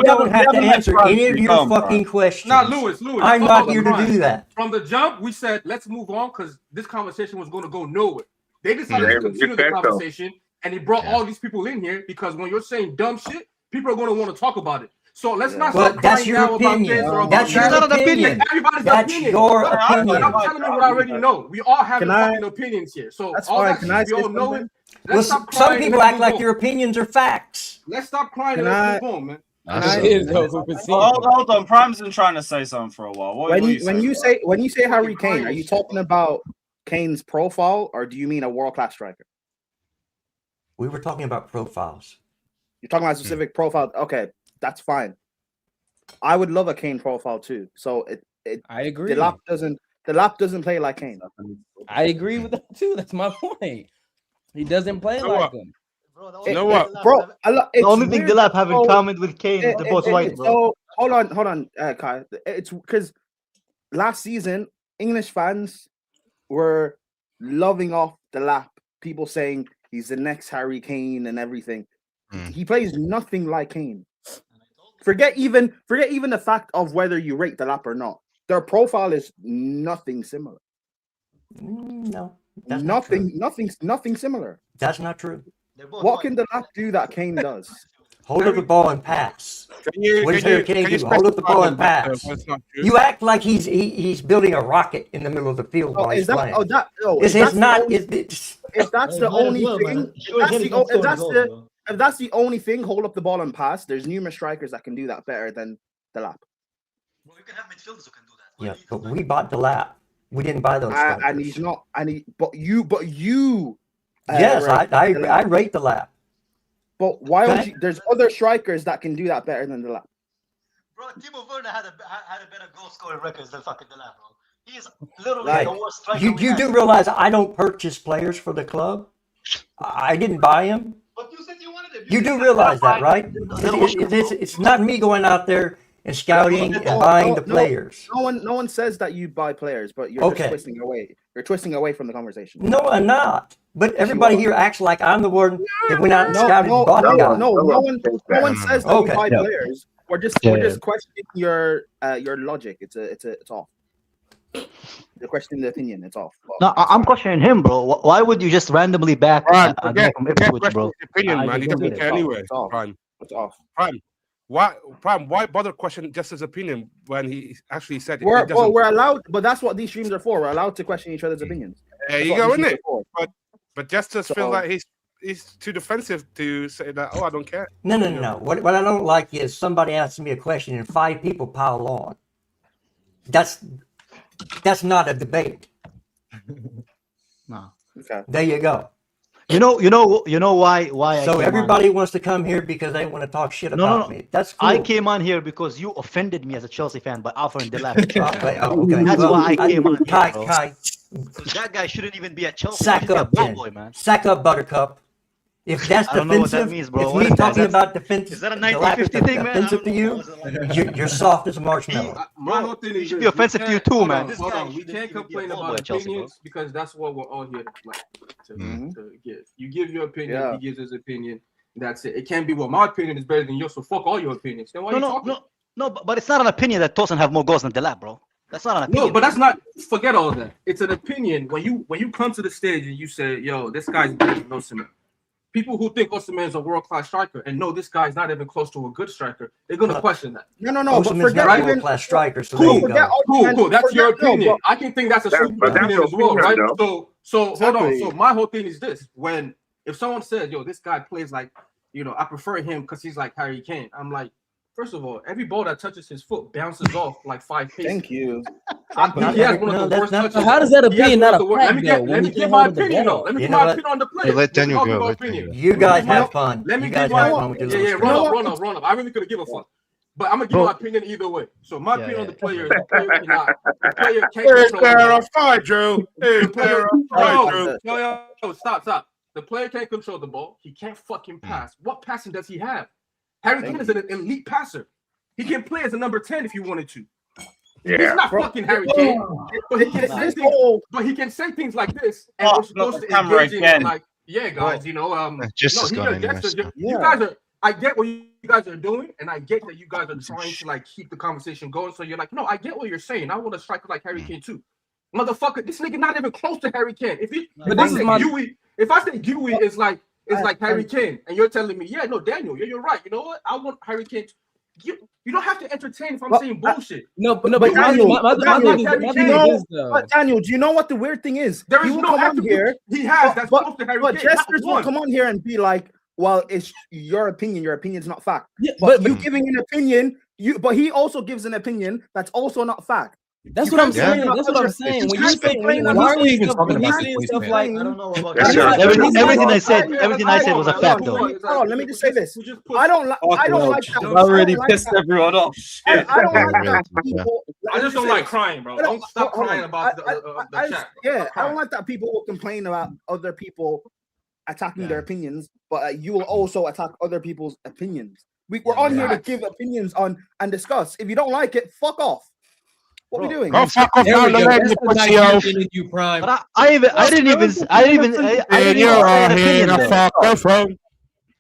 don't have to answer any of your fucking questions. Nah, Lewis, I'm not here to do that. From the jump, we said let's move on because this conversation was going to go nowhere. They decided to continue the conversation, and he brought all these people in here because when you're saying dumb shit, people are going to want to talk about it. So let's not start that's crying your now opinion. about this or about That's that. your opinion. Everybody's That's opinion. your I'm opinion. telling you what I already know. We all have fucking opinions here. So That's all fine. that Can shit, I we all say know it. something? Let's stop Some crying. people act like your opinions are facts. Let's stop crying and Can let's move on, man. Hold on, Prime's been trying to say something for a while. When you say Harry Kane, are you talking about Kane's profile or do you mean a world-class striker? We were talking about profiles. You're talking about a specific profile. Okay, that's fine. I would love a Kane profile too. So I agree. Delap doesn't play like Kane. I agree with that too. That's my point. He doesn't play like him. You know what, bro? The only thing Delap have in common with Kane is the both white, bro. So hold on, Kai. It's because last season English fans were loving off Delap. People saying he's the next Harry Kane and everything. He plays nothing like Kane. Forget even the fact of whether you rate Delap or not. Their profile is nothing similar. No, nothing similar. That's not true. What can Delap do that Kane does? Hold up the ball and pass. What does Harry Kane do? Hold up the ball and pass. You act like he's building a rocket in the middle of the field while he's playing. If that's the only thing, if that's the only thing, hold up the ball and pass. There's numerous strikers that can do that better than Delap. Well, you can have midfielders who can do that. Yeah, but we bought Delap. We didn't buy those. And he's not. But you. Yes, I rate Delap. But why would you? There's other strikers that can do that better than Delap. Bro, Timo Werner had a better goal scoring records than fucking Delap, bro. He's literally the worst striker. You do realize I don't purchase players for the club. I didn't buy him. But you said you wanted him. You do realize that, right? It's not me going out there and scouting and buying the players. No one says that you buy players, but you're just twisting away. You're twisting away from the conversation. No, I'm not. But everybody here acts like I'm the one that went out and scouted and bought the guy. No one says that you buy players. We're just questioning your logic. It's off. You're questioning the opinion. It's off. No, I'm questioning him, bro. Why would you just randomly back Prime, a guy from Ipswich, bro? Opinion, man. He doesn't care anyway. Prime. It's off. Why bother question just his opinion when he actually said it? We're allowed, but that's what these streams are for. We're allowed to question each other's opinions. There you go, isn't it? But Justice feel like he's too defensive to say that. Oh, I don't care. No. What I don't like is somebody asks me a question and 5 people pile on. That's not a debate. No. Okay. There you go. You know why? So everybody wants to come here because they want to talk shit about me. That's cool. I came on here because you offended me as a Chelsea fan by offering Delap. Okay. That's why I came on here, Kai, bro. Because that guy shouldn't even be at Chelsea. Sack up, man. Sack up, Buttercup. If that's I don't know what that defensive, means, bro. if What me is that? talking about defensive, Is that a 1950 thing, man? offensive to you, you're soft as a marshmallow. My whole thing It is should be offensive to you too, man. Hold on. We can't complain about Chelsea, opinions because that's what we're all here to give. You give your opinion, he gives his opinion. That's it. It can't be, well, my opinion is better than yours, so fuck all your opinions. Then why are you talking? No, but it's not an opinion that Tosin have more goals than Delap, bro. That's not an opinion. No, but that's not. Forget all that. It's an opinion when you come to the stage and you say, "Yo, this guy's better than Osimhen." People who think Osimhen is a world-class striker and know this guy's not even close to a good striker, they're gonna question that. No. But forget not a world-class striker. So Cool. That's your opinion. I can think that's a super opinion as well, right? So hold on. So my whole thing is this: if someone says, "Yo, this guy plays like, I prefer him because he's like Harry Kane," I'm like, first of all, every ball that touches his foot bounces off like 5 paces. Thank you. He has one of the worst touches. How does that opinion not a Let me get my opinion though. Let me get my opinion on the player. Let Daniel go. You guys have fun. Let me you get guys my have fun with your run up. I really could give a fuck. But I'm gonna give my opinion either way. So my opinion on the player is the player can't control the ball. Yo, stop. The player can't control the ball. He can't fucking pass. What passing does he have? Harry Kane is an elite passer. He can play as a number 10 if you wanted to. Yeah, he's not fucking Harry Kane, but he can say things like this, and we're supposed to engage in like, guys, you guys are. I get what you guys are doing, and I get that you guys are trying to like keep the conversation going. So you're like, no, I get what you're saying. I want a striker like Harry Kane too, motherfucker. This nigga not even close to Harry Kane. If I say Dewey is like Harry Kane, and you're telling me, yeah, no, Daniel, you're right. You know what? I want Harry Kane. You don't have to entertain if I'm saying bullshit. But Daniel, do you know what the weird thing is? There is no attribute he has that's close to Harry Kane. But Jesters will come on here and be like, well, it's your opinion. Your opinion's not fact. Yeah, but you giving an opinion, but he also gives an opinion that's also not fact. That's what I'm saying. That's what I'm saying. When you're saying, why are we even talking about stuff like? I don't know about everything I said was a fact, though. Hold on, let me just say this. I don't like that. Already pissed everyone off. I just don't like crying, bro. Don't stop crying about the chat. Yeah, I don't like that people will complain about other people attacking their opinions, but you will also attack other people's opinions. We're on here to give opinions on and discuss. If you don't like it, fuck off. What are we doing? Go fuck off down the leg, you Prime. But I didn't even. You're here. Fuck off.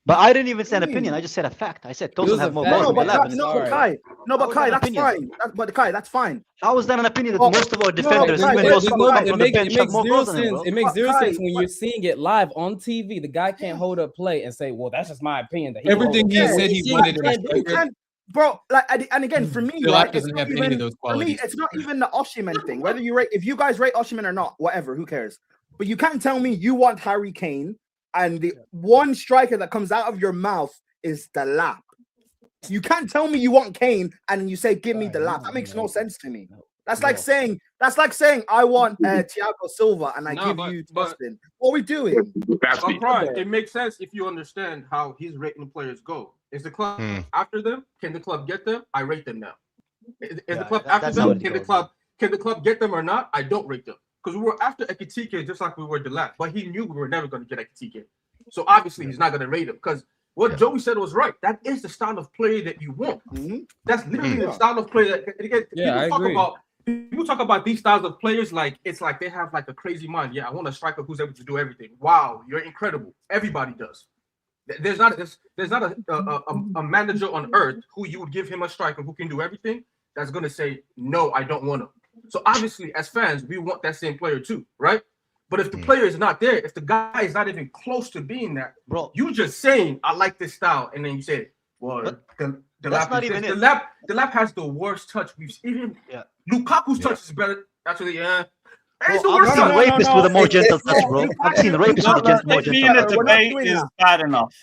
But I didn't even say an opinion. I just said a fact. I said Tosin have more goals than Delap. But Kai, that's fine. But Kai, that's fine. How is that an opinion that most of our defenders, even those who come from the bench, have more goals than him, bro? It makes zero sense when you're seeing it live on TV. The guy can't hold up play and say, "Well, that's just my opinion." That everything he said he wanted. Bro, like, and again, for me, Delap doesn't have any of those for me, qualities. it's not even the Osimhen thing. Whether you rate, if you guys rate Osimhen or not, whatever, who cares? But you can't tell me you want Harry Kane and the one striker that comes out of your mouth is Delap. You can't tell me you want Kane and you say give me Delap. That makes no sense to me. That's like saying I want Thiago Silva and I give you Justin. What are we doing? It makes sense if you understand how he's rating players go. Is the club after them? Can the club get them? I rate them now. Is the club after them? Can the club get them or not? I don't rate them. Because we were after Ekitike just like we were Delap, but he knew we were never going to get Ekitike. So obviously he's not going to rate him because what Joey said was right. That is the style of play that you want. That's literally the style of play that people talk about these styles of players like it's like they have like a crazy mind. Yeah, I want a striker who's able to do everything. Wow, you're incredible. Everybody does. There's not a manager on earth who you would give him a striker who can do everything that's going to say, no, I don't want him. So obviously, as fans, we want that same player too, right? But if the player is not there, if the guy is not even close to being that, bro, you just saying, I like this style, and then you say, well, that's not even it. Delap has the worst touch we've seen. Lukaku's touch is better. Actually, yeah. I've seen rapists with a more gentle touch, bro. I've seen rapists with a more gentle touch. The debate is bad enough.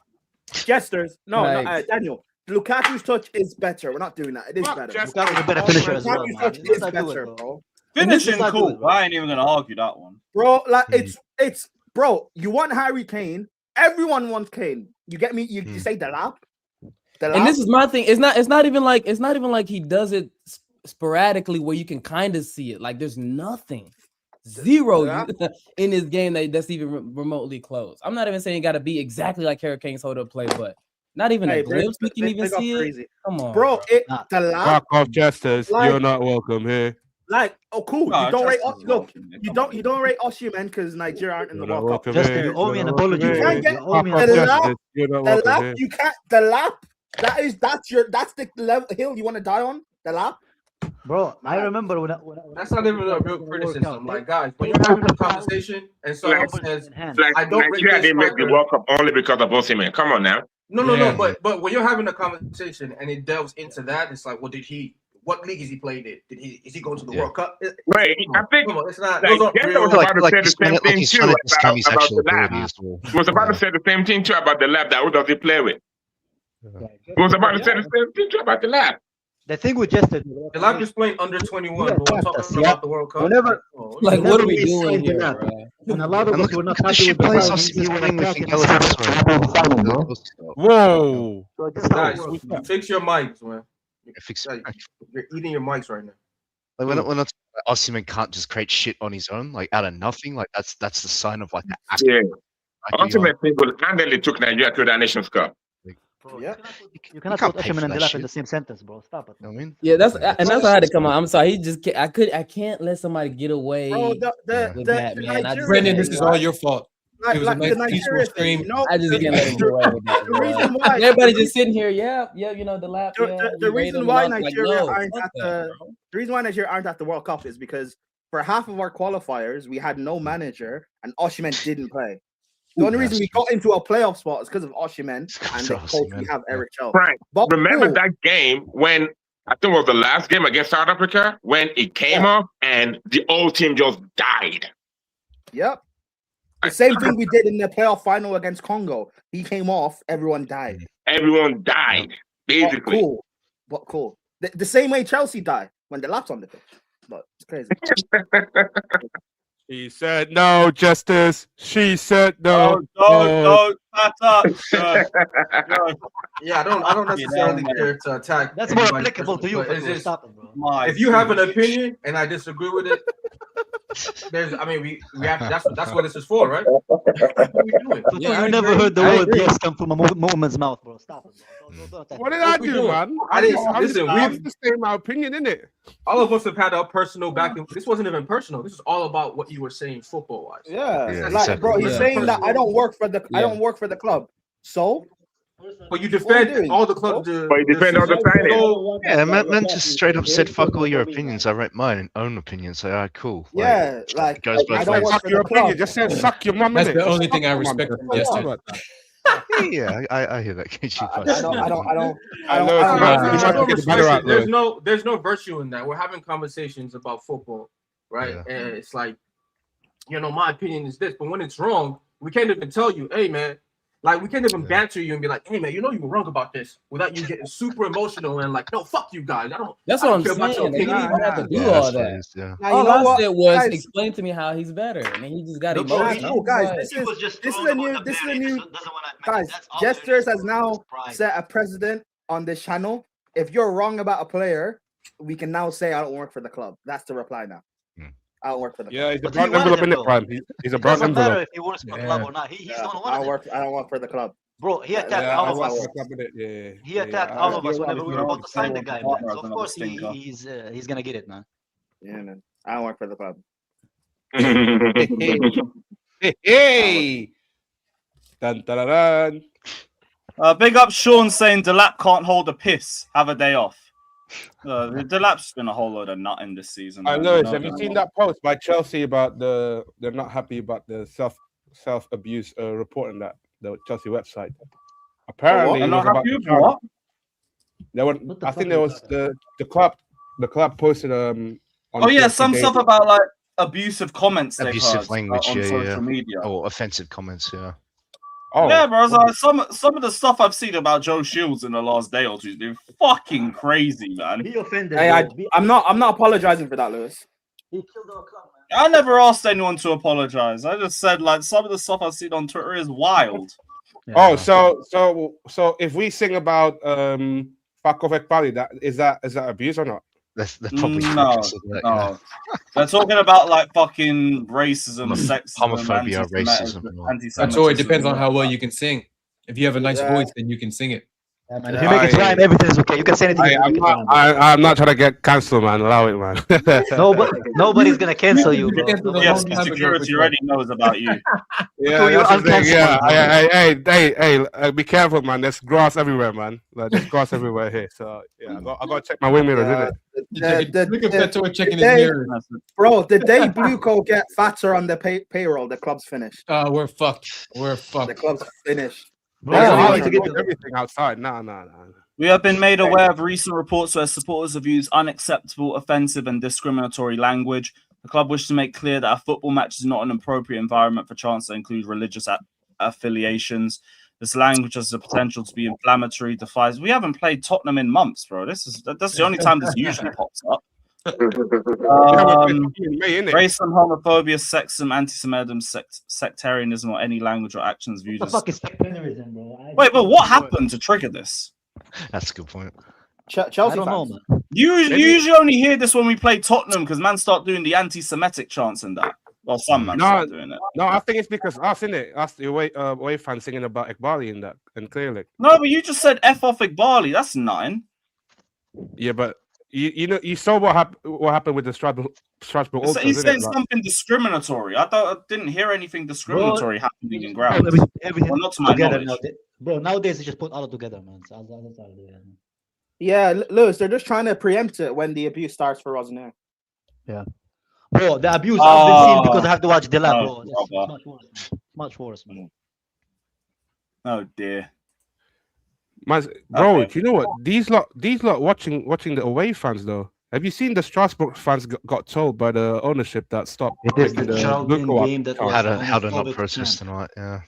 Jesters, Daniel. Lukaku's touch is better. We're not doing that. It is better. Lukaku's a better finisher as well. Lukaku's touch is better, bro. Finishing cool. I ain't even gonna argue that one, bro. Like it's bro. You want Harry Kane? Everyone wants Kane. You get me? You say Delap. And this is my thing. It's not even like he does it sporadically where you can kind of see it. Like there's nothing. Zero in this game that's even remotely close. I'm not even saying it got to be exactly like Harry Kane's hold up play, but not even a glimpse we can even see it. Come on, bro. Fuck off, Jesters. Like, you're not welcome here. Like, oh, cool. No, you don't rate. Look, you don't rate Osimhen because Nigeria aren't in the World Cup. Justin, you owe me an apology. You can't get Delap. You can't Delap. That's the level hill you want to die on. Delap. Bro, I remember when that's not even a real criticism. Like, guys, when you're having a conversation and someone says, "I don't rate Nigeria didn't make the World Cup only because of Osimhen." Come on now. No. But when you're having a conversation and it delves into that, it's like, what league is he played in? Is he going to the World Cup? Wait, I think it's not. Those was about to say the same thing too about the lab. He was about to say the same thing too about the lab. That who does he play with? He was about to say the same thing too about the lab. The thing with Justin, the lab is playing under 21. But we're talking about the World Cup. What are we doing here, bro? And a lot of us were not happy with the Whoa! Guys, fix your mics, man. You're eating your mics right now. Like when Osimhen can't just create shit on his own, like out of nothing. Like that's the sign of like the Osimhen people handily took Nigeria to the Nations Cup. You cannot put Osimhen and Delap in the same sentence, bro. Stop it. I mean, that's how I had to come out. I'm sorry. He just I can't let somebody get away with that, man. Brendan, this is all your fault. It was a nice peaceful stream. I just can't let him get away with that. The reason why everybody just sitting here, the lap. The reason why Nigeria aren't at the World Cup is because for half of our qualifiers we had no manager and Osimhen didn't play. The only reason we got into a playoff spot is because of Osimhen and the coach we have, Eric Chell. Right. But remember that game when I think it was the last game against South Africa when it came off and the whole team just died. Yep. The same thing we did in the playoff final against Congo. He came off, everyone died. Everyone died, basically. But cool. The same way Chelsea died when the lap's on the pitch. But it's crazy. He said no, Justice. She said no. Don't shut up. Yeah, I don't necessarily care to attack. That's more applicable to you. If you have an opinion and I disagree with it, we have that's what this is for, right? You never heard the word yes come from a woman's mouth, bro. Stop it, bro. What did I do, man? I'm just saying my opinion, innit? All of us have had our personal back. This wasn't even personal. This is all about what you were saying football wise. Yeah, like, bro, he's saying that I don't work for the club. So But you defend all the clubs. But you defend all the signings. Yeah, man just straight up said, "Fuck all your opinions. I write mine own opinions." So, alright, cool. Yeah, it goes both ways. Suck your opinion. Just say suck your mum. That's innit? the Just only suck thing I your mum. respect from That's Jester. all right. Yeah, I hear that. There's no virtue in that. We're having conversations about football, right? Yeah. And it's like, my opinion is this, but when it's wrong, we can't even tell you, hey man, like we can't even banter you and be like, hey man, you were wrong about this, without you getting super emotional and like, no, fuck you guys. That's what I'm saying. They don't even have to do all that. Now, All I said was guys, explain to me how he's better, and then he just got no, emotional. guys, this is a new guys. Jesters has now set a precedent on this channel. If you're wrong about a player, we can now say I don't work for the club. That's the reply now. I don't work for the club. Yeah, he's a brown envelope in it, Prime. He's a brown Doesn't matter envelope. if he works for the club or not. He's the one. I don't work for the club. Bro, he attacked all of us. He attacked all of us whenever we were about to sign the guy, man. So of course he's gonna get it, man. Yeah, man. I don't work for the club. Hey! Dun, dun, dun, dun. Big up Sean saying Delap can't hold a piss. Have a day off. Delap's been a whole load of nutting this season. I know. Have you seen that post by Chelsea about they're not happy about the self abuse reporting that the Chelsea website? Apparently, it was about what? There were, I think there was the club posted on some stuff about like abusive comments, abusive language, on social media, or offensive comments, yeah. Oh yeah, bro. Like, some of the stuff I've seen about Joe Shields in the last day or two, they're fucking crazy, man. He offended. Hey, I'm not apologizing for that, Lewis. He killed our club, man. I never asked anyone to apologize. I just said like some of the stuff I've seen on Twitter is wild. Oh, so if we sing about fuck off Ekpali, is that abuse or not? That's probably no. They're talking about like fucking racism, sexism, homophobia, racism. That's all. It depends on how well you can sing. If you have a nice voice, then you can sing it. Yeah, man. If you make it rhyme, everything is okay. You can say anything. I'm not trying to get cancelled, man. Allow it, man. Nobody's gonna cancel you, bro. Yes, security already knows about you. Yeah, that's the thing. Hey, be careful, man. There's grass everywhere, man. Like, there's grass everywhere here. So yeah, I got to check my wing mirrors, checking his mirror. Bro, the day Blue Coat get fatter on the payroll, the club's finished. We're fucked. We're fucked. The club's finished. Everything outside. No. We have been made aware of recent reports where supporters have used unacceptable, offensive, and discriminatory language. The club wishes to make clear that a football match is not an appropriate environment for chants that include religious affiliations. This language has the potential to be inflammatory, defies. We haven't played Tottenham in months, bro. That's the only time this usually pops up. Racism, homophobia, sexism, anti-Semitism, sectarianism, or any language or actions viewed as. What the fuck is sectarianism, bro? Wait, but what happened to trigger this? That's a good point. Chelsea I don't know, man. You usually only hear this when we play Tottenham because man start doing the anti-Semitic chants and that. Well, some man start doing it. No, I think it's because us, innit? Us, the away fans singing about Ekbali in that, and clearly. No, but you just said F off Ekbali. That's 9. Yeah, but you saw what happened with the Strasbourg Ultras. He's saying something discriminatory. I didn't hear anything discriminatory happening in ground. Everything not to my together knowledge. now. Bro, nowadays they just put all together, man. So that's how they do it. Yeah, Lewis, they're just trying to preempt it when the abuse starts for us now. Yeah. Bro, the abuse I've been seeing because I have to watch Delap, bro. It's much worse, man. Oh dear. Bro, you know what? These lot watching the away fans though. Have you seen the Strasbourg fans got told by the ownership that stopped? It is the Charlton game that was how to not protest tonight, yeah.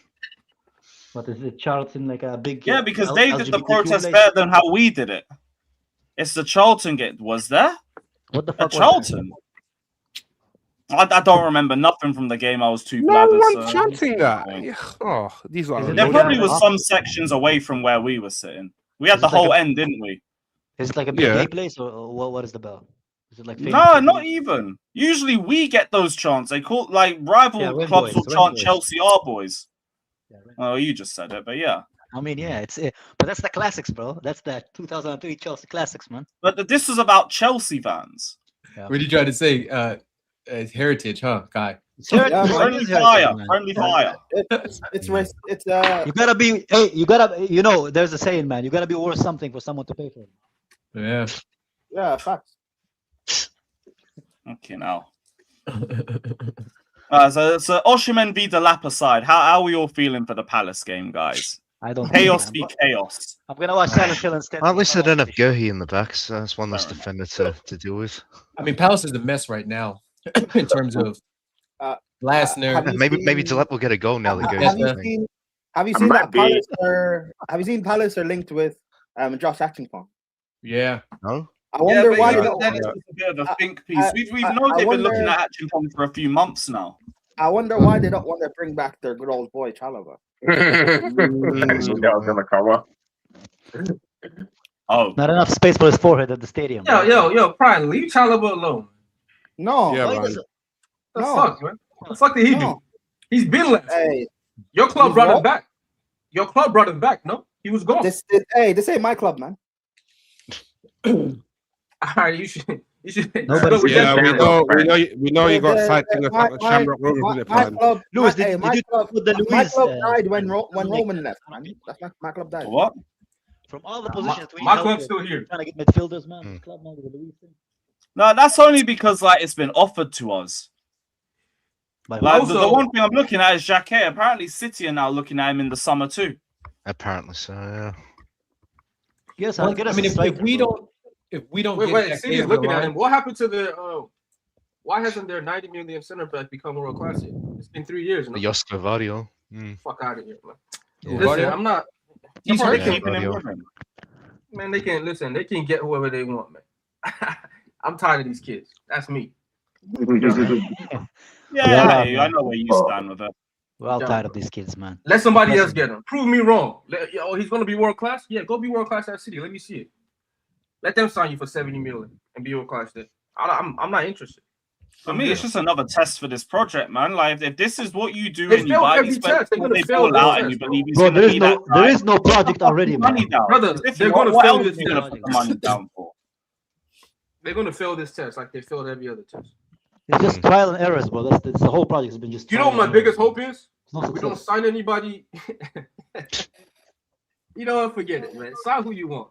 What is it, Charlton, like a big... Yeah, because they did the protest better than how we did it. It's the Charlton game. Was there? What the fuck? Charlton? I don't remember nothing from the game. I was too No bladdered. one chanting that. Yeah. Oh, these are. There probably was some sections away from where we were sitting. We had the whole end, didn't we? Is it like a big gay place, or what is the bell? Is it like no, not even. Usually we get those chants. They call like rival clubs will chant Chelsea our boys. Oh, you just said it, but yeah. I mean, yeah, but that's the classics, bro. That's the 2003 Chelsea classics, man. But this was about Chelsea fans. Yeah. What did you try to say? Heritage, huh, guy? Friendly fire. Friendly fire. It's You gotta be. Hey, you gotta. You know, there's a saying, man. You gotta be worth something for someone to pay for it. Yeah, facts. Okay, now. So Osimhen v Delap aside, how are we all feeling for the Palace game, guys? I don't. Chaos v chaos. I'm gonna watch Silent Hill instead. At least they don't have Gohi in the back, so that's one less defender to deal with. I mean, Palace is a mess right now in terms of Glasner. Maybe Delap will get a goal now that Gohi's Have you seen that Palace are linked with Josh Atkinson? Yeah. No. I wonder why. It's a bit of a think piece. We've known they've been looking at Atkinson for a few months now. I wonder why they don't want to bring back their good old boy Chalobah. Oh, not enough space for his forehead at the stadium. Yo, Prime, leave Chalobah alone. No. The fuck, man? What the fuck did he do? He's been left. Hey, your club brought him back. Your club brought him back. No, he was gone. This ain't my club, man. All right, you should. We know you got signed to the Shamrock Rovers. Luiz, my club died when Roman left, man. That's my club died. What? From all the positions, my club's still here. Trying to get midfielders, man. Club man with the Luiz thing. No, that's only because it's been offered to us. But the one thing I'm looking at is Jacquet. Apparently, City are now looking at him in the summer too. Apparently so. Yeah. Yes, I mean, if we don't wait, City's looking at him. What happened to the? Why hasn't their 90 million center back become world class yet? It's been 3 years. The Josko Vadio. Fuck out of here, man. Yeah. Listen, I'm not. He's hurt. Man, they can listen. They can get whoever they want, man. I'm tired of these kids. That's me. I know where you stand with it. We're all tired of these kids, man. Let somebody else get him. Prove me wrong. He's gonna be world class. Yeah, go be world class at City. Let me see it. Let them sign you for 70 million and be world class there. I'm not interested. For me, it's just another test for this project, man. Like, if this is what you do and you buy these players, they fall out and you believe he's going to be that guy. There is no project already, man. Brother, they're going to fail this money down for. They're going to fail this test like they failed every other test. It's just trial and errors, bro. That's the whole project has been just. You know what my biggest hope is? We don't sign anybody. You know what? Forget it, man. Sign who you want.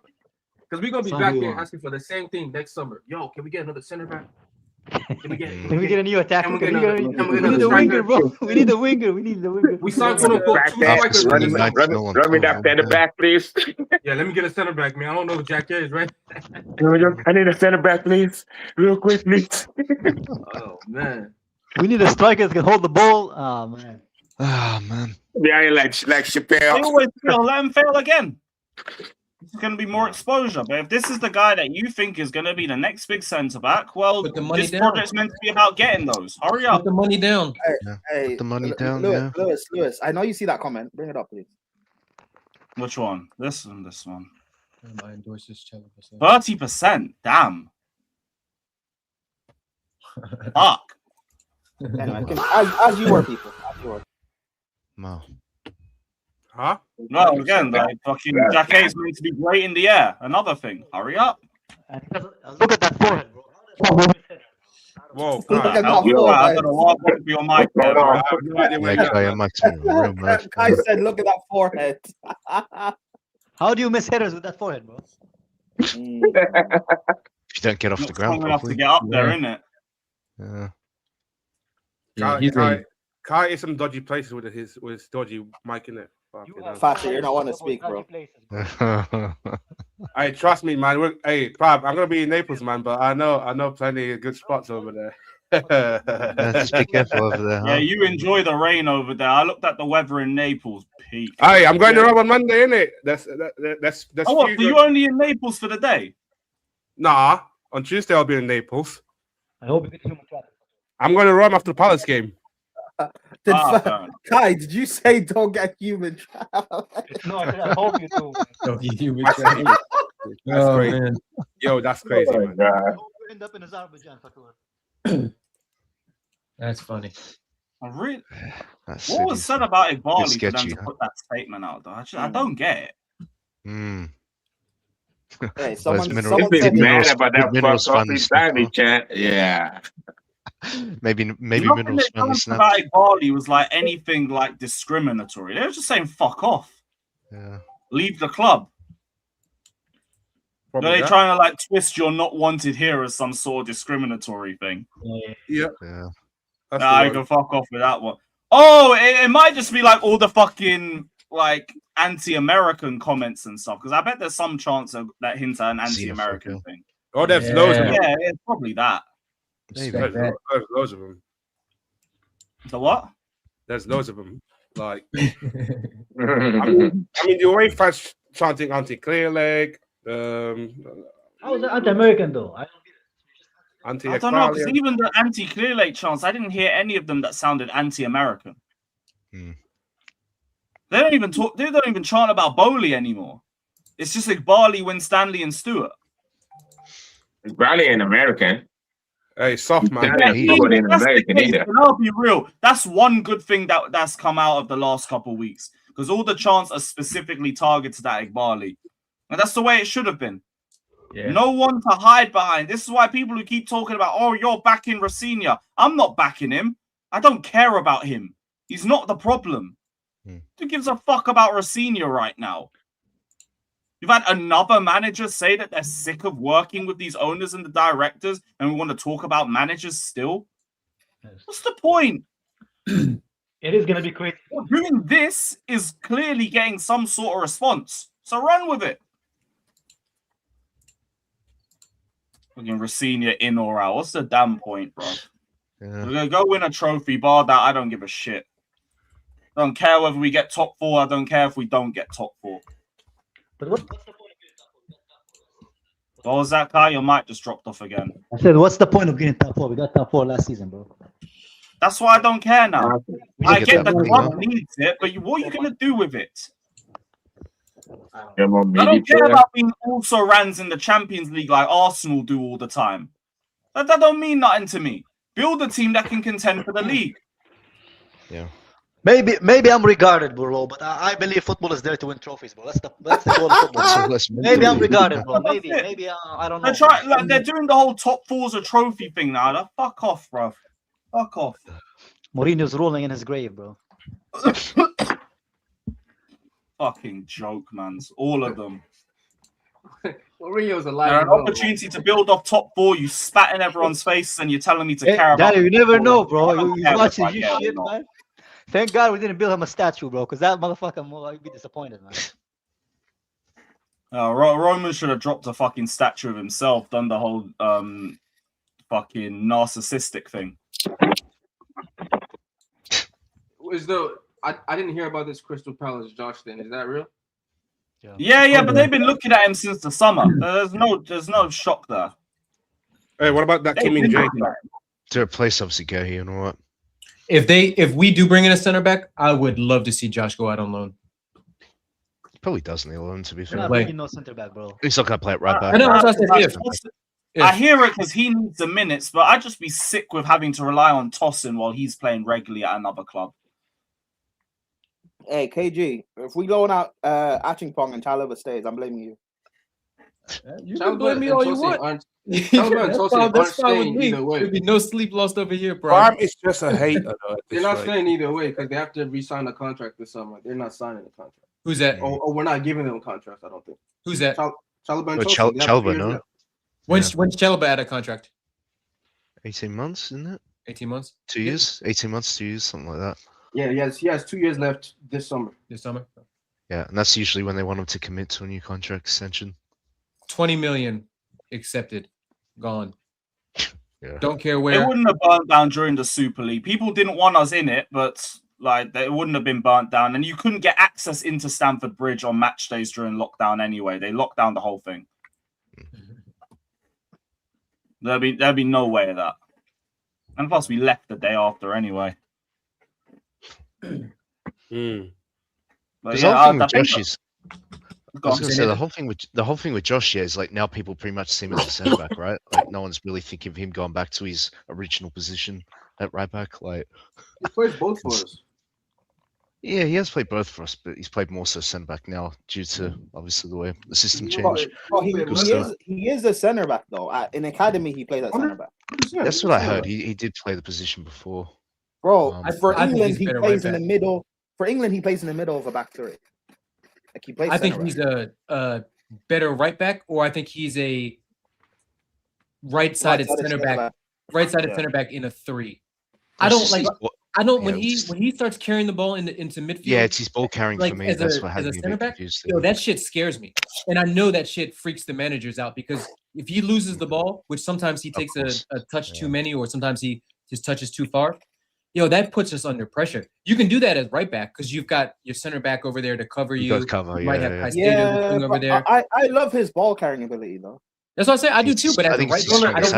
Because we're going to be back there asking for the same thing next summer. Yo, can we get another center back? Can we get a new attacker? We need a winger, bro. We need a winger. We signed quote unquote two strikers. Run me that center back, please. Yeah, let me get a center back, man. I don't know who Jack is, right? I need a center back, please. Real quick, please. Oh man. We need a striker that can hold the ball. Oh man. Yeah, like Chappelle. They always fail. Let him fail again. It's going to be more exposure. But if this is the guy that you think is going to be the next big centre back, well, this project's meant to be about getting those. Hurry up. Put the money down. Hey, put the money down. Lewis, I know you see that comment. Bring it up, please. Which one? This one. This one. I endorse this 30%. Damn. Fuck. Anyway, as you were, people. As you were. No. Huh? No, again, like fucking Jacquet is meant to be great in the air. Another thing. Hurry up. Look at that forehead, bro. Whoa, Look at that I don't know what to be on my I said, look at that forehead. How do you miss headers with that forehead, bro? If you don't get off the ground enough to get up there, innit? Kai is some dodgy places with his dodgy mic in it. Faster, you're not want to speak, bro. Hey, trust me, man. Hey, Prab, I'm gonna be in Naples, man, but I know plenty of good spots over there. Just be careful over there. Yeah, you enjoy the rain over there. I looked at the weather in Naples. Peak. Hey, I'm going to Rome on Monday, innit? That's. Oh, what? So you only in Naples for the day? Nah, on Tuesday I'll be in Naples. I hope you get human traffic. I'm going to Rome after the Palace game. Kai, did you say don't get human traffic? No, I hope you do. Don't get human traffic. That's crazy. Man. Yo, that's crazy, man. We end up in Azerbaijan. That's funny. What was said about Igbali for them to put that statement out, though? I don't get it. Hey, someone mad about that fuck off his chat. Yeah. maybe Nothing Minerals they finally done snapped. about Bali was like anything like discriminatory. They were just saying fuck off. Yeah. Leave the club. Probably They're that. trying to like twist you're not wanted here as some sort of discriminatory thing. Yeah. That's Nah, the you one. can fuck off with that one. Oh, it might just be like all the fucking like anti-American comments and stuff, because I bet there's some chance of that hint at an anti-American thing. Oh, there's loads of them. Yeah, it's probably that. There's loads of them. The what? There's loads of them. Like, I mean, the away fans chanting anti-clear leg. How is that anti-American though? I don't know, because even the anti-clear lake chants, I didn't hear any of them that sounded anti-American. They don't even talk. They don't even chant about Bowley anymore. It's just like Barley, Winstanley, and Stewart. Barley ain't American. Hey, soft man. And I'll be real. That's one good thing that's come out of the last couple of weeks, because all the chants are specifically targeted at Barley, and that's the way it should have been. Yeah. No one to hide behind. This is why people who keep talking about, oh, you're backing Rosinia. I'm not backing him. I don't care about him. He's not the problem. Who gives a fuck about Rosinia right now? You've had another manager say that they're sick of working with these owners and the directors, and we want to talk about managers still? What's the point? It is going to be crazy. Doing this is clearly getting some sort of response. So run with it. Fucking Rosinia in or out. What's the damn point, bro? We're going to go win a trophy. Bar that, I don't give a shit. I don't care whether we get top 4. I don't care if we don't get top 4. But what's the point? What was that, Kai? Your mic just dropped off again. I said, what's the point of getting top 4? We got top 4 last season, bro. That's why I don't care now. I get the money, club huh? needs it, but what are you going to do with it? I don't care about being also rans in the Champions League like Arsenal do all the time. That don't mean nothing to me. Build a team that can contend for the league. Yeah. Maybe I'm regarded, bro, but I believe football is there to win trophies, bro. That's the goal of football. Maybe I'm regarded, bro. Maybe I don't know. They're doing the whole top 4's a trophy thing now. Fuck off, bro. Fuck off. Mourinho's rolling in his grave, bro. Fucking joke, man. All of them. Mourinho's alive. An opportunity to build off top 4. You spat in everyone's face, and you're telling me to care about. Daddy, you never know, bro. You You watching this shit, man. Thank God we didn't build him a statue, bro, because that motherfucker would be disappointed, man. Roman should have dropped a fucking statue of himself, done the whole fucking narcissistic thing. I didn't hear about this Crystal Palace Josh thing. Is that real? Yeah, but they've been looking at him since the summer. There's no shock there. Hey, what about that Kim Min Jae? To replace obviously Gehi, you know what? If we do bring in a center back, I would love to see Josh go out on loan. He probably does need a loan, to be We're fair. not bringing no center back, bro. He's not going to play it right back. I know, that's what I said, if. I hear it because he needs the minutes, but I'd just be sick with having to rely on Tosin while he's playing regularly at another club. Hey, KG, if we going out Achingpong and Chalobah stays, I'm blaming you. You can blame me all you want. That's fine with me. There'll be no sleep lost over here, bro. Prime is just a hater. They're not staying either way because they have to re-sign the contract this summer. They're not signing the contract. Who's that? Or we're not giving them a contract, I don't think. Who's that? Chalobah and Chalobah, no? When's Chalobah out of contract? 18 months, isn't it? 18 months? 2 years? 18 months, 2 years, something like that. Yeah, he has 2 years left this summer. Yeah, and that's usually when they want him to commit to a new contract extension. 20 million accepted. Gone. Yeah. Don't care where. It wouldn't have burnt down during the Super League. People didn't want us in it, but like it wouldn't have been burnt down. And you couldn't get access into Stamford Bridge on match days during lockdown anyway. They locked down the whole thing. There'd be no way of that. And plus, we left the day after anyway. But yeah, I was gonna say the whole thing with Josh here is like now people pretty much see him as a centre back, right? Like no one's really thinking of him going back to his original position at right back. Like he plays both for us. Yeah, he has played both for us, but he's played more so centre back now due to obviously the way the system changed. But he is a centre back though. In academy, he plays at centre back. That's what I heard. He did play the position before. Bro, for England, he plays in the middle. For England, he plays in the middle of a back three. Like he plays. I think he's a better right back, or I think he's a right-sided center back. Right-sided center back in a 3. I don't like. I don't when he starts carrying the ball into midfield. Yeah, it's his ball carrying like, for me. That's what had me center back. confused. That shit scares me, and I know that shit freaks the managers out because if he loses the ball, which sometimes he takes a touch too many, or sometimes he just touches too far, that puts us under pressure. You can do that as right back because you've got your center back over there to cover you. Cover, you might have over there. I love his ball carrying ability though. That's what I say. I do too, but as a right back, it's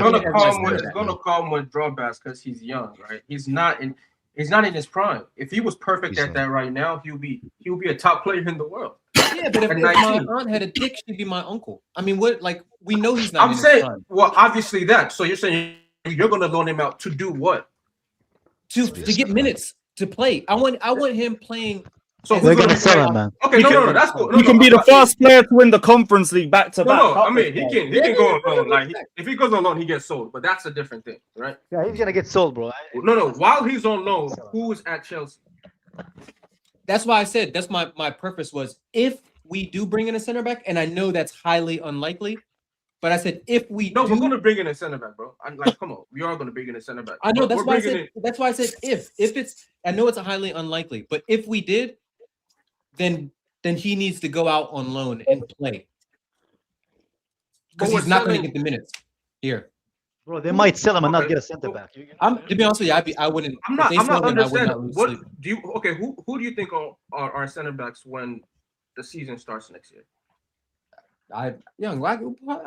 gonna come with drawbacks because he's young, right? He's not in his prime. If he was perfect at that right now, he'll be a top player in the world. Yeah, but if my aunt had a dick, she'd be my uncle. I mean, what? Like we know he's not. I'm saying, well, obviously that. So you're saying you're gonna loan him out to do what? To get minutes to play. I want him playing. So we're gonna sell him, man. Okay, no, that's cool. He can be the first player to win the Conference League back to back. No, I mean he can go on loan. Like if he goes on loan, he gets sold. But that's a different thing, right? Yeah, he's gonna get sold, bro. No. While he's on loan, who is at Chelsea? That's why I said that's my purpose was if we do bring in a center back, and I know that's highly unlikely, but I said if we we're gonna bring in a center back, bro. I'm like, come on, we are gonna bring in a center back. I know that's why I said if it's I know it's a highly unlikely, but if we did, then he needs to go out on loan and play because he's not going to get the minutes here. Bro, they might sell him and not get a center back. To be honest with you, I wouldn't. I'm not understanding. What do you? Okay, who do you think are our center backs when the season starts next year? How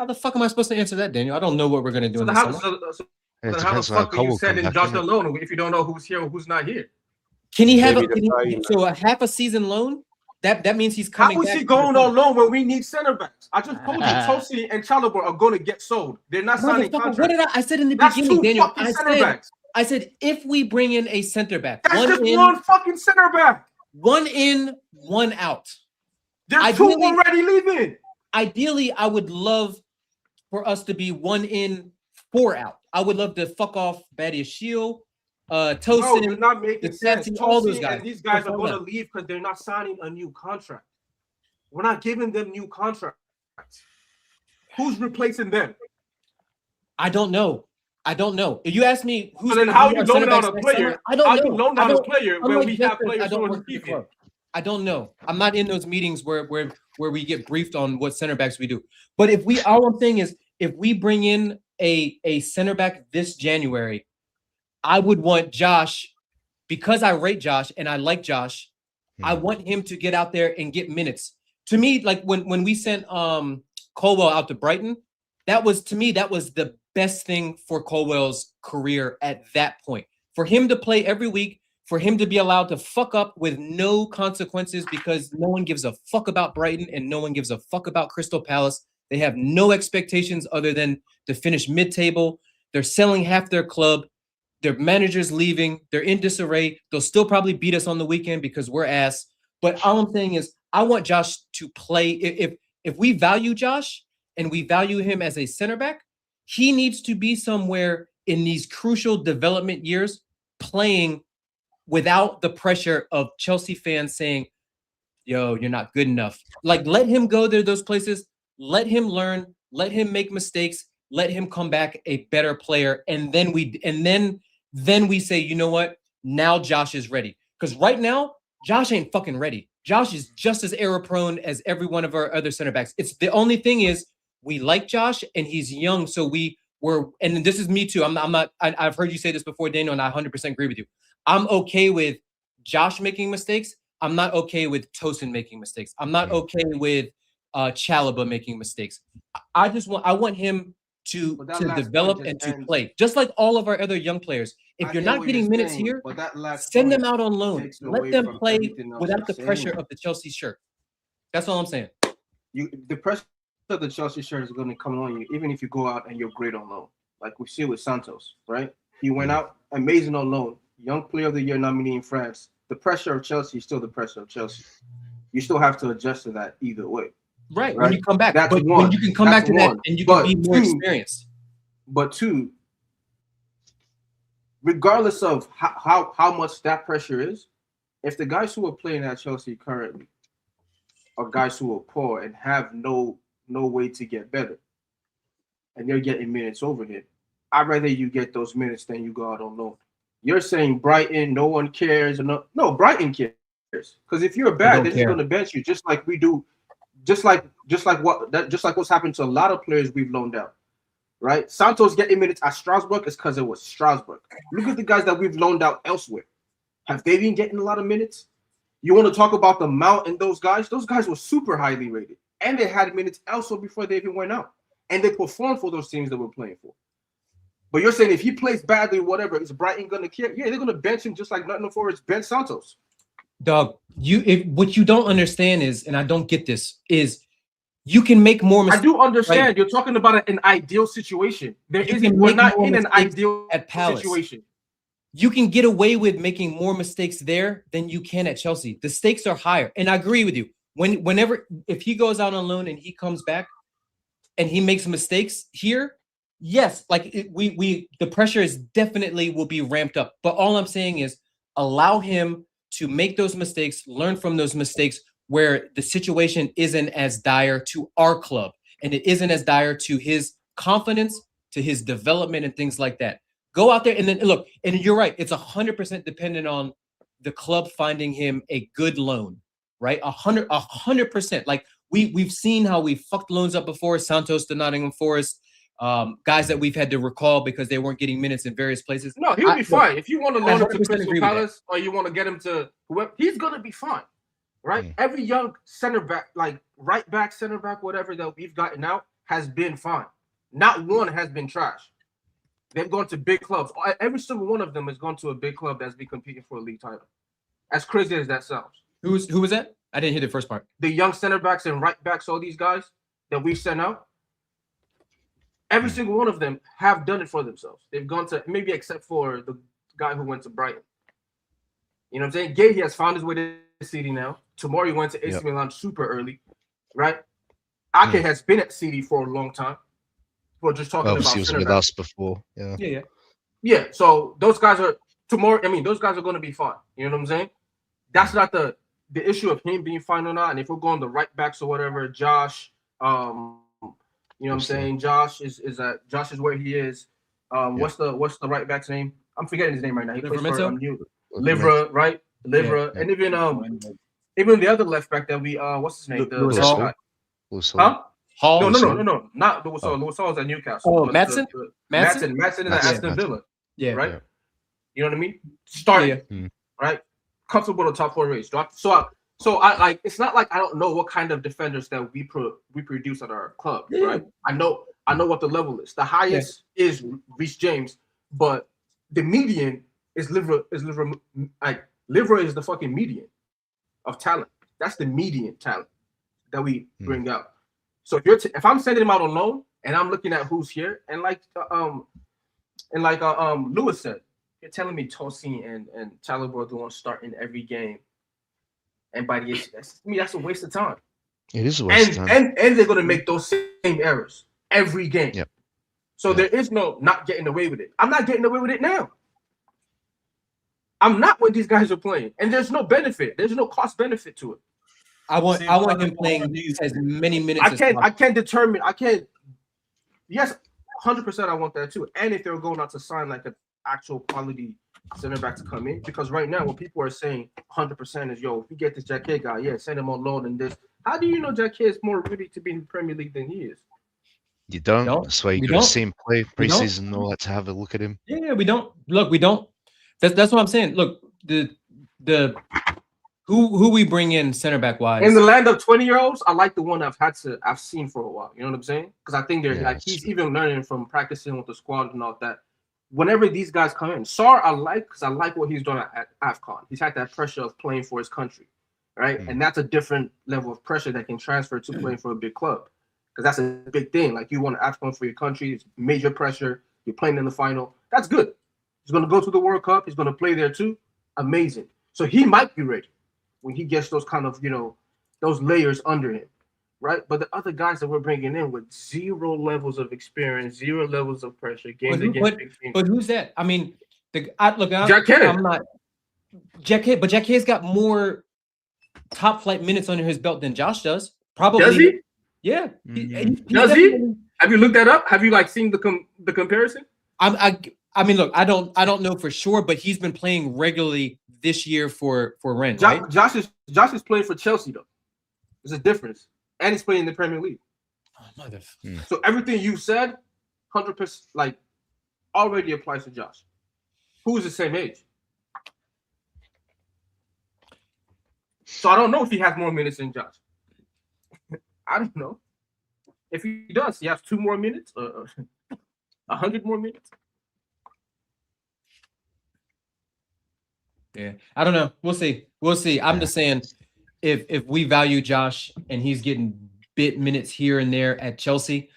the fuck am I supposed to answer that, Daniel? I don't know what we're going to do in the summer. So how the fuck are you sending Josh alone if you don't know who's here or who's not here? Can he have a half a season loan? That means he's coming. How is he going on loan when we need center backs? I just told you, Chelsea and Chalobah are going to get sold. They're not signing contracts. What did I said in the beginning, Daniel? I said if we bring in a center back, one fucking center back. One in, one out. There's two already leaving. Ideally, I would love for us to be 1 in, 4 out. I would love to fuck off Badiashile, Tosin. No, you're not making sense. All those guys. These guys are going to leave because they're not signing a new contract. We're not giving them new contracts. Who's replacing them? I don't know. If you ask me who's then how you loan out a player? I don't know. How you loan out a player when we have players who are leaving? I don't know. I'm not in those meetings where we get briefed on what center backs we do. But all I'm saying is if we bring in a center back this January, I would want Josh, because I rate Josh and I like Josh, I want him to get out there and get minutes. To me, like when we sent Colwell out to Brighton, that was the best thing for Colwell's career at that point. For him to play every week, for him to be allowed to fuck up with no consequences because no one gives a fuck about Brighton and no one gives a fuck about Crystal Palace. They have no expectations other than to finish mid-table. They're selling half their club. Their manager's leaving. They're in disarray. They'll still probably beat us on the weekend because we're ass. But all I'm saying is I want Josh to play. If we value Josh and we value him as a center back, he needs to be somewhere in these crucial development years playing without the pressure of Chelsea fans saying, yo, you're not good enough. Like, let him go to those places. Let him learn. Let him make mistakes. Let him come back a better player. And then we say, you know what? Now Josh is ready. Because right now, Josh ain't fucking ready. Josh is just as error prone as every one of our other center backs. It's the only thing is we like Josh and he's young. So and this is me too. I've heard you say this before, Daniel, and I 100% agree with you. I'm okay with Josh making mistakes. I'm not okay with Tosin making mistakes. I'm not okay with Chalobah making mistakes. I want him to develop and to play, just like all of our other young players. If you're not getting minutes here, send them out on loan. Let them play without the pressure of the Chelsea shirt. That's all I'm saying. The pressure of the Chelsea shirt is going to come on you, even if you go out and you're great on loan. Like we see with Santos, right? He went out amazing on loan. Young Player of the Year nominee in France, the pressure of Chelsea is still the pressure of Chelsea. You still have to adjust to that either way. Right. When you come back, That's but one. when you can come That's back to one. that and you can But be more experienced. But two, regardless of how much that pressure is, if the guys who are playing at Chelsea currently are guys who are poor and have no way to get better, and they're getting minutes over here, I'd rather you get those minutes than you go out on loan. You're saying Brighton, no one cares. No, Brighton cares. Because if you're bad, they're just going to bench you, just like we do, just like what's happened to a lot of players we've loaned out. Right? Santos getting minutes at Strasbourg is because it was Strasbourg. Look at the guys that we've loaned out elsewhere. Have they been getting a lot of minutes? You want to talk about the Mount and those guys? Those guys were super highly rated. And they had minutes elsewhere before they even went out. And they performed for those teams that we're playing for. But you're saying if he plays badly or whatever, is Brighton going to care? Yeah, they're going to bench him just like Nottingham Forest bench Santos. Dog, what you don't understand is, and I don't get this, is you can make more mistakes. I do understand. Right? You're talking about an ideal situation. We're not in an ideal situation. You can get away with making more mistakes there than you can at Chelsea. The stakes are higher. And I agree with you. If he goes out on loan and he comes back and he makes mistakes here, yes, the pressure is definitely will be ramped up. But all I'm saying is allow him to make those mistakes, learn from those mistakes where the situation isn't as dire to our club and it isn't as dire to his confidence, to his development and things like that. Go out there and then look, and you're right, it's 100% dependent on the club finding him a good loan, right? 100%. Like we've seen how we fucked loans up before, Santos to Nottingham Forest, guys that we've had to recall because they weren't getting minutes in various places. No, he'll be fine. If you want to loan him to 100% Crystal Palace or you want to get him to whoever, he's gonna be fine, right? Every young center back, like right back, center back, whatever that we've gotten out has been fine. Not one has been trash. They've gone to big clubs. Every single one of them has gone to a big club that's been competing for a league title. As crazy as that sounds. Who was that? I didn't hear the first part. The young center backs and right backs, all these guys that we sent out, every single one of them have done it for themselves. They've gone to, maybe except for the guy who went to Brighton. You know what I'm saying? Gay, he has found his way to City now. Tomori went to AC Milan super early, right? Ake has been at City for a long time. We're just talking Obviously, about he was with us before. Yeah. So those guys are those guys are going to be fine. You know what I'm saying? That's not the issue of him being fine or not. And if we're going the right backs or whatever, Josh, you know what I'm saying? Josh is where he is. What's the right back's name? I'm forgetting his name right now. He plays for Livra, right? Livra, and even the other left back that we what's his name? Lewis Hall. Huh? Hall? No, not Lewis Hall. Lewis Hall is at Newcastle. Oh, Matson? Matson is at Aston Villa. Yeah. Right? You know what I mean? Starting, right? Comfortable in the top 4 race. So I like, it's not like I don't know what kind of defenders that we produce at our club, right? I know what the level is. The highest is Reece James, but the median is Livra is the fucking median of talent. That's the median talent that we bring out. So if I'm sending him out on loan and I'm looking at who's here, and like Lewis said, you're telling me Tosin and Chalobah don't want to start in every game, and by the end, that's a waste of time. It is a waste of time. And they're gonna make those same errors every game. Yep. So there is no not getting away with it. I'm not getting away with it now. I'm not when these guys are playing, and there's no benefit. There's no cost benefit to it. I want him playing as many minutes. I can't determine. Yes, 100%. I want that too. And if they're going out to sign like an actual quality center back to come in, because right now what people are saying 100% is, yo, if you get this Jacquet guy, send him on loan and this. How do you know Jacquet is more ready to be in the Premier League than he is? You don't. That's why you got to see him play preseason and all that to have a look at him. Yeah, we don't. Look, we don't. That's what I'm saying. Look, the who we bring in center back wise in the land of 20-year-olds, I like the one I've seen for a while. You know what I'm saying? Because I think they're like he's even learning from practicing with the squad and all that. Whenever these guys come in, Sarr I like because I like what he's done at AFCON. He's had that pressure of playing for his country, right? And that's a different level of pressure that can transfer to playing for a big club, because that's a big thing. Like you want AFCON for your country, it's major pressure. You're playing in the final. That's good. He's going to go to the World Cup. He's going to play there too. Amazing. So he might be ready when he gets those kind of, those layers under him, right? But the other guys that we're bringing in with 0 levels of experience, 0 levels of pressure, games against big teams. But who's that? I mean, Jack Kennedy. I'm not Jack K, but Jack K's got more top flight minutes under his belt than Josh does. Probably. Does he? Yeah. Does he? Have you looked that up? Have you seen the comparison? I mean, look, I don't know for sure, but he's been playing regularly this year for Rennes. Right? Josh is playing for Chelsea though. There's a difference, and he's playing in the Premier League. So everything you said, 100% already applies to Josh, who is the same age. So I don't know if he has more minutes than Josh. I don't know. If he does, he has 2 more minutes, 100 more minutes. Yeah, I don't know. We'll see. I'm just saying, if we value Josh and he's getting bit minutes here and there at Chelsea.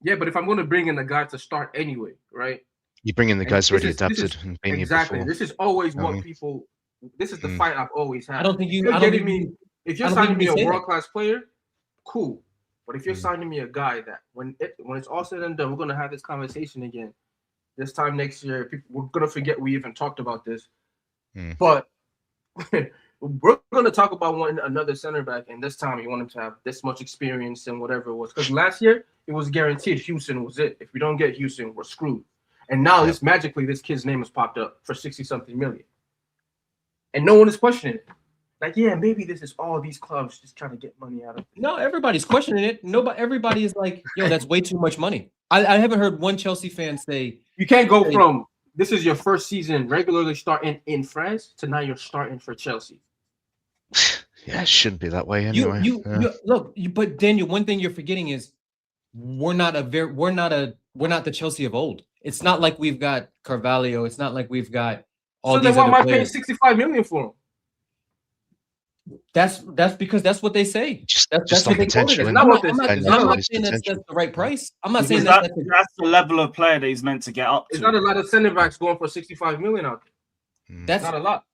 Yeah, but if I'm going to bring in a guy to start anyway, right? You bring in the guys already adapted and been exactly. here before. This is always what people. This is the fight I've always had. I don't think you. If you're signing me a world-class player, cool. But if you're signing me a guy that when it's all said and done, we're gonna have this conversation again. This time next year, we're gonna forget we even talked about this. But we're gonna talk about another center back, and this time you want him to have this much experience and whatever it was. Because last year it was guaranteed Houston was it. If we don't get Houston, we're screwed. And now this kid's name has popped up for 60-something million. And no one is questioning it. Maybe this is all these clubs just trying to get money out of it. No, everybody's questioning it. Everybody is like, yo, that's way too much money. I haven't heard one Chelsea fan say you can't go from this is your first season regularly starting in France to now you're starting for Chelsea. Yeah, it shouldn't be that way anyway. But Daniel, one thing you're forgetting is we're not the Chelsea of old. It's not like we've got Carvalho. It's not like we've got all these other players. So then why am I paying 65 million for him? That's because that's what they say. That's what they quoted us. I'm not saying that's the right price. I'm not saying that's the level of player that he's meant to get up to. There's not a lot of center backs going for 65 million out there. That's not a lot.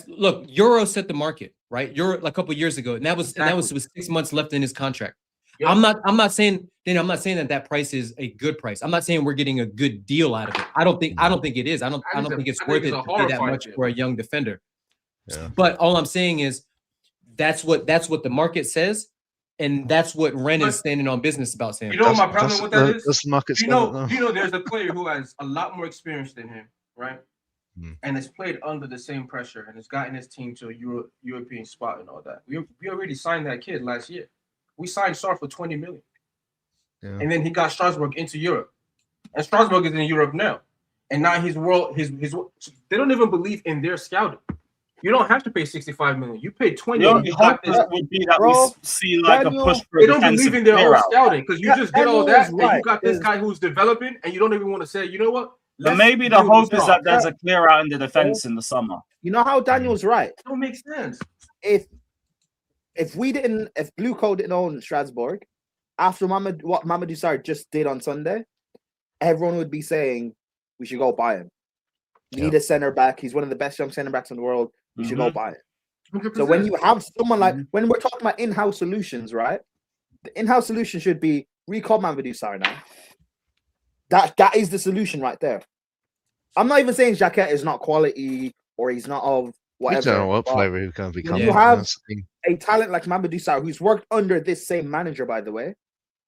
Look, Euro set the market, right? Euro a couple years ago, and that was with 6 months left in his contract. Yep. I'm not saying that price is a good price. I'm not saying we're getting a good deal out of it. I don't think it is. I don't think it's worth it to pay that much for a young defender. Yeah. But all I'm saying is that's what the market says, and that's what Rennes is standing on business about saying. You know what my problem with that is? That's the market. You know, there's a player who has a lot more experience than him, right? And has played under the same pressure and has gotten his team to a European spot and all that. We already signed that kid last year. We signed Sarr for 20 million. Yeah. And then he got Strasbourg into Europe. And Strasbourg is in Europe now. And now his they don't even believe in their scouting. You don't have to pay 65 million. You pay 20 million. The hope would be that we see like a push for they don't believe in their own scouting because you just get all that right. and you got this guy who's developing and you don't even want to say, you know what? But maybe the hope is that there's a clear out in the defense in the summer. You know how Daniel's right? It don't make sense. If Blue Coat didn't own Strasbourg, after what Mamadou Sarr just did on Sunday, everyone would be saying we should go buy him. We need a center back. He's one of the best young center backs in the world. We should go buy him. 100%. So when you have someone like when we're talking about in-house solutions, right? The in-house solution should be recall Mamadou Sarr now. That is the solution right there. I'm not even saying Jacquet is not quality or he's not of whatever. You don't know what player who can become. You have a talent like Mamadou Sarr who's worked under this same manager, by the way.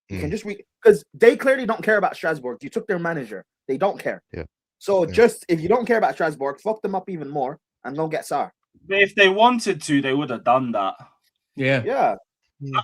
You can just because they clearly don't care about Strasbourg. You took their manager. They don't care. Yeah. So just if you don't care about Strasbourg, fuck them up even more and don't get Sarr. If they wanted to, they would have done that. Yeah. Yeah.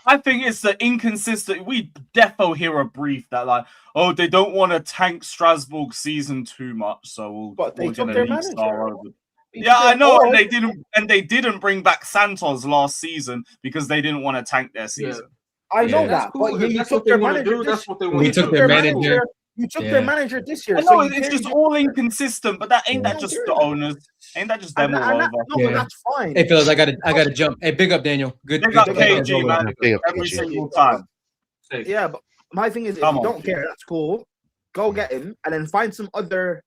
I think it's the inconsistent. We defo hear a brief that like, oh, they don't want to tank Strasbourg season too much, so we're going to leave Sarr over. Yeah, I know, and they didn't bring back Santos last season because they didn't want to tank their season. I know that, cool. But you took their manager. That's what they want. We took their manager. You took their manager this year. I know it's just all inconsistent, but that ain't that just the owners? Ain't that just them all over? No, but that's fine. Hey, fellas, I gotta jump. Hey, big up, Daniel. Good. Big up KG, man. Every single time. Yeah, but my thing is, if you don't care, that's cool. Go get him, and then find some other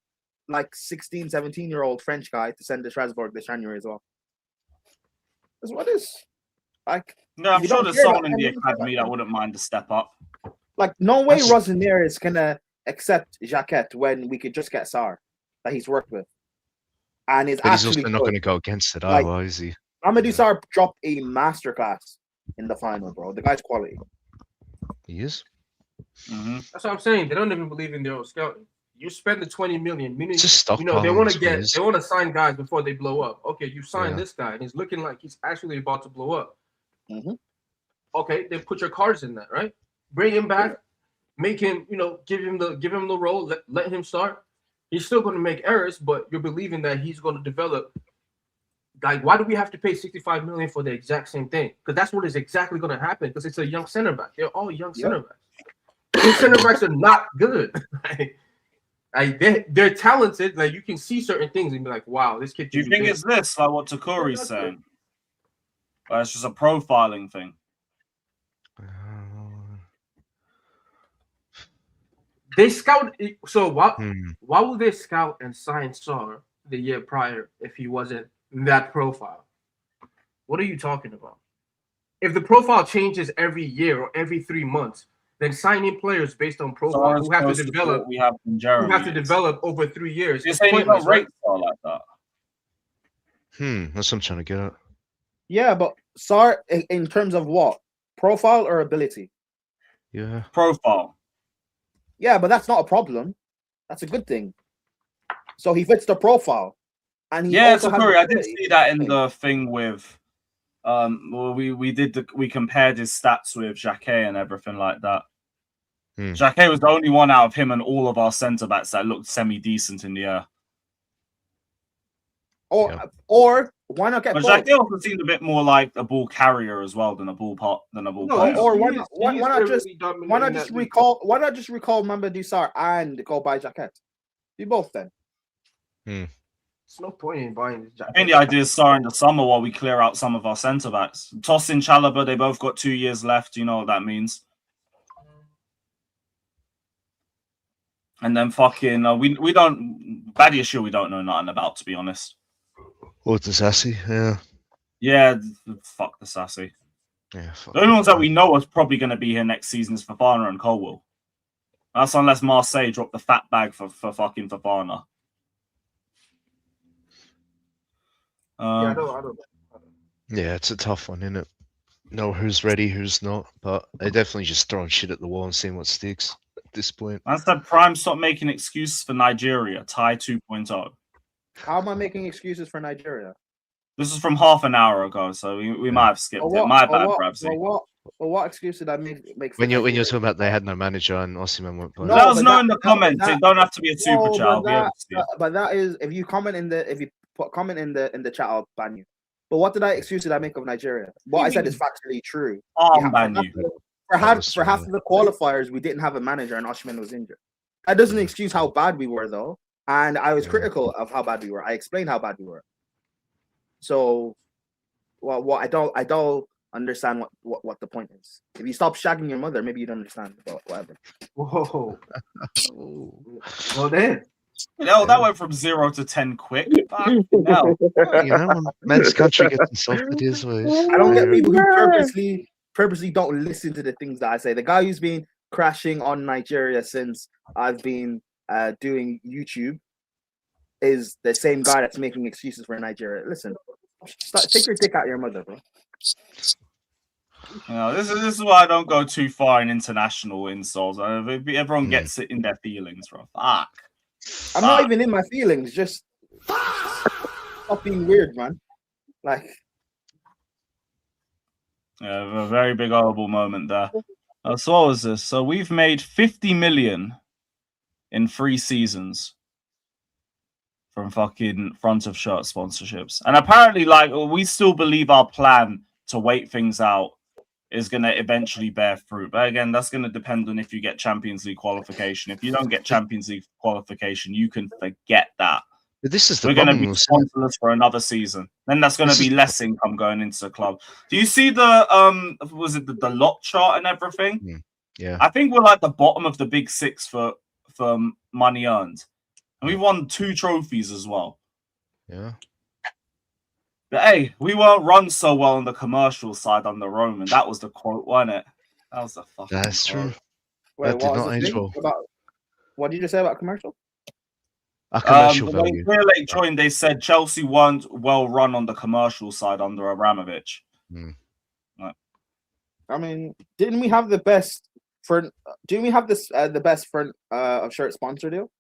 like 16, 17-year-old French guy to send to Strasbourg this January as well. That's what it is. Like, no, I'm sure there's someone in the academy that wouldn't mind to step up. Like, no way Rosenier is gonna accept Jacquet when we could just get Sarr that he's worked with, and but he's also not going to go against it either, is he? Amadou Sarr dropped a masterclass in the final, bro. The guy's quality. He is. That's what I'm saying. They don't even believe in their own scouting. You spend the 20 million, meaning they want to sign guys before they blow up. Okay, you sign this guy, and he's looking like he's actually about to blow up. Okay, then put your cards in that, right? Bring him back, make him, give him the role, let him start. He's still going to make errors, but you're believing that he's going to develop. Like, why do we have to pay 65 million for the exact same thing? Because that's what is exactly going to happen. Because it's a young center back. They're all young center backs. These center backs are not good. They're talented. Like, you can see certain things and be like, wow, this kid. Do you think it's this, like what Takuri's saying? Or it's just a profiling thing? They scout. So why would they scout and sign Sarr the year prior if he wasn't that profile? What are you talking about? If the profile changes every year or every 3 months, then signing players based on profile who have to develop, over 3 years. You're saying you don't rate Sarr like that? That's what I'm trying to get at. Yeah, but Sarr, in terms of what? Profile or ability? Yeah. Profile. Yeah, but that's not a problem. That's a good thing. So he fits the profile. And he also Takuri, I did see that in the thing with we compared his stats with Jacquet and everything like that. Jacquet was the only one out of him and all of our centre backs that looked semi-decent in the air. Or why not get? But Jacquet also seemed a bit more like a ball carrier as well than a ball player. Or why not just recall Mamadou Sarr and go buy Jacquet? Do both then. There's no point in buying this Jacquet. I think the idea is Sarr in the summer while we clear out some of our centre backs. Toss in Chalobah, they both got 2 years left. You know what that means. And then fucking we don't Badiashile we don't know nothing about, to be honest. Or the Sassy, yeah. Yeah, fuck the Sassy. Yeah, the only ones that we know is probably going to be here next season is Fofana and Colwill. That's unless Marseille drop the fat bag for fucking Fofana. I don't. Yeah, it's a tough one, isn't it? Know who's ready, who's not, but they're definitely just throwing shit at the wall and seeing what sticks at this point. I said Prime stop making excuses for Nigeria. Tie 2.0. How am I making excuses for Nigeria? This is from half an hour ago, so we might have skipped it. My bad, Brabsy. What excuse did I make? When you're talking about they had no manager and Osimhen went. Let us know in the comments. It don't have to be a super chat. But that is if you comment in the chat, I'll ban you. But what excuse did I make of Nigeria? What I said is factually true. I'll ban you. For half of the qualifiers, we didn't have a manager and Osimhen was injured. That doesn't excuse how bad we were, though. And I was critical of how bad we were. I explained how bad we were. So, what I don't understand what the point is. If you stop shagging your mother, maybe you'd understand. But whatever. Whoa. Well then. That went from 0 to 10 quick. No. Men's country gets insulted his way. I don't get people who purposely don't listen to the things that I say. The guy who's been crashing on Nigeria since I've been doing YouTube is the same guy that's making excuses for Nigeria. Listen, take your dick out of your mother, bro. This is why I don't go too far in international insults. Everyone gets it in their feelings, bro. Fuck. I'm not even in my feelings. Just stop being weird, man. Like, a very big horrible moment there. So what was this? So we've made 50 million in 3 seasons from fucking front of shirt sponsorships. And apparently, we still believe our plan to wait things out is going to eventually bear fruit. But again, that's going to depend on if you get Champions League qualification. If you don't get Champions League qualification, you can forget that. But this is we're going to be sponsorless for another season. Then that's going to be less income going into the club. Do you see the was it the lot chart and everything? Yeah. I think we're like the bottom of the big 6 for money earned. And we won 2 trophies as well. Yeah. But hey, we weren't run so well on the commercial side under Roman. That was the quote, wasn't it? That was the fucking That's quote. true. Wait, That did what was not the age thing well. about? What did you just say about commercial? A commercial When value. Clear Lake joined, they said Chelsea weren't well run on the commercial side under Abramovich. Right. I mean, didn't we have the best front? Didn't we have this the best front of shirt sponsor deal?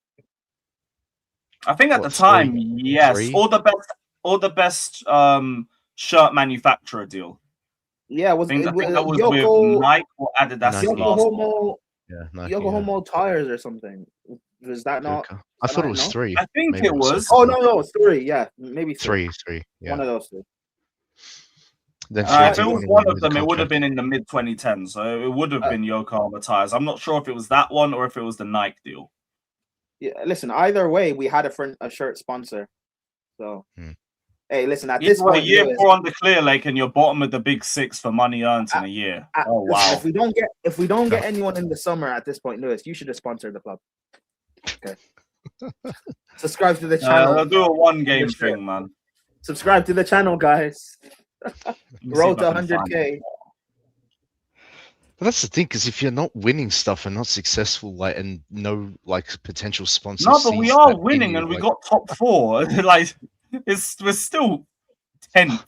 I think at the time, yes, or the best shirt manufacturer deal. Yeah, I think that was Yoko, with Nike or Adidas. Yokohama, Yeah, Nike, Yokohama tires or something. Was that not? I thought it was 3. I think Maybe it was. Oh no, it's 3. Yeah, maybe 3. 3. Yeah. One of those 2. Then If it was one of them, it would have been in the mid 2010s. So it would have been Yokohama tires. I'm not sure if it was that one or if it was the Nike deal. Yeah, listen. Either way, we had a shirt sponsor. So, hey, listen. At this point, point, year Lewis, 4 on the Clear Lake, and you're bottom of the Big 6 for money earned in a year. Oh wow! Listen, if we don't get anyone in the summer at this point, Lewis, you should have sponsored the club. Okay. Subscribe to the channel. I'll do a 1-game thing, man. Subscribe to the channel, guys. Road to 100K. But that's the thing, because if you're not winning stuff and not successful, like, and no like potential sponsors. No, but we sees are that in winning, you, and we like- got top 4. Like, we're still 10th.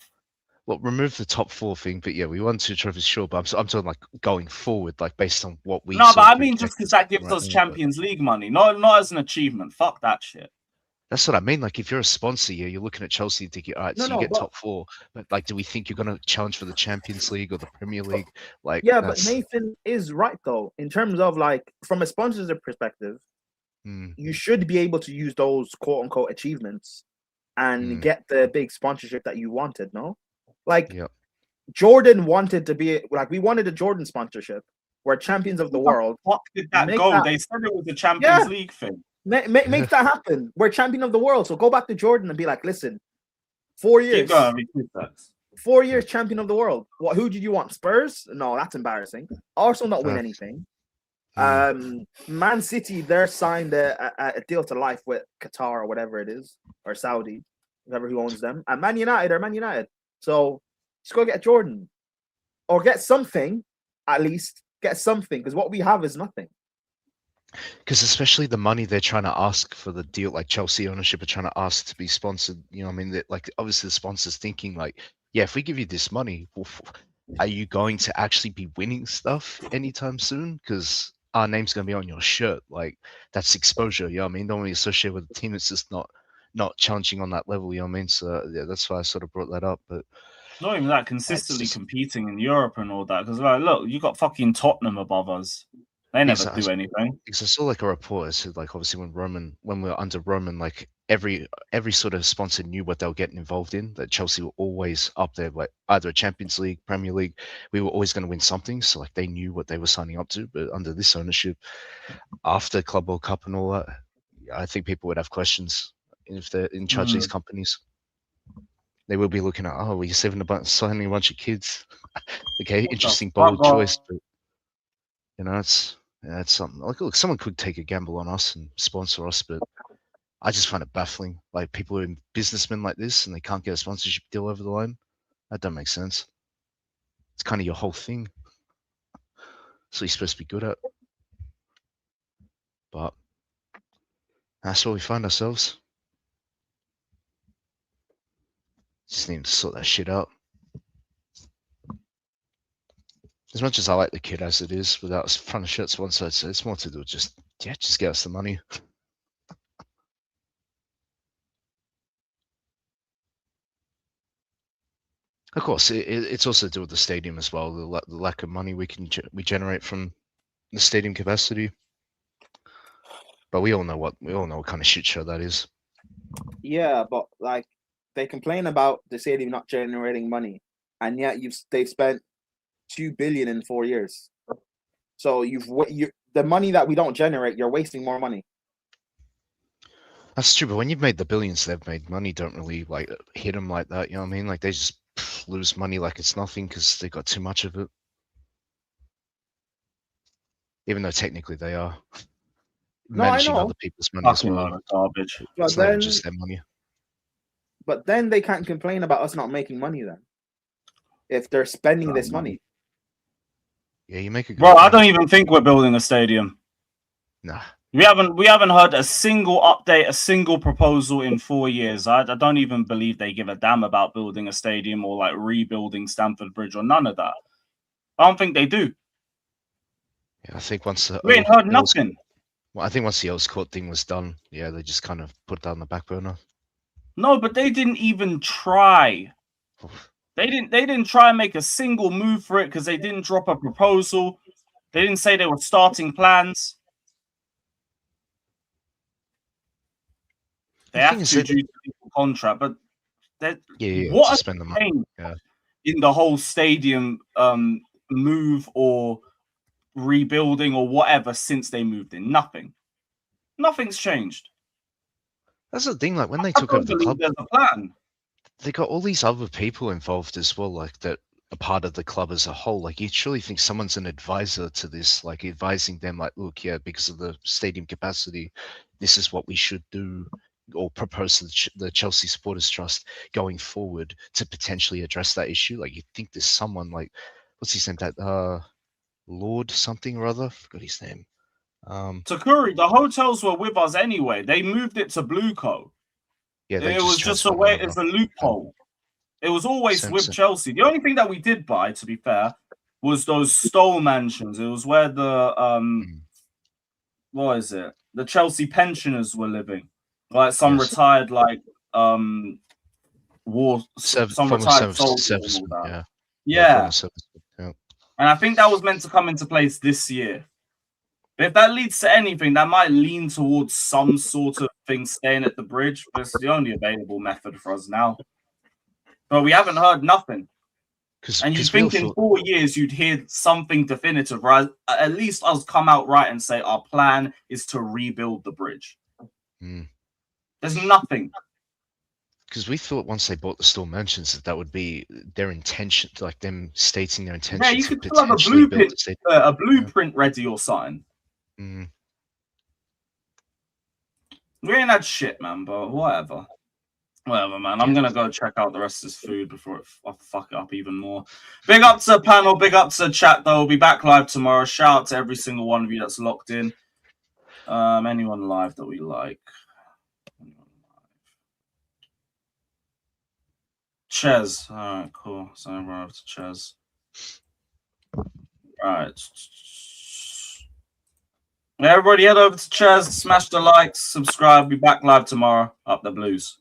Well, remove the top 4 thing, but yeah, we won 2 trophies, sure. But I'm talking like going forward, like based on what we. No, sort but I of mean, just projected because that gives right us now, Champions League money, not as an achievement. Fuck that shit. That's what I mean. Like, if you're a sponsor, yeah, you're looking at Chelsea and thinking, all right, so you get top 4, but like, do we think you're going to challenge for the Champions League or the Premier League? Like, Yeah, but Nathan is right though. In terms of like, from a sponsorship perspective, you should be able to use those quote unquote achievements and get the big sponsorship that you wanted. No, like Jordan wanted to be like, we wanted a Jordan sponsorship. We're champions of the world. What did that Make go? that- They said it was the Champions League thing. Make that happen. We're champion of the world. So go back to Jordan and be like, listen, 4 years. Keep going, we keep that. 4 years champion of the world. What? Who did you want? Spurs? No, that's embarrassing. Arsenal not win anything. Man City, they're signed a deal to life with Qatar or whatever it is, or Saudi, whoever who owns them. And Man United are Man United. So just go get Jordan, or get something. At least get something, because what we have is nothing. because especially the money they're trying to ask for the deal, like Chelsea ownership are trying to ask to be sponsored. You know, what I mean, that like obviously the sponsors thinking like, yeah, if we give you this money, are you going to actually be winning stuff anytime soon? Because our name's going to be on your shirt. Like, that's exposure. You know what I mean? Don't want to associate with a team that's just not challenging on that level. You know what I mean? So yeah, that's why I sort of brought that up. But Not even that, consistently competing in Europe and all that. Because like, look, you got fucking Tottenham above us. They never do anything. Because I saw like a report that said like obviously when we were under Roman, like every sort of sponsor knew what they were getting involved in. That Chelsea were always up there, like either a Champions League, Premier League. We were always going to win something. So like they knew what they were signing up to. But under this ownership, after Club World Cup and all that, I think people would have questions if they're in charge of these companies. They will be looking at, oh, we're signing a bunch of kids. Okay, interesting, bold choice, but you know, it's something. Like, look, someone could take a gamble on us and sponsor us, but I just find it baffling. Like, people who are businessmen like this and they can't get a sponsorship deal over the line. That don't make sense. It's kind of your whole thing. That's what you're supposed to be good at. But that's where we find ourselves. Just need to sort that shit out. As much as I like the kid as it is, without front of shirts one side, so it's more to do with just get us the money. Of course, it's also to do with the stadium as well. The lack of money we generate from the stadium capacity. But we all know what kind of shit show that is. Yeah, but like they complain about the stadium not generating money, and yet they've spent $2 billion in 4 years. So the money that we don't generate, you're wasting more money. That's true, but when you've made the billions they've made, money don't really like hit them like that. You know what I mean? Like they just lose money like it's nothing because they got too much of it. Even though technically they are. managing know. other people's money as Fucking well. load of garbage. But It's not even then- just their money. But then they can't complain about us not making money then. If they're spending this money. Yeah, you make a good Bro, I point. don't even think we're building a stadium. Nah. We haven't heard a single update, a single proposal in 4 years. I don't even believe they give a damn about building a stadium or like rebuilding Stamford Bridge or none of that. I don't think they do. Yeah, I think once the We ain't heard nothing. Well, I think once the Earls Court thing was done, yeah, they just kind of put that on the back burner. No, but they didn't even try. They didn't try and make a single move for it because they didn't drop a proposal. They didn't say they were starting plans. They have to due to the contract, but what to spend the money. In the whole stadium move or rebuilding or whatever since they moved in? Nothing. Nothing's changed. That's the thing. Like when they took over the club, there's a plan. They got all these other people involved as well, like that are part of the club as a whole. Like you surely think someone's an advisor to this, like advising them, like, look, yeah, because of the stadium capacity, this is what we should do, or propose to the Chelsea Supporters Trust going forward to potentially address that issue. Like you think there's someone like, what's his name? That Lord something or other. Forgot his name. Takuri, the hotels were with us anyway. They moved it to Blueco. Yeah, it was just a way. It's a loophole. It was always with Chelsea. The only thing that we did buy, to be fair, was those Stoll mansions. It was where the what is it? The Chelsea pensioners were living, like some retired, like some retired soldiers. Yeah. And I think that was meant to come into place this year. But if that leads to anything, that might lean towards some sort of thing staying at the bridge. But it's the only available method for us now. But we haven't heard nothing. And you'd think in 4 years you'd hear something definitive, right? At least us come out right and say our plan is to rebuild the bridge. There's nothing. Because we thought once they bought the Store Mansions that would be their intention, like them stating their intention. Yeah, you could still have a blueprint ready or something. We ain't had shit, man, but whatever. Whatever, man. I'm going to go check out the rest of this food before I fuck it up even more. Big up to the panel. Big up to the chat, though. We'll be back live tomorrow. Shout out to every single one of you that's locked in. Anyone live that we like. Ches. All right, cool. So I'm over to Ches. All right. Everybody head over to Ches, smash the likes, subscribe. Be back live tomorrow. Up the Blues.